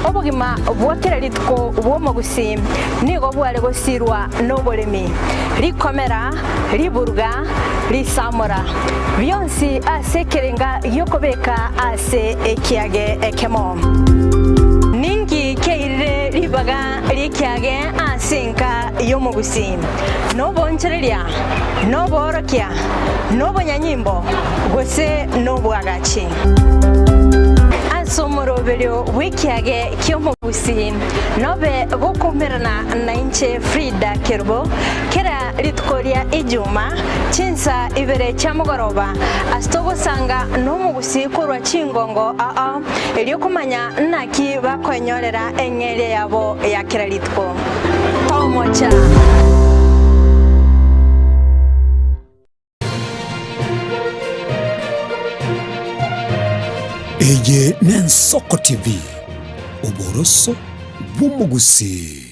obugima bwokera lituko bwomogusi nigo bwale gosirwa nobolemi likomera liburga lisamora byonsi asekerenga yokobeka ase ekiage ekemo ningi keire libaga likiage asinka yomogusi nobonchereria noborokia nobonyanyimbo gose nobwagachi somorobelio wikiage kyomogusi nobe bokumerana na inche Frida Kerbo kera litkoria ijuma chinsa ibere chamugoroba astogo sanga nomugusi kurwa chingongo eliokumanya naki bakwenyorera engere yabo ya kera litko pomocha Eye Ensoko TV uboroso bw'umugusi.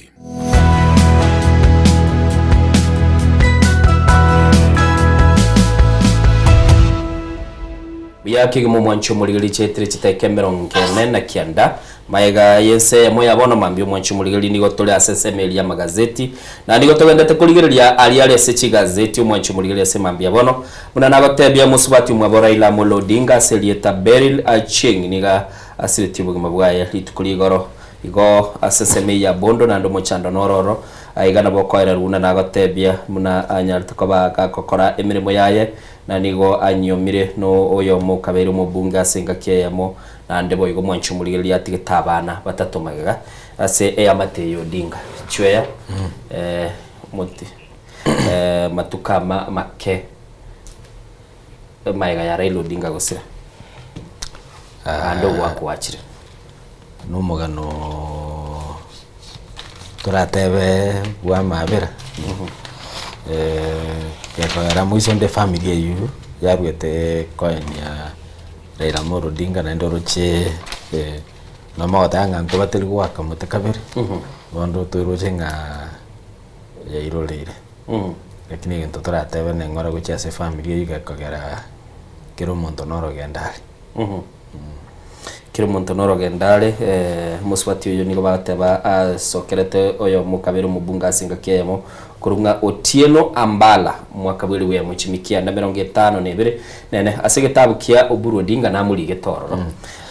Biyaki mu mwancho muligili chetire chiteke 49 maega yense moya bono mambyo mwancho muligili nigo tole asesemeli ya magazeti na nigo togenda tekoligerelia aliale sechi gazeti mwancho muligili asemambya bono muna nagotebya musubati mwabora ila molodinga selieta Beryl Acheng niga asiriti bugima bwaye litukuligoro igo asesemeli ya bondo na ndo mochando nororo aigana bokoera runa nagotebya muna anyartukoba gakokora emirimo yaye na nigo anyomire no oyo mukabere mubunga asenga kiyemo na ndebo igo mwancho muligeli atigetabana batatomaga ase Amateyo Odinga chweya muti matukama make maiga ya Raila Odinga gose ando wakwachire no mugano turatebe bwa mabera yakora mwiso nde familia yu yabwete konya Raila Odinga na ndoroche na mawatanga ntobateli gwaka mutakabere bondo turoche nga ya irolere lakini ngento turatebe nengora guchase familia yu gakogera kero montonoro gendali kiro montonoro gendale muswati uyo nigo bateba sokerete oyo mukabere mubunga singa kiyemo kurunga Otieno Ambala mwaka bwiri we muchimikia na 52 nene asegetabukia Oburu Odinga na muri getoro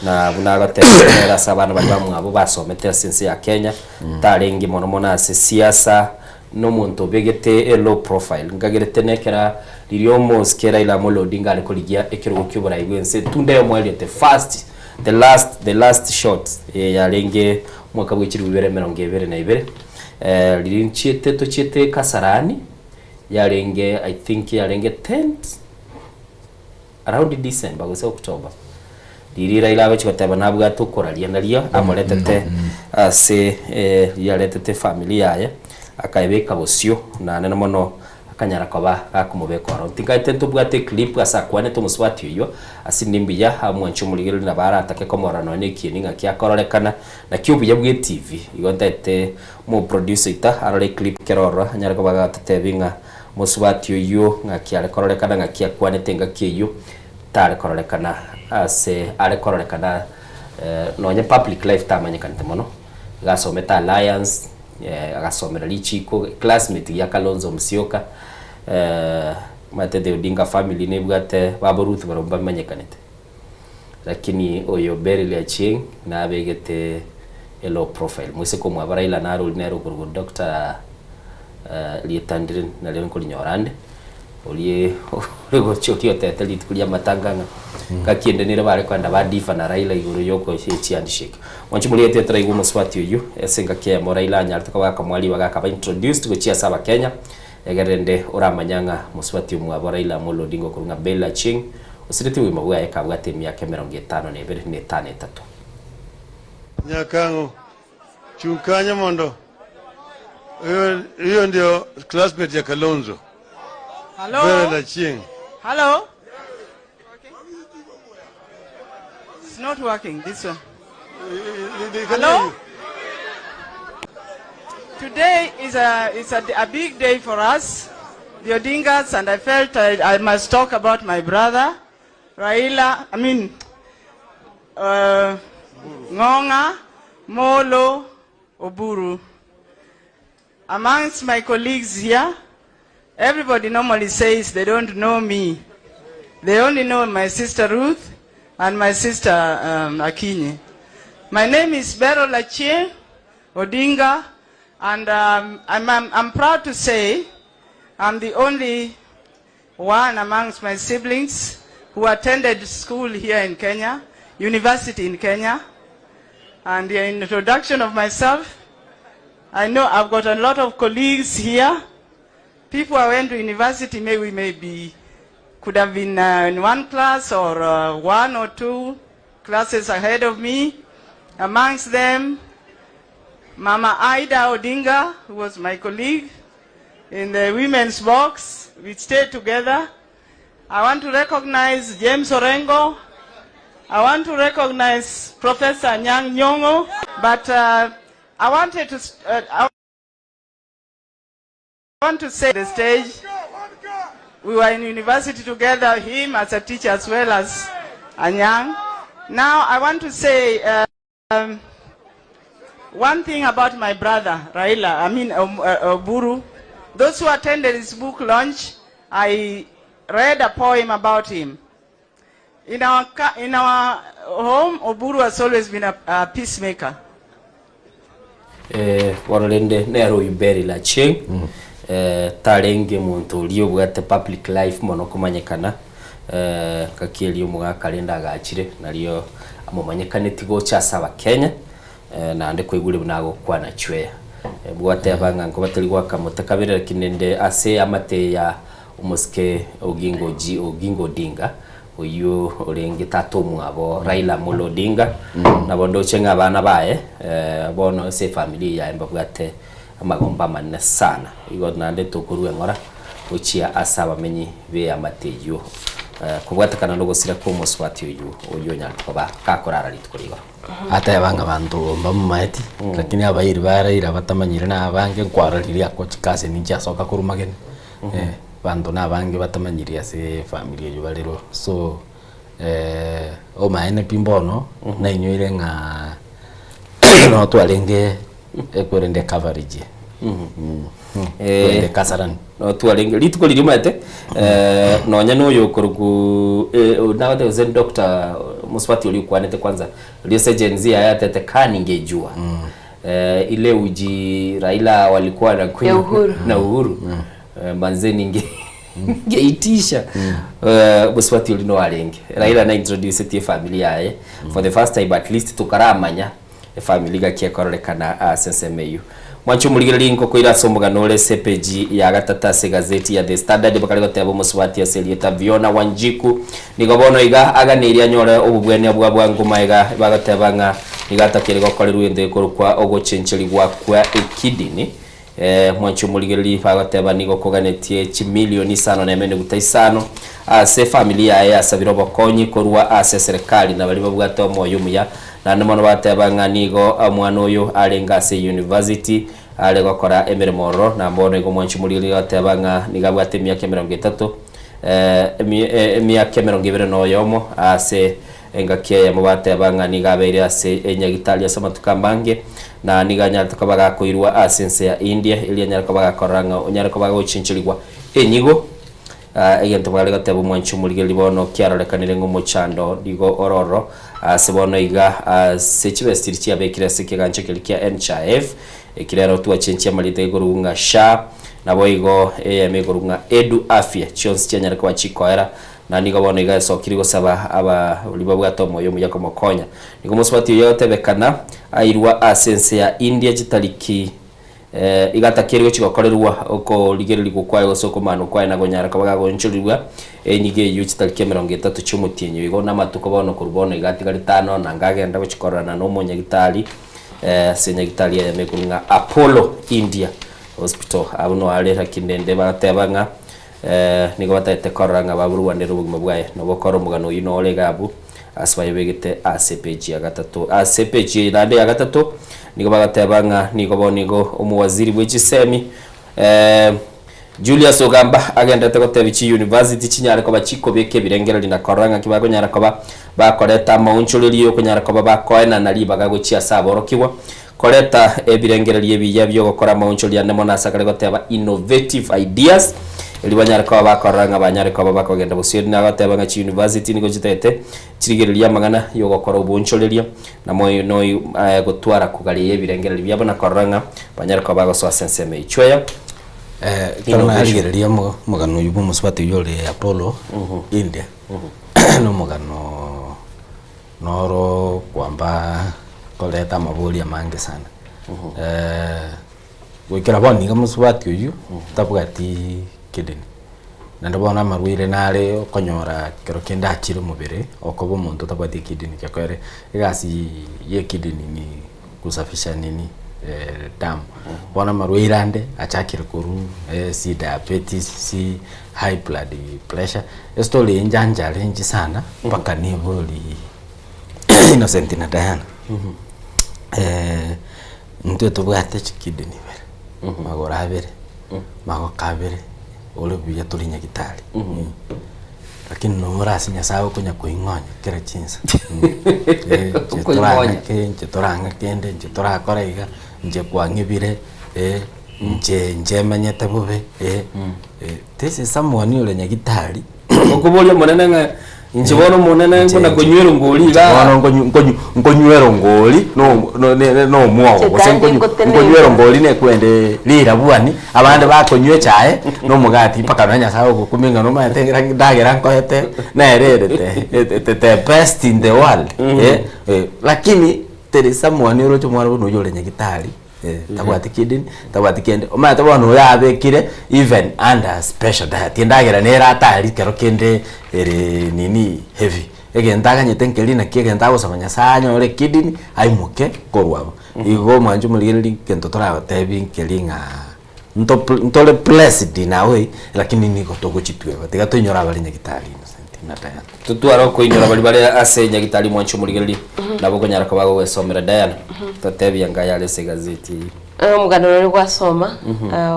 na bunagatera sabana bali bamwabo basometera sense ya Kenya tarengi mono mona siasa no muntu begete low profile ngagerete nekera liriomo skera ila Molo Odinga ariko ligia ekero kyubura ibwense tunde mwelete fast the last shot ya lenge mwaka bwikiri 2022 lirinchete tochete Kasarani ya lenge I think ya lenge 10th around December gose October lirira ila wechi bataba nabwa tukora liendalia amoletete ase ya letete familia yaye akaibeka bosio na nene mono akanyara koba gakumubekoro tingaite ntubwate clip asakwane tumuswati uyo asinimbiya amwancho muligero na bara atake komorano nekieni ngaki akororekana na kiubuya bwe TV igondete mu producer ita arore clip keroro anyara koba gatetebinga muswati uyo ngaki akororekana ngaki akwane tenga kiyo tare kororekana ase ale kororekana nonya public life tamanyikante mono gasometa alliance agasomera lichiko classmate ya Kalonzo Musyoka Matete Odinga family nebwate baboruth baromba manyekanete lakini oyo Beryl Achieng na abegete low profile mwese ko mwabara ila naro linero kurgo Dr. Lietandrin na leo ko linyorande oliye rego chotio tete litkulia matanganga kakiende nire bare kwanda badifa na Raila iguru yoko chiandishike wanchi muliete tra igumo swati uyu esenga kia Raila nyarto ka mwali bagaka introduced go chia saba Kenya egerende oramanyanga muswati umwa Raila Amolo Odinga kurunga Beryl Achieng usiriti wima bwa eka bwate myaka 50 ne bere ne 3 Nyakango chunkanya mondo hiyo ndio classmate ya Kalonzo. Hello. Beryl Achieng. Hello. It's not working. This one. Hello. Today is a big day for us, the Odingas, and I felt I must talk about my brother, Raila. Ngonga Molo Oburu. Amongst my colleagues here, everybody normally says they don't know me. They only know my sister Ruth and my sister Akinyi. My name is Beryl Achieng Odinga, and I'm proud to say I'm the only one amongst my siblings who attended school here in Kenya, university in Kenya. And in introduction of myself, I know I've got a lot of colleagues here. People who went to university could have been in one class or 1 or 2 classes ahead of me. Amongst them, Mama Ida Odinga, who was my colleague in the women's box. We stayed together. I want to recognize James Orengo. I want to recognize Professor Anyang' Nyong'o. But I want to say the stage, we were in university together, him as a teacher as well as Anyang'. Now I want to say one thing about my brother, Raila, Oburu. Those who attended his book launch, I read a poem about him. In our home, Oburu has always been a peacemaker. Warolende nero Beryl Achieng tarenge muntu liyo bwate public life mono kumanyekana kakiriyo muga kalenda gachire naliyo amumanyekane tigo cha saba Kenya na ande kwigure bunago kwana chweya bwate abanga ngo bataligwa kamutakabira kinende ase amate ya umuske Oginga Odinga uyu orengi tatu mwabo Raila Amolo Odinga na bondo chenga abana bae bono se familia ya mbabwate amagomba manne sana igo nande tokuruwe ngora uchia asaba menyi be amateyo kubwata kana no gusira ko muswati uyu nyalikoba kakorara litukurigo ata yabanga bantu bamumaheti lakini abayiri baraira batamanyire na abange nkwararira ko kikase ninja soka kurumagene bantu nabange batamanyire ase familia yo balero so o maene pimbono na inywire nga no twalenge ekorende coverage kasarani no twalenge lituko lirimate nonya no yokorugu na the zen doctor muswati uli kwanete kwanza liese jenzi ayatete kaningejua ile uji Raila walikuwa na na uhuru manzeni ngeitisha muswati uli no alenge Raila na introduce the family yae for the first time at least tukaramanya family gakie kororekana sensemeyu mwancho muligera linko ko irasomboga nole sepeji ya gatata se gazeti ya The Standard bakaligo tebo muswati ya Selieta Viona Wanjiku nigobono iga aganiria nyore obubwene bwa ngoma iga bagatebanga igata kirego koleru ende korukwa ogochencheri gwa kwa ekidini mwancho muligereri bagoteba nigo koganetie chimilioni 5.5 ase familia ya asabiro bokonyi korwa ase serikali na bali babwate omoyo muya na nimono bateba nganigo mwana oyo alenga ase university ale gokora emirimo na mbono igo mwancho muligereri bateba nga nigabwate myaka 30 myaka 20 no yomo ase engakia ya mubate banga nigabeire ase enyagitali ase matukambange na niganya tukabaga koirwa asense ya India ili anyaraka baga koranga onyaraka baga ochinchiligwa enyigo egento bale gatebo mwanchu muligeli bono kiarolekanire ngo mochando digo ororo sebono iga sechibestiri chia bekira sekiganche kilikia NHIF ekirero tuwa chenchia malite gorunga sha nabo igo emegorunga edu afya chonsi chanyaraka wachikoera na nigo bono iga sokiri gosaba aba libabwa tomo yo mujako mokonya nigo muswati yote bekana airwa asense ya India jitaliki igatakirwe chigokorerwa oko ligereri gukwaye gosoko manu kwaye na gonyara kabaga gonchurirwa enyige yuchitaliki 30 cyumutinyo igo namatuko bono kurbono igatigari 5 na ngagenda buchikorana no munyagitali senyagitali ya mekurunga Apollo India Hospital abuno alera kindende batebanga nigo batete koranga baburuwanira ubuguma bwaye no bokoro mugano yino olegabu asbaye begete ACPG ya gatatu ACPG nande ya gatatu nigo bagatebanga nigo bonigo umuwaziri bw'Gisemi Julius Ogamba agenda tegotebichi university chinyare ko bachiko beke birengero lina koranga kibago nyara ko bakoreta maunchuliriyo kunyara ko bakoena nali bagago chia saborokiwa koreta ebirengero liye byo gukora maunchulya nemo nasakare goteba innovative ideas eli banyara ko bakoranga banyare ko bakogenda busiri na gateba nga chi university nigo jitete chirigereria magana yo gukora ubunchuliriyo na moyo no gutwara kugaliye ebirengero libya bona koranga banyare ko bagoso senseme ichweya kana aligereria mugano yubu muswati yole Apollo India no mugano noro kwamba koleta mabuli amange sana wikira boni ga muswati uyu tabwati kidini na ndabona marwire nare okonyora kero kenda akire mubere okobo muntu tabwati kidini kyakwere igasi ye kidini ni kusafisha nini damu bona marwirande achakire koru si diabetes si high blood pressure esto le njanja lenji sana mpaka ni boli Innocent na Diana nto tubwate chikidini bere magora bere mago kabere ole buya tulinya gitali lakini no rasinya sawo kunya kuingonya kera chinsa toranga kende tora koraiga nje kwangibire nje manyete bube this is someone yule nyagitali okubolya monene nga njibono monene ngona konywero ngoli ga nkonywero ngoli no mwogo nkonywero ngoli ne kwende lira bwani abande bakonywe chae no mugati paka nanya sawo kuminga no matengera ndagera nkohete na ererete the best in the world lakini there is someone yorocho mwana no yole nyagitali tabwati kidini tabwati kende oma tabano yabekire even under special diet ndagera nera atari kero kende nini heavy egenda ganyete nkelina kigenda gusabanya sanya ore kidini aimuke korwabo igo mwanju muligeri kento tora tebi nkelinga ntole blessed nawe lakini niko togochitwe batega tonyora bali nyagitali na Diana tutwara ko inyora bali ase nyagitali mwanchu muligeri nabo konyara ko bago wesomera Diana tatebi ngayale se gazeti mugano rwo gwasoma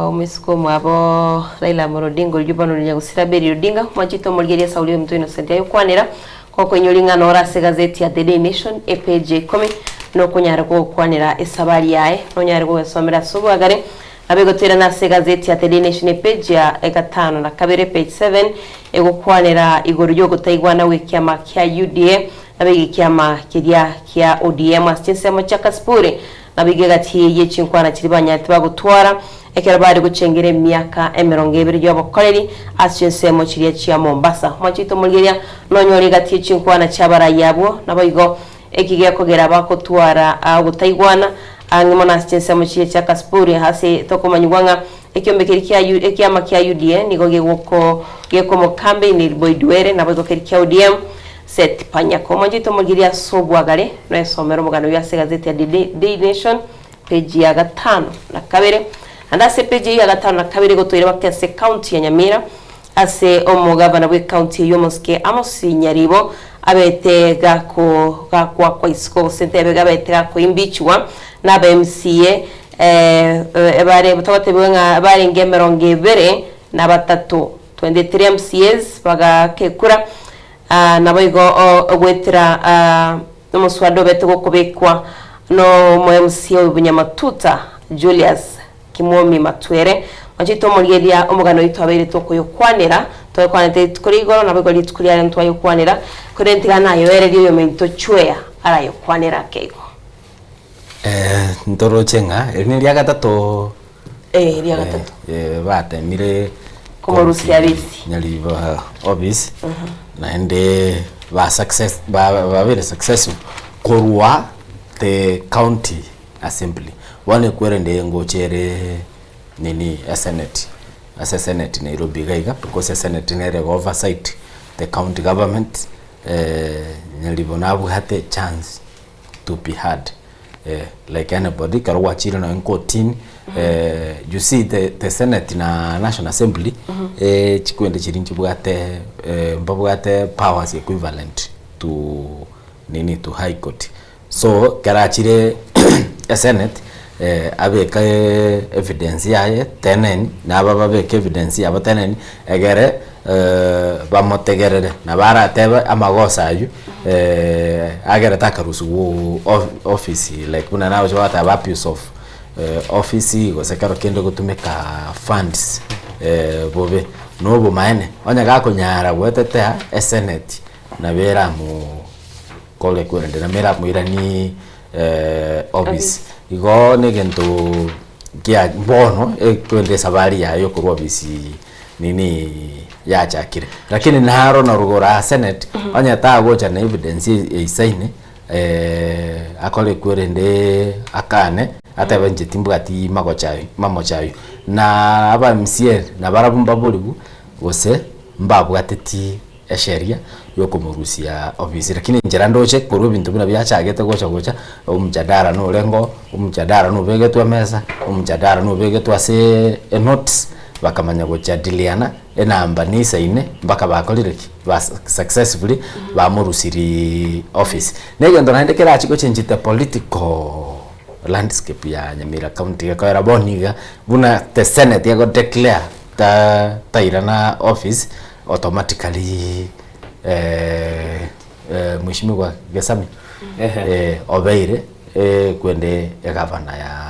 umisiko mwabo Raila Amolo Odinga yubano nyagusira beri Odinga mwajito muligeri Sauli mtu Innocent ayo kwanira ko konyolinga nora se gazeti ya The Daily Nation page 10 no kunyara ko kwanira esabari yae no nyara ko wesomera subagare abegotera na se gazeti ya The Daily Nation page ya 5 na kabere page 7 ego kwanira igoro ryo gutaigwana wikiama kya UDA nabigi kiama kiria kya ODM asensemo chakaspure nabige gati yechinkwana kiribanya tibagutwara ekera bari gucengere myaka 20 y'abakoreri asensemo kiria kya Mombasa mwachito mulgeria nonyori gati yechinkwana cyabara yabo nabayigo ekigiye kogera bakotwara gutaigwana angimona asensemo kiria chakaspure hase tokomanyugwanga ekiombe ekiama kya UDA nigo geko mo campaign boydwere nabago kya ODM set panya ko mwanjito mugiria sobwagare no esomero mugano ya gazeti ya Daily Nation page ya 5 na kabere andase peje ya gatano na kabiri gutwire bakese county ya Nyamira ase omugabana bwe county yomoske Amosi Nyaribo abete gakwa kwa isiko sente abete gakwa imbichwa na BMCA bare butotebwenga bare ngemeronge bere na batatu 23 MCAs bagakekura nabo igo ogwetira n'omuswado bete gukubikwa no mu MCA w'Ubunyamatuta Julius Kimomi Matwere Majito Murigeria omugano itwabere tokuyokwanira tokwanete tukuri igoro nabo igoro tukuri ari ntwayokwanira kurentigana yo ereri yo mento chwea arayokwanira kego ntoro chenga ni lya gatatu lya gatatu bate mire komorusi abisi nyaliba obis naende ba success ba very successful korwa the county assembly wane kwerende ngochere nini Senate Nairobi gaiga because Senate nere oversight the county government nyalibonabu hate chance to be heard like anybody karwa chira na nkotin you see the Senate na National Assembly chikwende chirinchi bwate mbabwate powers equivalent to nini to high court so karachire a Senate abeka evidence yaye tenen na baba beka evidence yaba tenen egere bamotegerere na bara tebe amagosa ayu agere takarusu office like kuna nawo jwata abuse of office gosekaro kendo gutumika funds bobe nobo maene onya gakunyara gwetete a Senate na bera mu kole kwende na mera mu irani office igo negento kia bono kwende sabari yayo kurwa bisi nini ya chakire lakini naro na rugora Senate onya tagocha na evidence isaine akole kwende akane atabenje timbwati magochayo na aba MCA na barabumba boligu gose mbabwateti esheria yokomurusia office lakini njera ndoche kuru bintu bina byachagete gocha umjadara no lengo umjadara no begetwa meza umjadara no begetwa se notes bakamanya gojadiliana enamba ni saine mpaka bakolire ba successfully bamurusiri office nego ndo naendekera achiko change the political landscape ya Nyamira county ka era boniga buna the Senate yago declare ta irana office automatically mheshimiwa Gesami obeire kwende gavana ya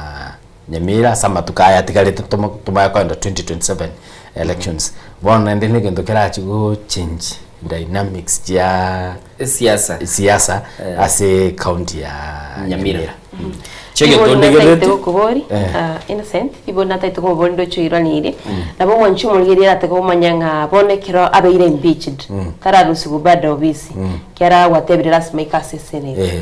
Nyamira sama tukaya tikalete tumaya kwenda 2027 elections bona ndine kendo kera chigo change dynamics ya siasa ase county ya Nyamira chege tondegerete kubori innocent ibona taito ko bondo choiranire nabo mwanchu mulgerera tako manyanga bonekero abeire impeached kararusi gubada obisi kera watebire rasmi kasesene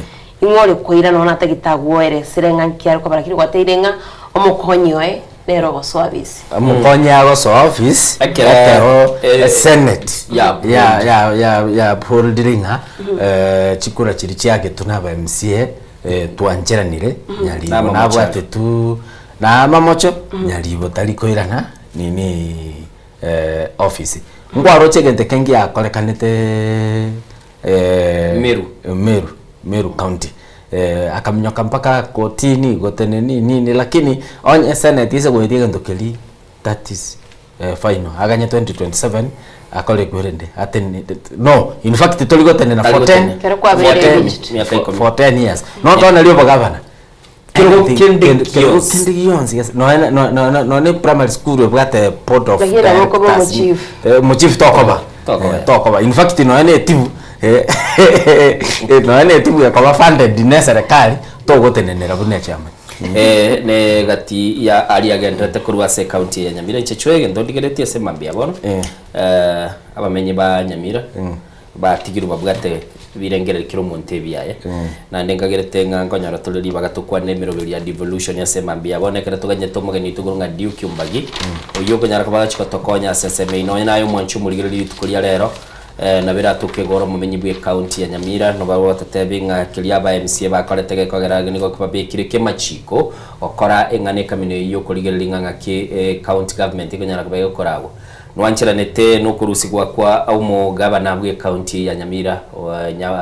ingore koira nona tagitagwere sirenga nkiaro ko barakiri wateirenga omukonyoe nero goswabisi omukonya goso office akero Senate ya poldiringa chikura chiri cyake tunaba MCA tuanjeranire nyalibo nabo atetu na mamocho nyalibo talikoirana nini office ngwaro chegente kengi akolekanete Meru county akamnyoka mpaka kotini gotene nini lakini on Senate ise goyetiga ndokeli that is final aganye 2027 akole kwende atene no in fact toligotene na 14 years not only libo governor kindi yonzi no ne primary school bwate port of chief tokoba in fact no ene tibu no ene tibu ya kwa funded na serikali togotenenera bune chama ne gati ya ali agendete kurwa se county ya Nyamira ichechwege ndondigeretie se mambia bono abamenye ba Nyamira batigiru babwate birengere kiro montebi yaye na ndengagerete nganyara toleri bagatukwa nemero ya devolution ya se mambia bono kera tuganye tomugeni tugurunga Duke Umbagi oyo konyara kabachiko tokonya seseme ino nayo mwanchu muligiriri tukulia rero na bira tukigoro mumenyi bwe county ya Nyamira no babo tatevinga kilia ba MCA bakorete gekogera nigo kibabikire kemachiko okora engane kamine yo kurigelinga ngaki county government ikonyara kubayo korago nwanchiranete no kurusigwa kwa au mo governor bwe county ya Nyamira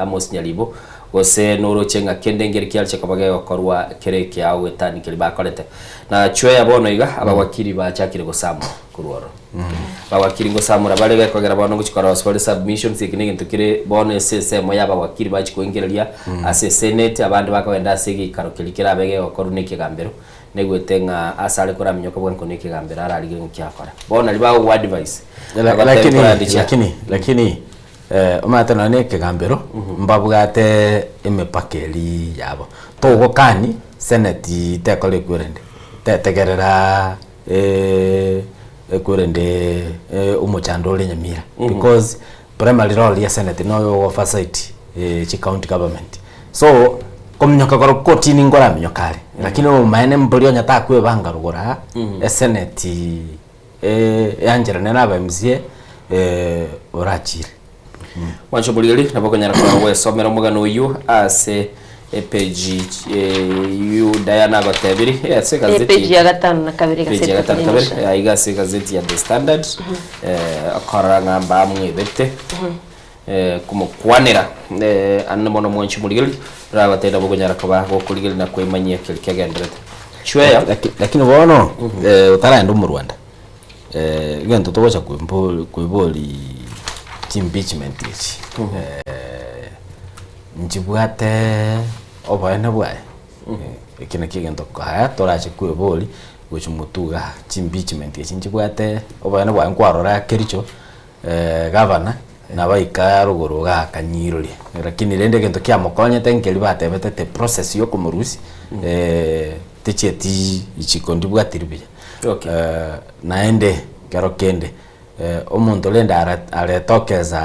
Amos Nyalibo gose noro chenga kendengeri kyalche kabage okorwa kereke yawe tani kili bakorete na chwe bono iga abawakiri ba chakire gosamu kuruoro abawakiri gosamu rabalege kogera bono guchikora hospital submissions ikinige ntukire bono SSM yaba wakiri bachikoingereria ase senate abandi bakawenda asigi karokelikira abege okoru nikigambero negwetenga asale kora minyoko bwanko nikigambero aralige nkyakora bono libawo advice lakini umata nane kigambero mbabugate emepakeli yabo togo kani senate tekole kurende tegerera kurende umuchandole Nyamira because primary role ya senate no oversight chi county government so komnyoka koro kotini ngora minyokale lakini umaene mbulio nyata kwe banga rugora senate yanjira nena ba MCA orachire wancho buligeli naboko nyara kwa we somero mugano uyu ase page yu Diana Gotebiri ase gazeti page ya gatano na kabiri gazeti aiga se gazeti ya The Standard akaranga mbamwe bete kumukwanira anne mono mwancho buligeli raba tenda boko nyara kwa kuligeli na kwemanyia kilikiagendrete chweya lakini bono utaraenda mu Rwanda gento towacha kwiboli impeachment ichi njibwate obana bwae ekina kigento kwa torache kweboli gochumutuga impeachment ichi njibwate obana bwae nkwarora Kericho governor na baika rugoroga kanyirori lakini rende gento kya mokonye tenkeli batebete te process yo kumurusi techeti ichikondi bwatiribya okay naende kero kende omuntu lenda aretokeza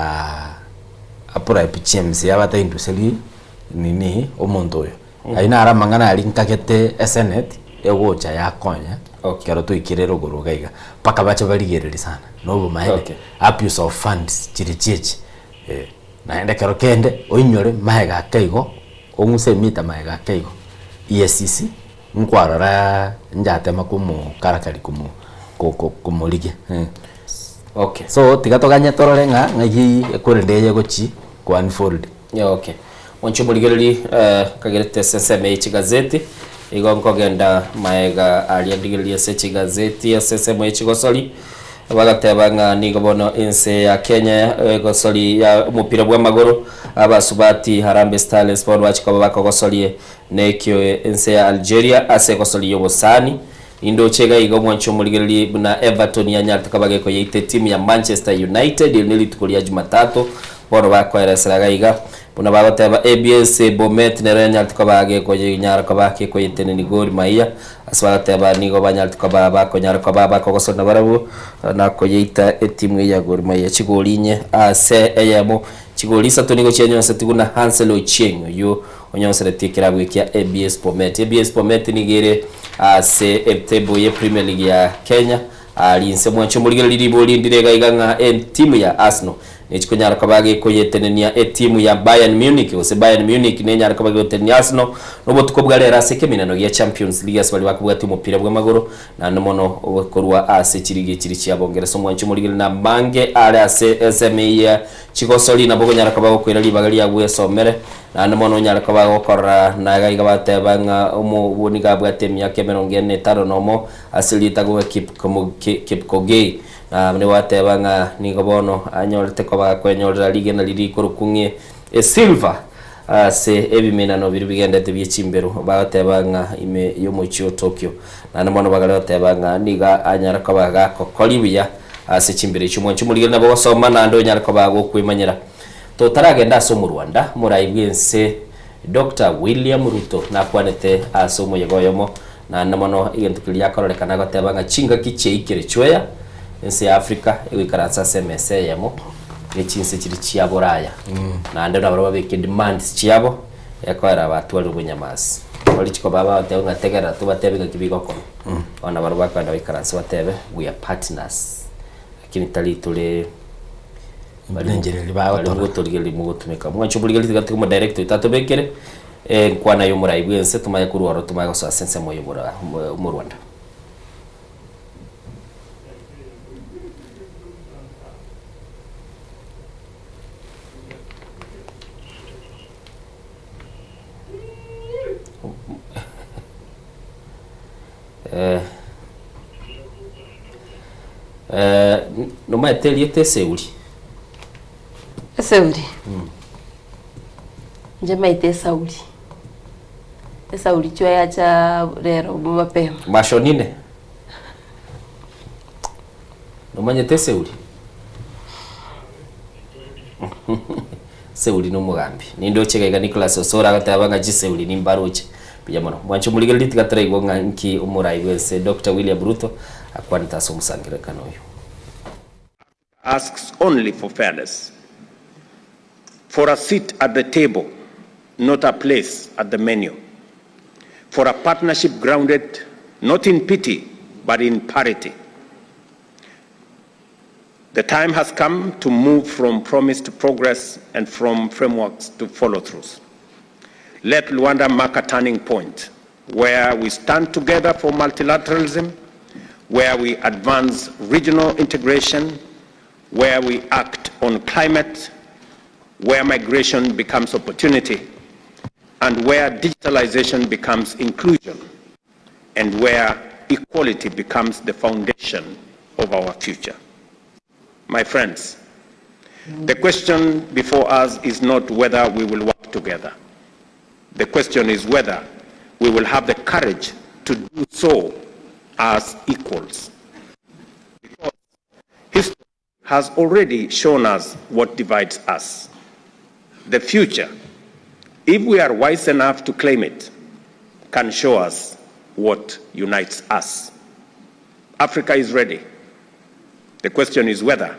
apura epichems yabata induseli nini omuntu oyo aina aramangana ali nkakete Senate egocha yakonya kero tuikirero gorogaiga paka bacha baligereri sana no maende abuse of funds chirichechi naende kero kende oinyore mahega kaigo onguse mita mahega kaigo ESCC nkwarara njate makumu karakari kumulige okay so tigatoganya tororenga ngagi ekurendeye gochi kwa unfold okay wancho buligeli kagerete SSM gazeti igonko genda maega aliandigelia sechi gazeti SSM gosoli bagatebanga nigobono inse ya Kenya gosoli ya umupira bwa magoro abasubati Harambee Stars Sport bachiko bakogosolie nekyo inse ya Algeria ase gosoli yobosani indo chega igo mwancho muligeli na Everton ya nyarta kabage ko yite team ya Manchester United nili tukulia Jumatatu boro bakwera siragaiga buna bagoteba ABS Bomet ne nyarta kabage ko nyara kabake ko yite ni Gor Mahia asbateba nigo banyarta kababa ko nyara kababa ko gosona barabu na ko yita team ya Gor Mahia chigolinye ase eyemo chigolisa tonigo chenyo satiguna Hansel Ochenyo yo onyonsere tikirabwe kya ABS Bomet nigere ase table ya Premier League ya Kenya alinse mwancho muligeli libo lindirega iganga timu ya Arsenal nechikonyara kabage ko yetenenia timu ya Bayern Munich ose Bayern Munich nenyara kabage otenia Arsenal nobo tukobwalera ase keminano ya Champions League asbali bakubwa timu pira bwa magoro na nomono okorwa ase chirige chiri cyabongera so mwancho muligeli na bange ale ase SMA ya chigosoli na bogonyara kabago kwera libagali yagwe somere na nomono nyara kabago korra na gaiga batebanga umubuni gabwa temya kemerongene taro nomo asilita go keep koge na mne watebanga nigobono anyorete kobaga kwenyorera lige na liri korukunye silver se ebimena no biri bigenda tebyechimbero batebanga ime yo mochio Tokyo na nomono bagalo tebanga niga anyara kabaga kokolibiya ase chimbere chumwe chumuligena nabo basoma na ndo nyara kabago kwimanyira to taragenda so mu Rwanda murayibwense Dr. William Ruto na kwanete asomo yegoyomo na namono igentukilia korolekana gotebanga chinga kiche ikere chweya ense ya Africa ewikaransa semese yemo nechinse chiri chiaboraya na ndo nabaro babike demands chiabo yakwara abantu ari bunyamasi bali chiko baba bateunga tegera tubatebega kibigoko ona baro bakanda wikaransa batebe we are partners lakini tali tule Balenjereri bagotora. Bagotorigeri mugotumika. Mwancho buligeri tigati kuma director itatobekere. Kwana yomurayi bwense tumaye kuruwaro tumaye gosa sense moyo mu Rwanda. No maiteli Teseuli. Teseuli. Njema ite Sauli. Sauli chwa ya cha rero mapema. Mashonine. No manye Teseuli. Seuli no mugambi. Nindo chega Nicholas Osora gatabanga Giseuli nimbaroche. Bijamono. Mwancho muligeli tikatira igonga nki umurayi wese Dr. William Ruto akwanta somusangire kanoyo. Asks only for fairness, for a seat at the table, not a place at the menu, for a partnership grounded not in pity but in parity. The time has come to move from promise to progress and from frameworks to follow-throughs. Let Luanda mark a turning point where we stand together for multilateralism, where we advance regional integration, where we act on climate, where migration becomes opportunity, and where digitalization becomes inclusion, and where equality becomes the foundation of our future. My friends, the question before us is not whether we will work together. The question is whether we will have the courage to do so as equals. Because history has already shown us what divides us. The future, if we are wise enough to claim it, can show us what unites us. Africa is ready. The question is whether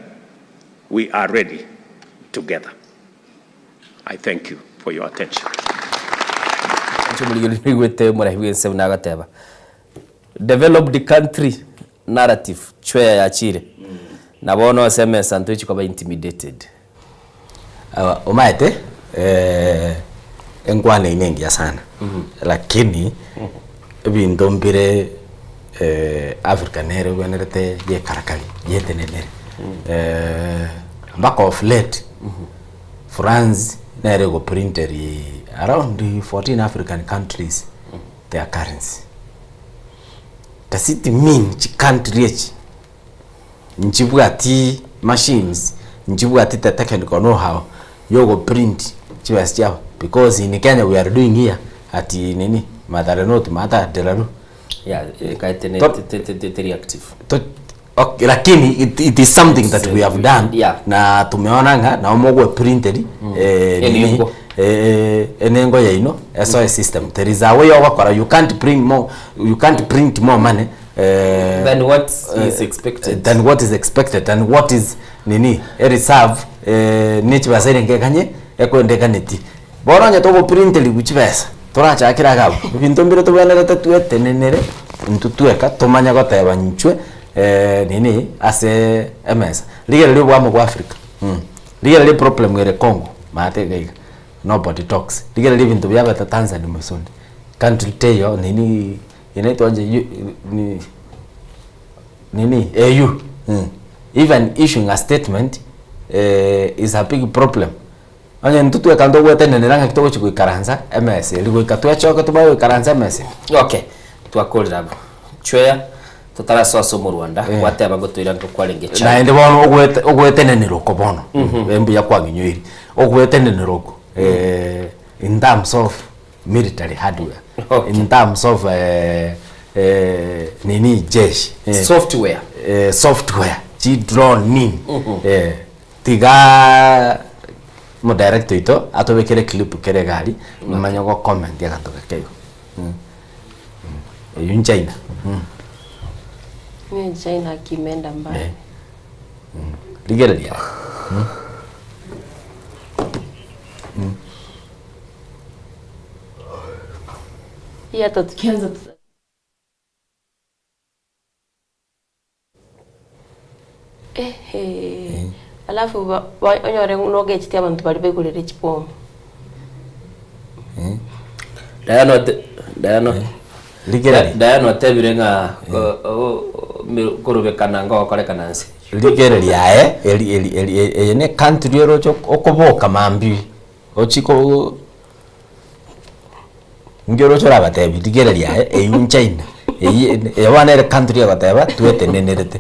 we are ready together. I thank you for your attention. Developed country narrative chwea ya chire. Na bono SMS antoichi kwa intimidated. Umaete engwane inengia sana. Lakini bintu mbire Africa nere gwenerete ye karakali yete nenere. Back of late France nere go printer around 14 African countries their currency. Does it mean you can't reach njibwati machines, njibwati the technical know-how, you go print chibas chao? Because in Kenya we are doing here at nini madara note mata delaru. Yeah, kaitene reactive. Okay, lakini it is something that we have done. Yeah. Na tumeona na umogwe printed enengo ya ino SOS system. There is a way of you can't print more money than what is expected. Than what is expected and what is nini reserve nichi basere kanye ekwendeka neti. Boronye to printed wichibesa. Toracha akira gabo. Bintu mbire to bana tatuete nenere ntutweka tomanya goteba nchwe nini ase MS. Ligere lyo bwa mu Africa. Ligere lyo problem ngere Congo. Mate gaiga. Nobody talks. Ligere lyo bintu byaba ta Tanzania musondi. Can't tell you nini inaitwa nje nini AU. Even issuing a statement is a big problem. Anya ntutu ekando gwetene neranga kitogo chikuikaranza MS. Ligo ikatwa choka tubayo ikaranza MS. Okay. Twakolera bo. Chwea tutara soso mu Rwanda wate abagotwira nkokwalenge cyane. Na ende bono ogwetenenero ko bono. Embu yakwanginyiri. Ogwetenenero ko in terms of military hardware. Okay. In terms of nini jeshi software chi drone nini tiga mo director ito atobekere clip kere gari manya go comment ya kanto keyo yun China ni China kimenda mbaya ligere ya ya tukianza alafu onyore noge chiti abantu bali begulire chipomo Diana tebirenga kurubekana ngo korekana nsi ligereria eli ne country ero okoboka mambi ochiko ngero chora batebi ligereria eyun China wana ele country abateba tuete nenerete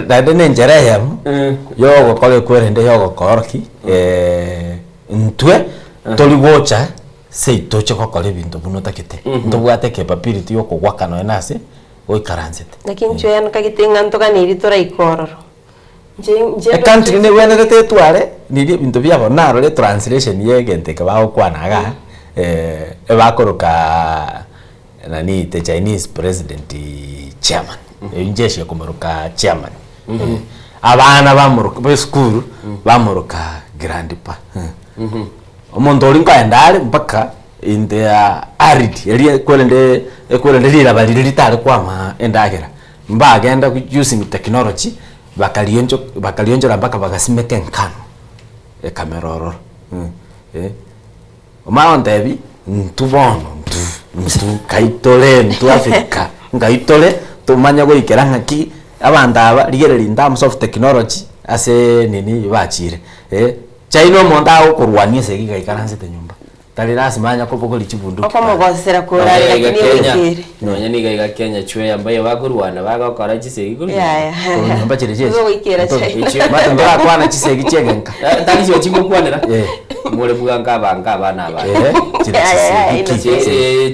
dande nenjera yogo kole kwerende yogo korki ntwe toligocha seitoche kokole bintu buno takete ndobwate capability yo kugwakano enase oikaransete lakini chwe kagitenga ntoka niri tora ikororo e country ne wenerete tware niri bintu byabo naro le translation yegente kabao kwanaga bakoroka nani the Chinese president chairman injeshi kumoroka chairman abana bamuruka school bamuruka grandpa omuntu olinka endale mpaka in the arid eli kwelende lila balili litale kwama endagera mbagenda using technology bakalionjo mpaka bagasimeke nkano kameroro omaondebi ntubono ntu kaitole ntu Africa ngaitole tumanya goikera ngaki abandaba ligereri in terms of technology ase nini bachire China monda okurwania segiga ikaransete nyumba tali lazima kopogoli chibundu okomogosera kura Kenya nonya niga Kenya chwe ambaye bakurwana bagakora chisegigulu nyumba chireje goikera China matondora kwana chisegi chegenka tali cyo chingokwanira mole buganga bana aba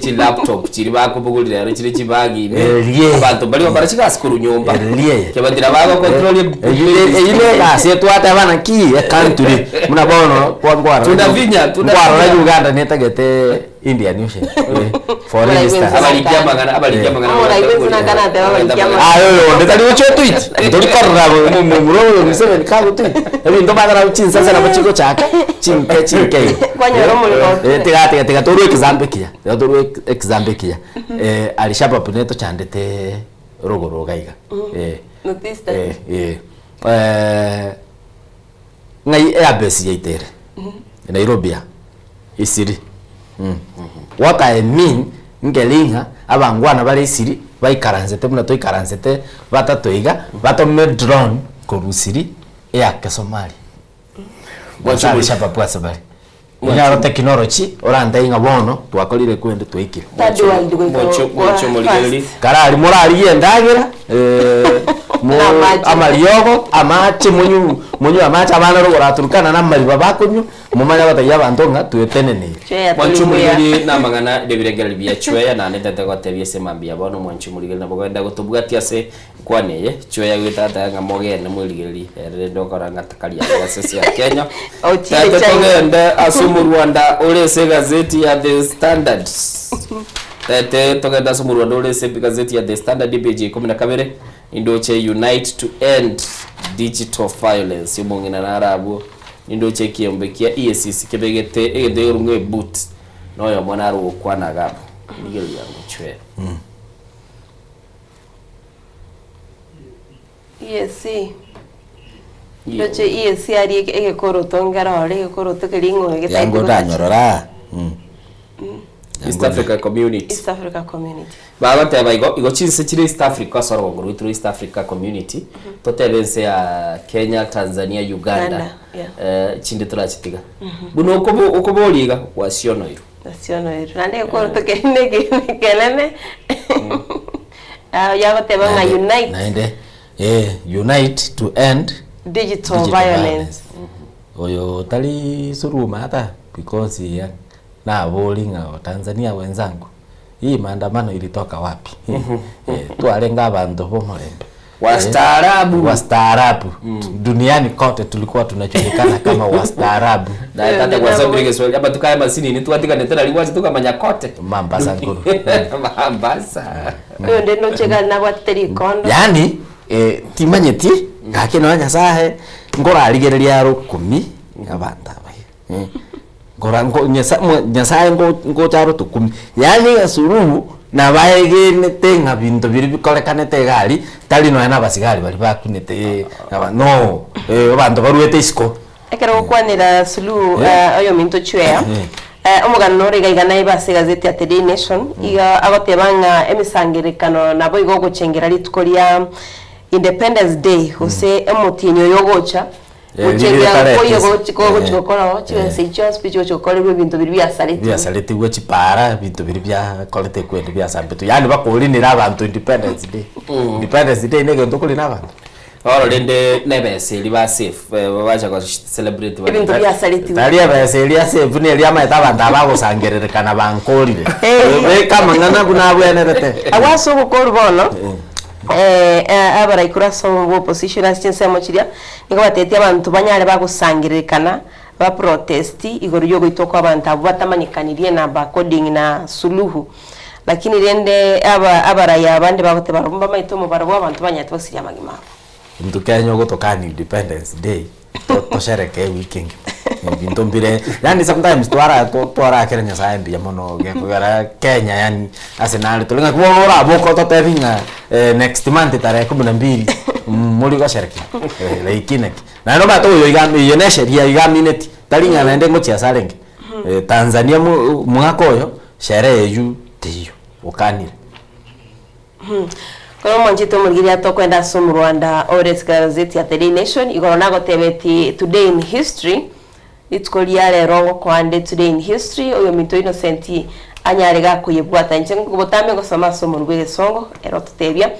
chi laptop chiri bakopogolira rero chiri chibagi abantu bali bakora chigaskuru nyumba kebandira bago control ile ase twata bana ki country muna bono kwangwara tunavinya la Uganda netagete Indian Ocean for instance abalikia magana ora ibezuna kana te abalikia magana ayo ndetali ucho tweet ndoli korra mumuro miseme kago tweet ebi ndo magana uchinsa sana bachiko chaka chinke kwanyoro muri tega toru example kia alishapa puneto chandete rogo gaiga notista ngai abesi yaitere Nairobi isiri what I mean ngelinga abangwana bali isiri baikaransete muna toikaransete batatoiga batome drone korusiri ya Somali bwacho shapa pwasa bali Nyaro technology oranda inga bono twakolire kwende twikire mwacho muligeli karari morari yendagira amariogo amache munyu amache abana rogora turukana na mariba bakunyu mumanya bataya bandonga tuetenene mwacho muligeli na magana debiregera bya chweya na ndete gotebye semambia bono mwacho muligeli na bogenda gutubwatia se kwaneye chweya gwitata nga mogene muligeli ndokora ngatakaria ya Kenya tugenda asumu Rwanda olese gazeti ya The Standard tugenda asumu Rwanda olese gazeti ya The Standard page 12 indoche unite to end digital violence yomongena na arabu indoche kiombekia EACC kebegete egede rumwe boot noyo mwana ru kwana gabo nigelo yango chwe EACC Loche EACC ari ege koroto ngara ore koroto kelingo ege yango danyorora East Africa Community. East Africa Community. Baba teba igo chinse chiri East Africa soro nguru itru East Africa Community. Totebense ya Kenya, Tanzania, Uganda. Chinde turachitiga. Buno okoboliga wasiono iru. Wasiono iru. Nande koroto kelene. Yago teba nga unite. Naende unite to end digital violence. Oyo tali suruma hata because na bolinga Tanzania wenzangu hii maandamano ilitoka wapi tualenga abantu bo morembe wastaarabu duniani kote tulikuwa tunajulikana kama wastaarabu na tata kwa sababu ile swali hapa tukaya masini ni tuatika netera liwaje tukamanya kote Mombasa nguru Mombasa oyo ndeno chega na wateri kondo yani timanyeti ngake no nyasahe ngora aligereria ro 10 abanta bai ngorango nyasaye ngo charo tukumi yani asuru na baege tenga bintu biri bikorekanete gari tali no na basigari bali bakunete no abantu baruete isko ekero kwanira sulu ayo minto chwea omugano rega igana ibase gazeti ya Today Nation iga agotebanga emisangerekano nabo igo gucengera litukoria Independence Day hose emotinyo yogocha gucengera koyo gokora chiwense just picho chokole bintu biri byasaleti wechipara bintu biri bya kolete kwende byasambeto yani bakolinira abantu Independence Day nego ndokoli nabantu oro lende nebese liba safe babacha ko celebrate ba bintu byasaleti tali abese liya safe ni liya maita abantu abagosangererikana bankolire kama ngana kuna bwenerete awaso gukora bono abara ikuraso bo position asitense mochiria niko batete abantu banyare bagusangiririkana ba protest igoro yo goitoko abantu abatamanyikanirie na ba coding na suluhu lakini rende abara ya abandi bagote barumba maito mu barabo abantu banyate basiria magima mtu Kenya gutokana Independence Day toshereke weekend bintu mbire yani sometimes twara Kenya saendi ya mono gekugara Kenya yani Arsenal tulinga kuora boko totevinga next month tarehe 12 muri gashereke laikine na no bato yo igami yone sheria igamineti talinga nende ngochi salenge Tanzania mwaka oyo sherehe yu tiyo ukanire kono manjito murgiria to kwenda som Rwanda Ores gazeti ya Today Nation igoro nago tebeti Today in History itkolia rero kwande Today in History oyo minto Innocent anyarega kuyebwata nje ngubotame gosoma somo rwege songo ero tutebya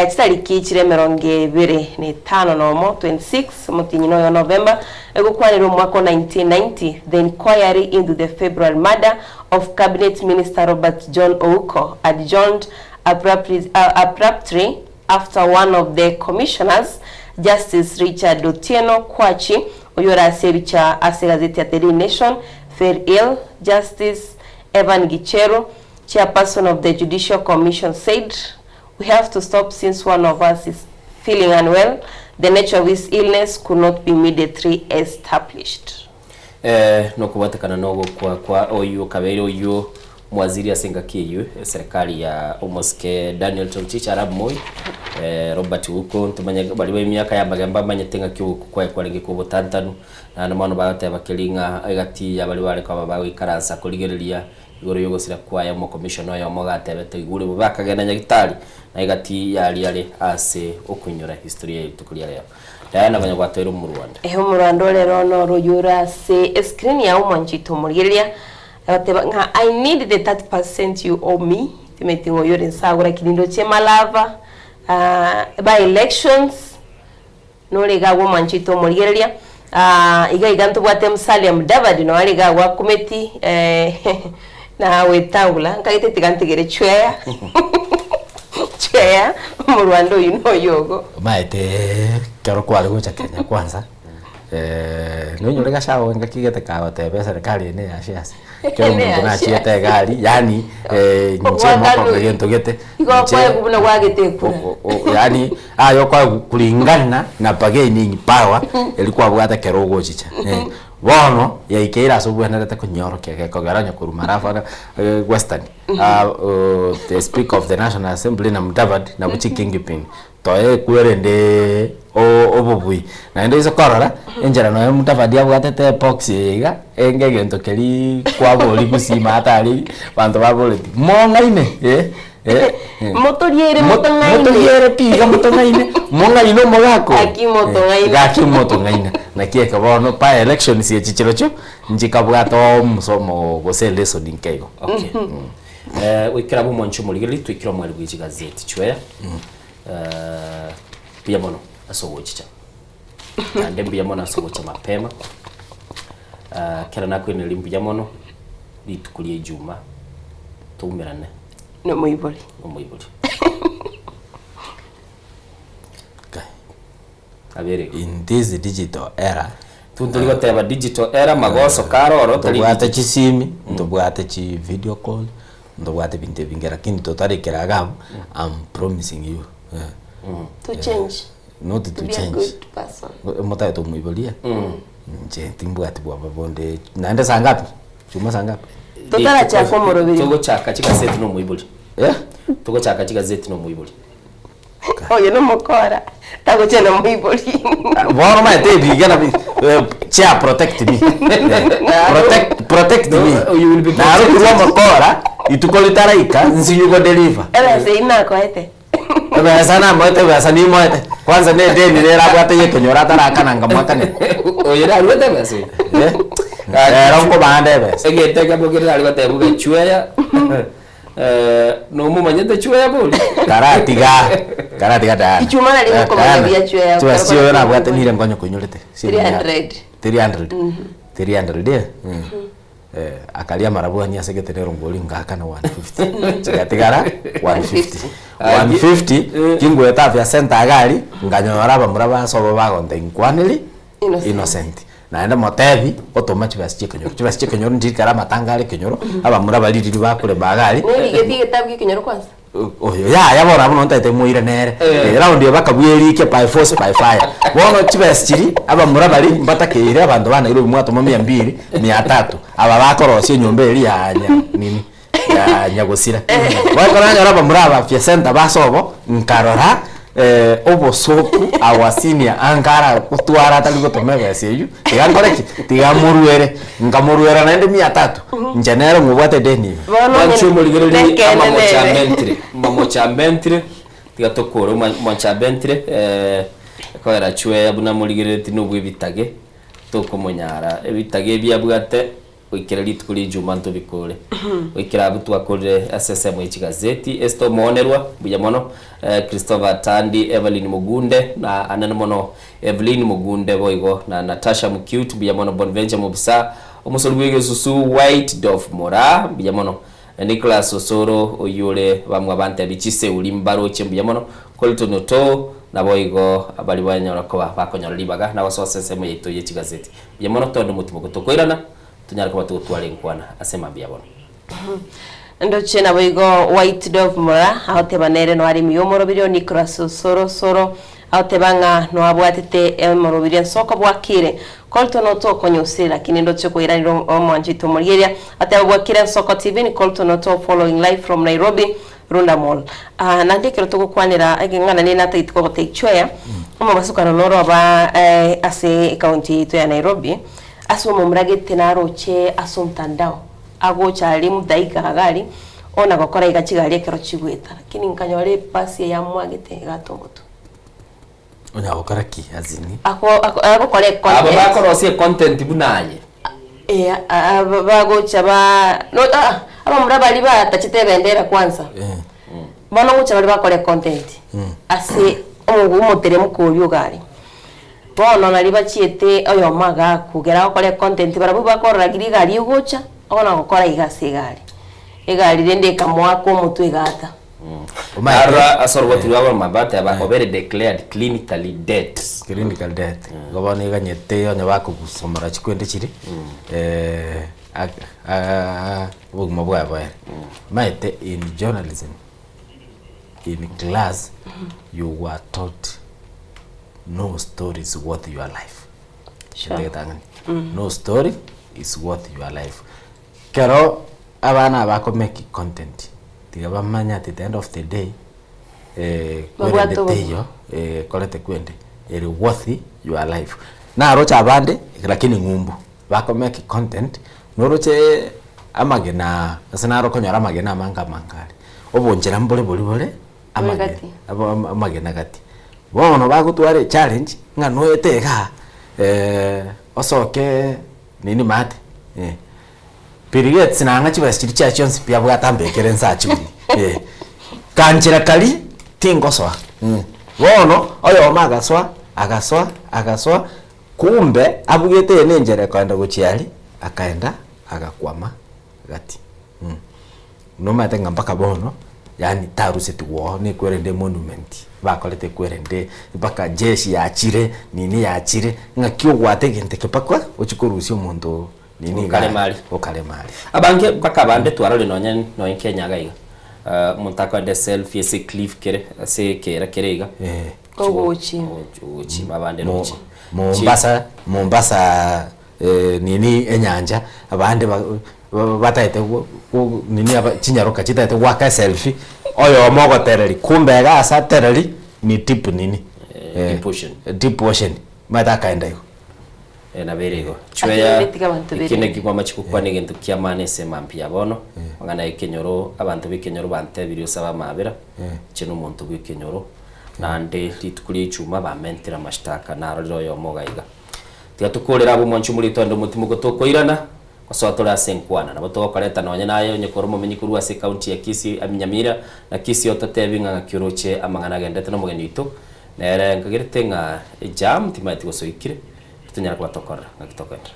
kitariki kiremeronge 25 nomo 26 mutinyo yo November egukwanira mwaka 1990 the inquiry into the February murder of Cabinet Minister Robert John Ouko adjourned abruptly after one of the commissioners, Justice Richard Otieno Kwachi, oyora sebicha asegazeti ya Today Nation, fell ill. Justice Evan Gichero, chairperson of the Judicial Commission, said, "We have to stop since one of us is feeling unwell. The nature of his illness could not be immediately established." No kubatakana nogo kwa oyu kabere oyu mwaziri asenga kiyu serikali ya Omoske Daniel Toroitich Arap Moi Robert Ouko tumanya bali ba myaka ya bagamba manyetenga kiyu kwa lenge ko botantanu na mano bagate bakelinga agati ya bali bale kwa bawe karansa kuligerelia igoro yogo sira kwa ya mo commissioner ya mo gate bete igure bakagenda nyagitari na igati yali ase okunyura historia yetukulia leo Diana banyagwatero mu Rwanda mu Rwanda rero no ruyura se screen ya umanchito murigelia I need the 30% you owe me. Timetingo yore nsagura kilindo chema lava by elections no lega wo manchito murigeria iga ntu bwate msali Mudavadi no alega wa committee na wetangula ngagite tigantegere chwea mu Rwanda yuno yogo maite kero kwali gocha Kenya kwanza no lega shawo ngakigete kawa tebe serikali ne ashiasi kero mungu na chiete gari yani nchema kwa gento gete kwa kubuna kwagete ku yani ayo kwa kulingana na bargaining power ilikuwa bwata kero gochicha bono ya ikeira so bwana rata kunyoro keke kogaranya kurumarafa western the speaker of the National Assembly na Mudavadi na buchi kingpin toye kwerende obubui na ndo iso korora enjera no Mudavadi abwatete box yiga engegento keri kwa boli kusima atali bantu babole mongaine motoriere piga motongaine mongaino mogako aki motongaine na kieka bono pa election si chichirocho njikabwato musomo gosele so dinkego okay wikira mu moncho muligeli twikira mu alugiji gazeti chwea pia mono asogochicha ande mbia mono asogocha mapema kera nako ni limbu ya mono litukulie Juma tumerane no muiboli abere in this digital era tuntuligo teba digital era magoso karoro tubwate chisimi tubwate chi video call tubwate binte bingera kindi totarekera gabo I'm promising you to change not to change a good person mota to muibolia nje timbwate bwa babonde naenda sangapi chuma sangapi totala cha komoro biri togo chaka chika set no muiboli tugochaka chigazeti no muibuli oyo no mukora tagochana muibuli bono maete bigana chia protect me protect me naro kurwa mukora itukolitara ika nsiyugo deliver seina koete sana moete sana ni moete kwanza ne deni ne rabata yekenyora tarakana ngamakane oyera alwete basi ronko bande basi egete kabogera alwete buge chuya no mumanyete chuya boli karatiga da ichuma na liko kwa bia chuya chuya sio na bwate nire ngonyo kunyolete 300 de akalia marabu ni asegetere rongoli ngaka na 150 chigatigara 150 kingwe tafya center gari nganyora bamuraba sobo bagonde inkwanili innocent naenda motebi otomachi basi chikenyo ndikara matangale kenyoro abamuraba liriri bakure bagari ni getiye tabwi kenyoro kwanza oyo ya bona buno ntete muire nere round yo bakabwelike by force by fire bono chibes chiri abamuraba li mbatakeire abandu bana iro mwato 200 300 aba bakorosie nyombe eri yanya nini ya nyagosira wakoranya abamuraba fya center basobo nkarora obosoku awasinia angara kutwara tali gotomega seyu tigankoreki tigamuruere ngamuruera naende 300 njenero ngubwate deni wanchumo ligereri mamo cha mentre tigatokoro mo cha mentre ko era chwe abuna muligereri tinubwe bitage toko monyara ebitage byabwate wikira litukuri jumanto bikole wikira abutu akore SSM y'ikigazeti esto monerwa buyamono Christopher Tandi Evelyn Mugunde na anana mono Evelyn Mugunde boigo na Natasha Mucute buyamono Bonventure Mubisa omusolwege susu White Dove Mora buyamono Nicholas Osoro oyule bamwe abante bichise ulimbaro buyamono Colton to na boigo abali banyora ko bakonyora libaga na waso SSM y'ikigazeti buyamono tondo mutimo kutokoirana tunyara kwa tutwale nkwana asema bia bono ndo chena boigo White Dove Mora ahote banere no ari miyomoro birio Nicholas Soro ahote banga no abwatete emoro birio soko bwakire Colton Oto konyosira lakini ndo cheko iraniro omwanjito murigeria ate bwakire soko TV ni Colton Oto following live from Nairobi Runda Mall na ndikero tugukwanira ngana ni nata itiko teichwea omo basukana noro ba ase county to ya Nairobi aso mumragete naroche aso mtandao ago chali mudaika gari ona gokora igachigari ekero chigweta lakini nkanyore pasi ya mwagete gatongoto onya gokora ki azini ako kore content abo bakorosie content bunaye bago chaba no aba murabali ba tachite bendera kwanza bono gucha bali bakore content ase omugumo teremko yugari bono nali bachiete oyo maga kugera okore content barabu bakora gari ugocha ona gukora igasigari egari rende kamwa ko mutwe gata ara asorwa tuwa mabata aba obere declared clinically dead gobone ganyete onye bakugusomora chikwende chiri buguma bwa maite in journalism in class you were taught no story is worth your life. Sure. No story is worth your life. Kero abana bako make content. Tiga bamanya at the end of the day kwende teyo kolete kwende eri worth your life. Na rocha abande lakini ngumbu bako make content noroche amagena asana ro konyora amagena mangari. Obonjera mbole bole amagena gati. Bono bagutware challenge ngano etega osoke nini mate periods nanga chibasiri cha chonsi pia bwatambe kerensa chibuni kanjira kali tingoswa bono oyo magaswa agaswa kumbe abugete nenjere kwenda guchiali akaenda agakwama gati no mate ngambaka bono yani taruse tuwo ni kwerende monument bakolete kwerende baka jeshi yachire nini yachire ngakyo gwate kepakwa ochikurusi umuntu nini okale mali abange baka bande twarale no Kenya gaiga muntaka de selfie se cliff kere se kerega ogochi babande nochi Mombasa nini enyanja abande bataite nini aba chinyaroka chitaite waka selfie oyo mogo tereri kumbe ga sa tereri ni tip nini deep ocean mata kaenda hiyo na berego chweya ikine kigwa machiku kwa ni gintu kya mane sema mpya bono ngana ikenyoro abantu bikenyoro bante birio saba mabera chino muntu bikenyoro nande litukuri chuma ba mentira mashtaka na rero yo mogaiga tia tukolera abo mwanchu muri tondo mutimo gotokoirana kwasotora senkwana na boto kaleta nonya nayo nyekoro mumenyi kuru ase county ya Kisii Nyamira na Kisii otatebinga ngakiroche amangana gendete no mugeni itu nere ngagirete nga jam timati gosoikire tunyara kwa tokora ngakitokenda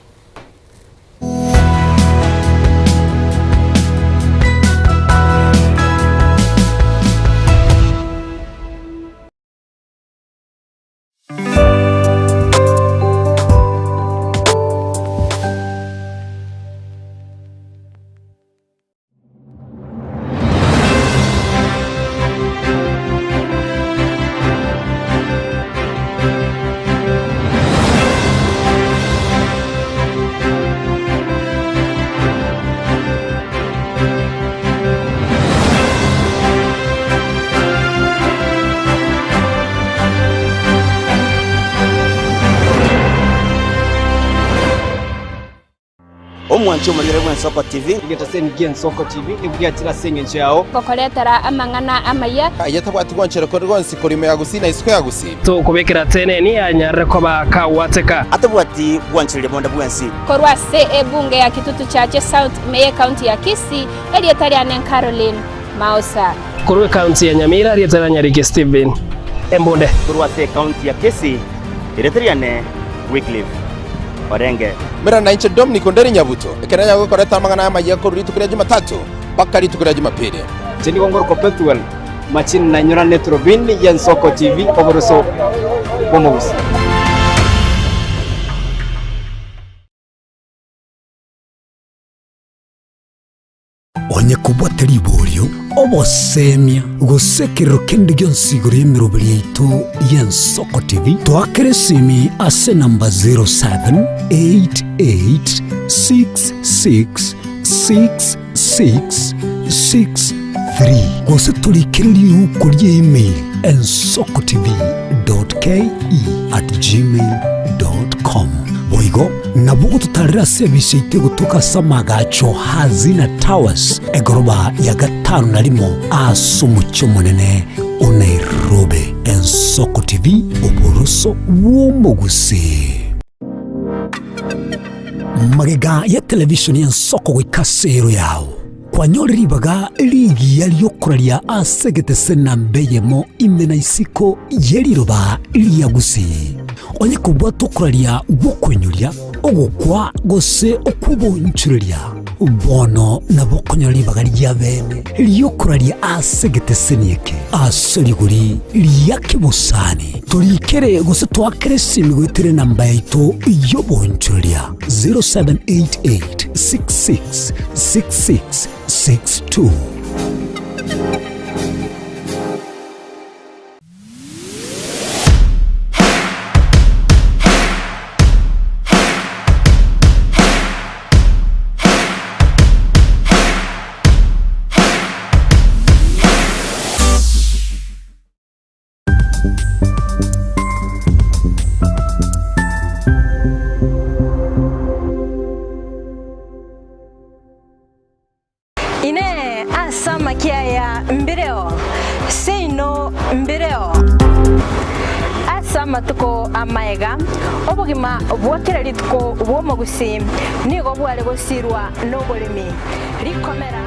Omwancho muri gwa Nsoko TV igeta sengi Nsoko TV ibwatira senge yao kokoretera amangana amaya ayatabwati gwanchero ko rwonsi korime yagusina isiko yagusi to kubekera tene ni anyarre ko bakawateka atabwati gwanchero bonda bwansi korwa se ebunge ya kitutu chache South Meye County ya Kisii elietari anen Caroline Mausa korwe county ya Nyamira elietari Nyarige Steven Embonde korwa se county ya Kisii elietari anen Wycliffe Orenge mera na inche Dominic Onderi Nyabuto ekeranya gukoreta amangana amaye ko ruri tukira Jumatatu bakari tukira Jumapili chini gongoro ko Petuel machine na nyora netrobin ya Nsoko TV oboroso bomogusi onye kubwateri bolyo obosemia gusekero kende gyonsigoro yemirobiri yaitu ya Nsoko TV twakeresimi ase namba 0788666663 gose tulikiriri ukuri email nsokotv.ke@gmail.com boigo nabugo tutarira service itego tukasamaga Hazina Towers egoroba ya 5 asumucyo munene Nairobi. Nsoko TV oboroso womogusi magega ya television ya Nsoko gwikasero yawo kwanyoriribaga ligi yaliyokuralia asegete sena mbeyemo imena isiko yeliroba liyagusi onye kubwa tokuralia bokwenyulia ogukwa gose okubonchuria bono nabokonyoribaga lyabene liyokuralia asegete senieke asoliguri liyakibusani tulikere gose twakere simigwitire namba yaito yobonchuria 0788666662 matuko amaega obugima bwakira litko bwomogusi nigo bwale gosirwa nobolimi likomera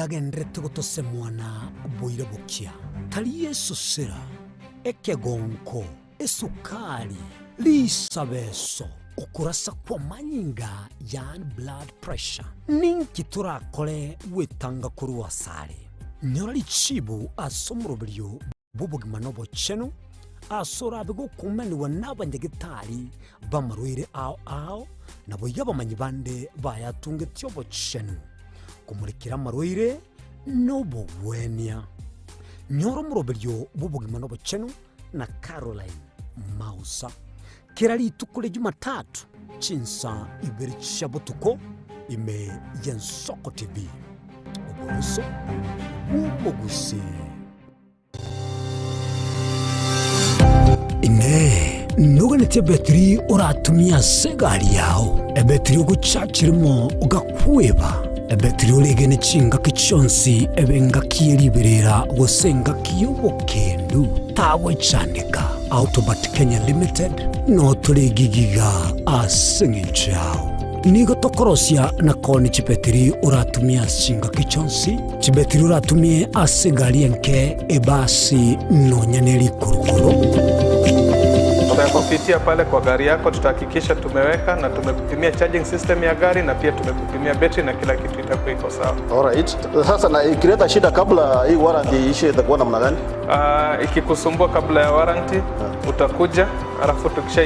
gagendrete gotose mwana boire bukia tali Yesu sera ekegonko esukari lisabeso okurasa kwa manyinga yan blood pressure ninki turakole wetanga kuruwa sare nyora lichibu asomurobelyo bubugima nobo cheno asorabe gukumaniwa n'abanyagitari bamarwire ao nabo yabamanyi bande bayatungityo bochenu kumurikira amarwire n'obugwenia nyoro muroberyo bubugima n'obochenu na Caroline Mausa kirali tukule Jumatatu chinsa ibiri chabutuko ime Yensoko TV obuso umugusi ine nuganete betri uratumia segari yao ebetri uguchachirimo ugakweba ebetri ulegene chinga kichonsi ebenga kieliberera gosenga kiyobokendu tawe chandika Autobat Kenya Limited no tulegigiga asingichao nigo tokorosia na koni chipetiri uratumia chinga kichonsi chibetiri uratumie asegari enke ebasi no nyaneli kurukuro. Kupitia pale kwa gari yako tutahakikisha tumeweka na tumekupimia charging system ya gari na pia tumekupimia battery na kila kitu itakuwa iko sawa. Alright. Sasa na ikileta shida kabla hii warranty ishe itakuwa namna gani? Ikikusumbua kabla ya warranty utakuja alafu tukisha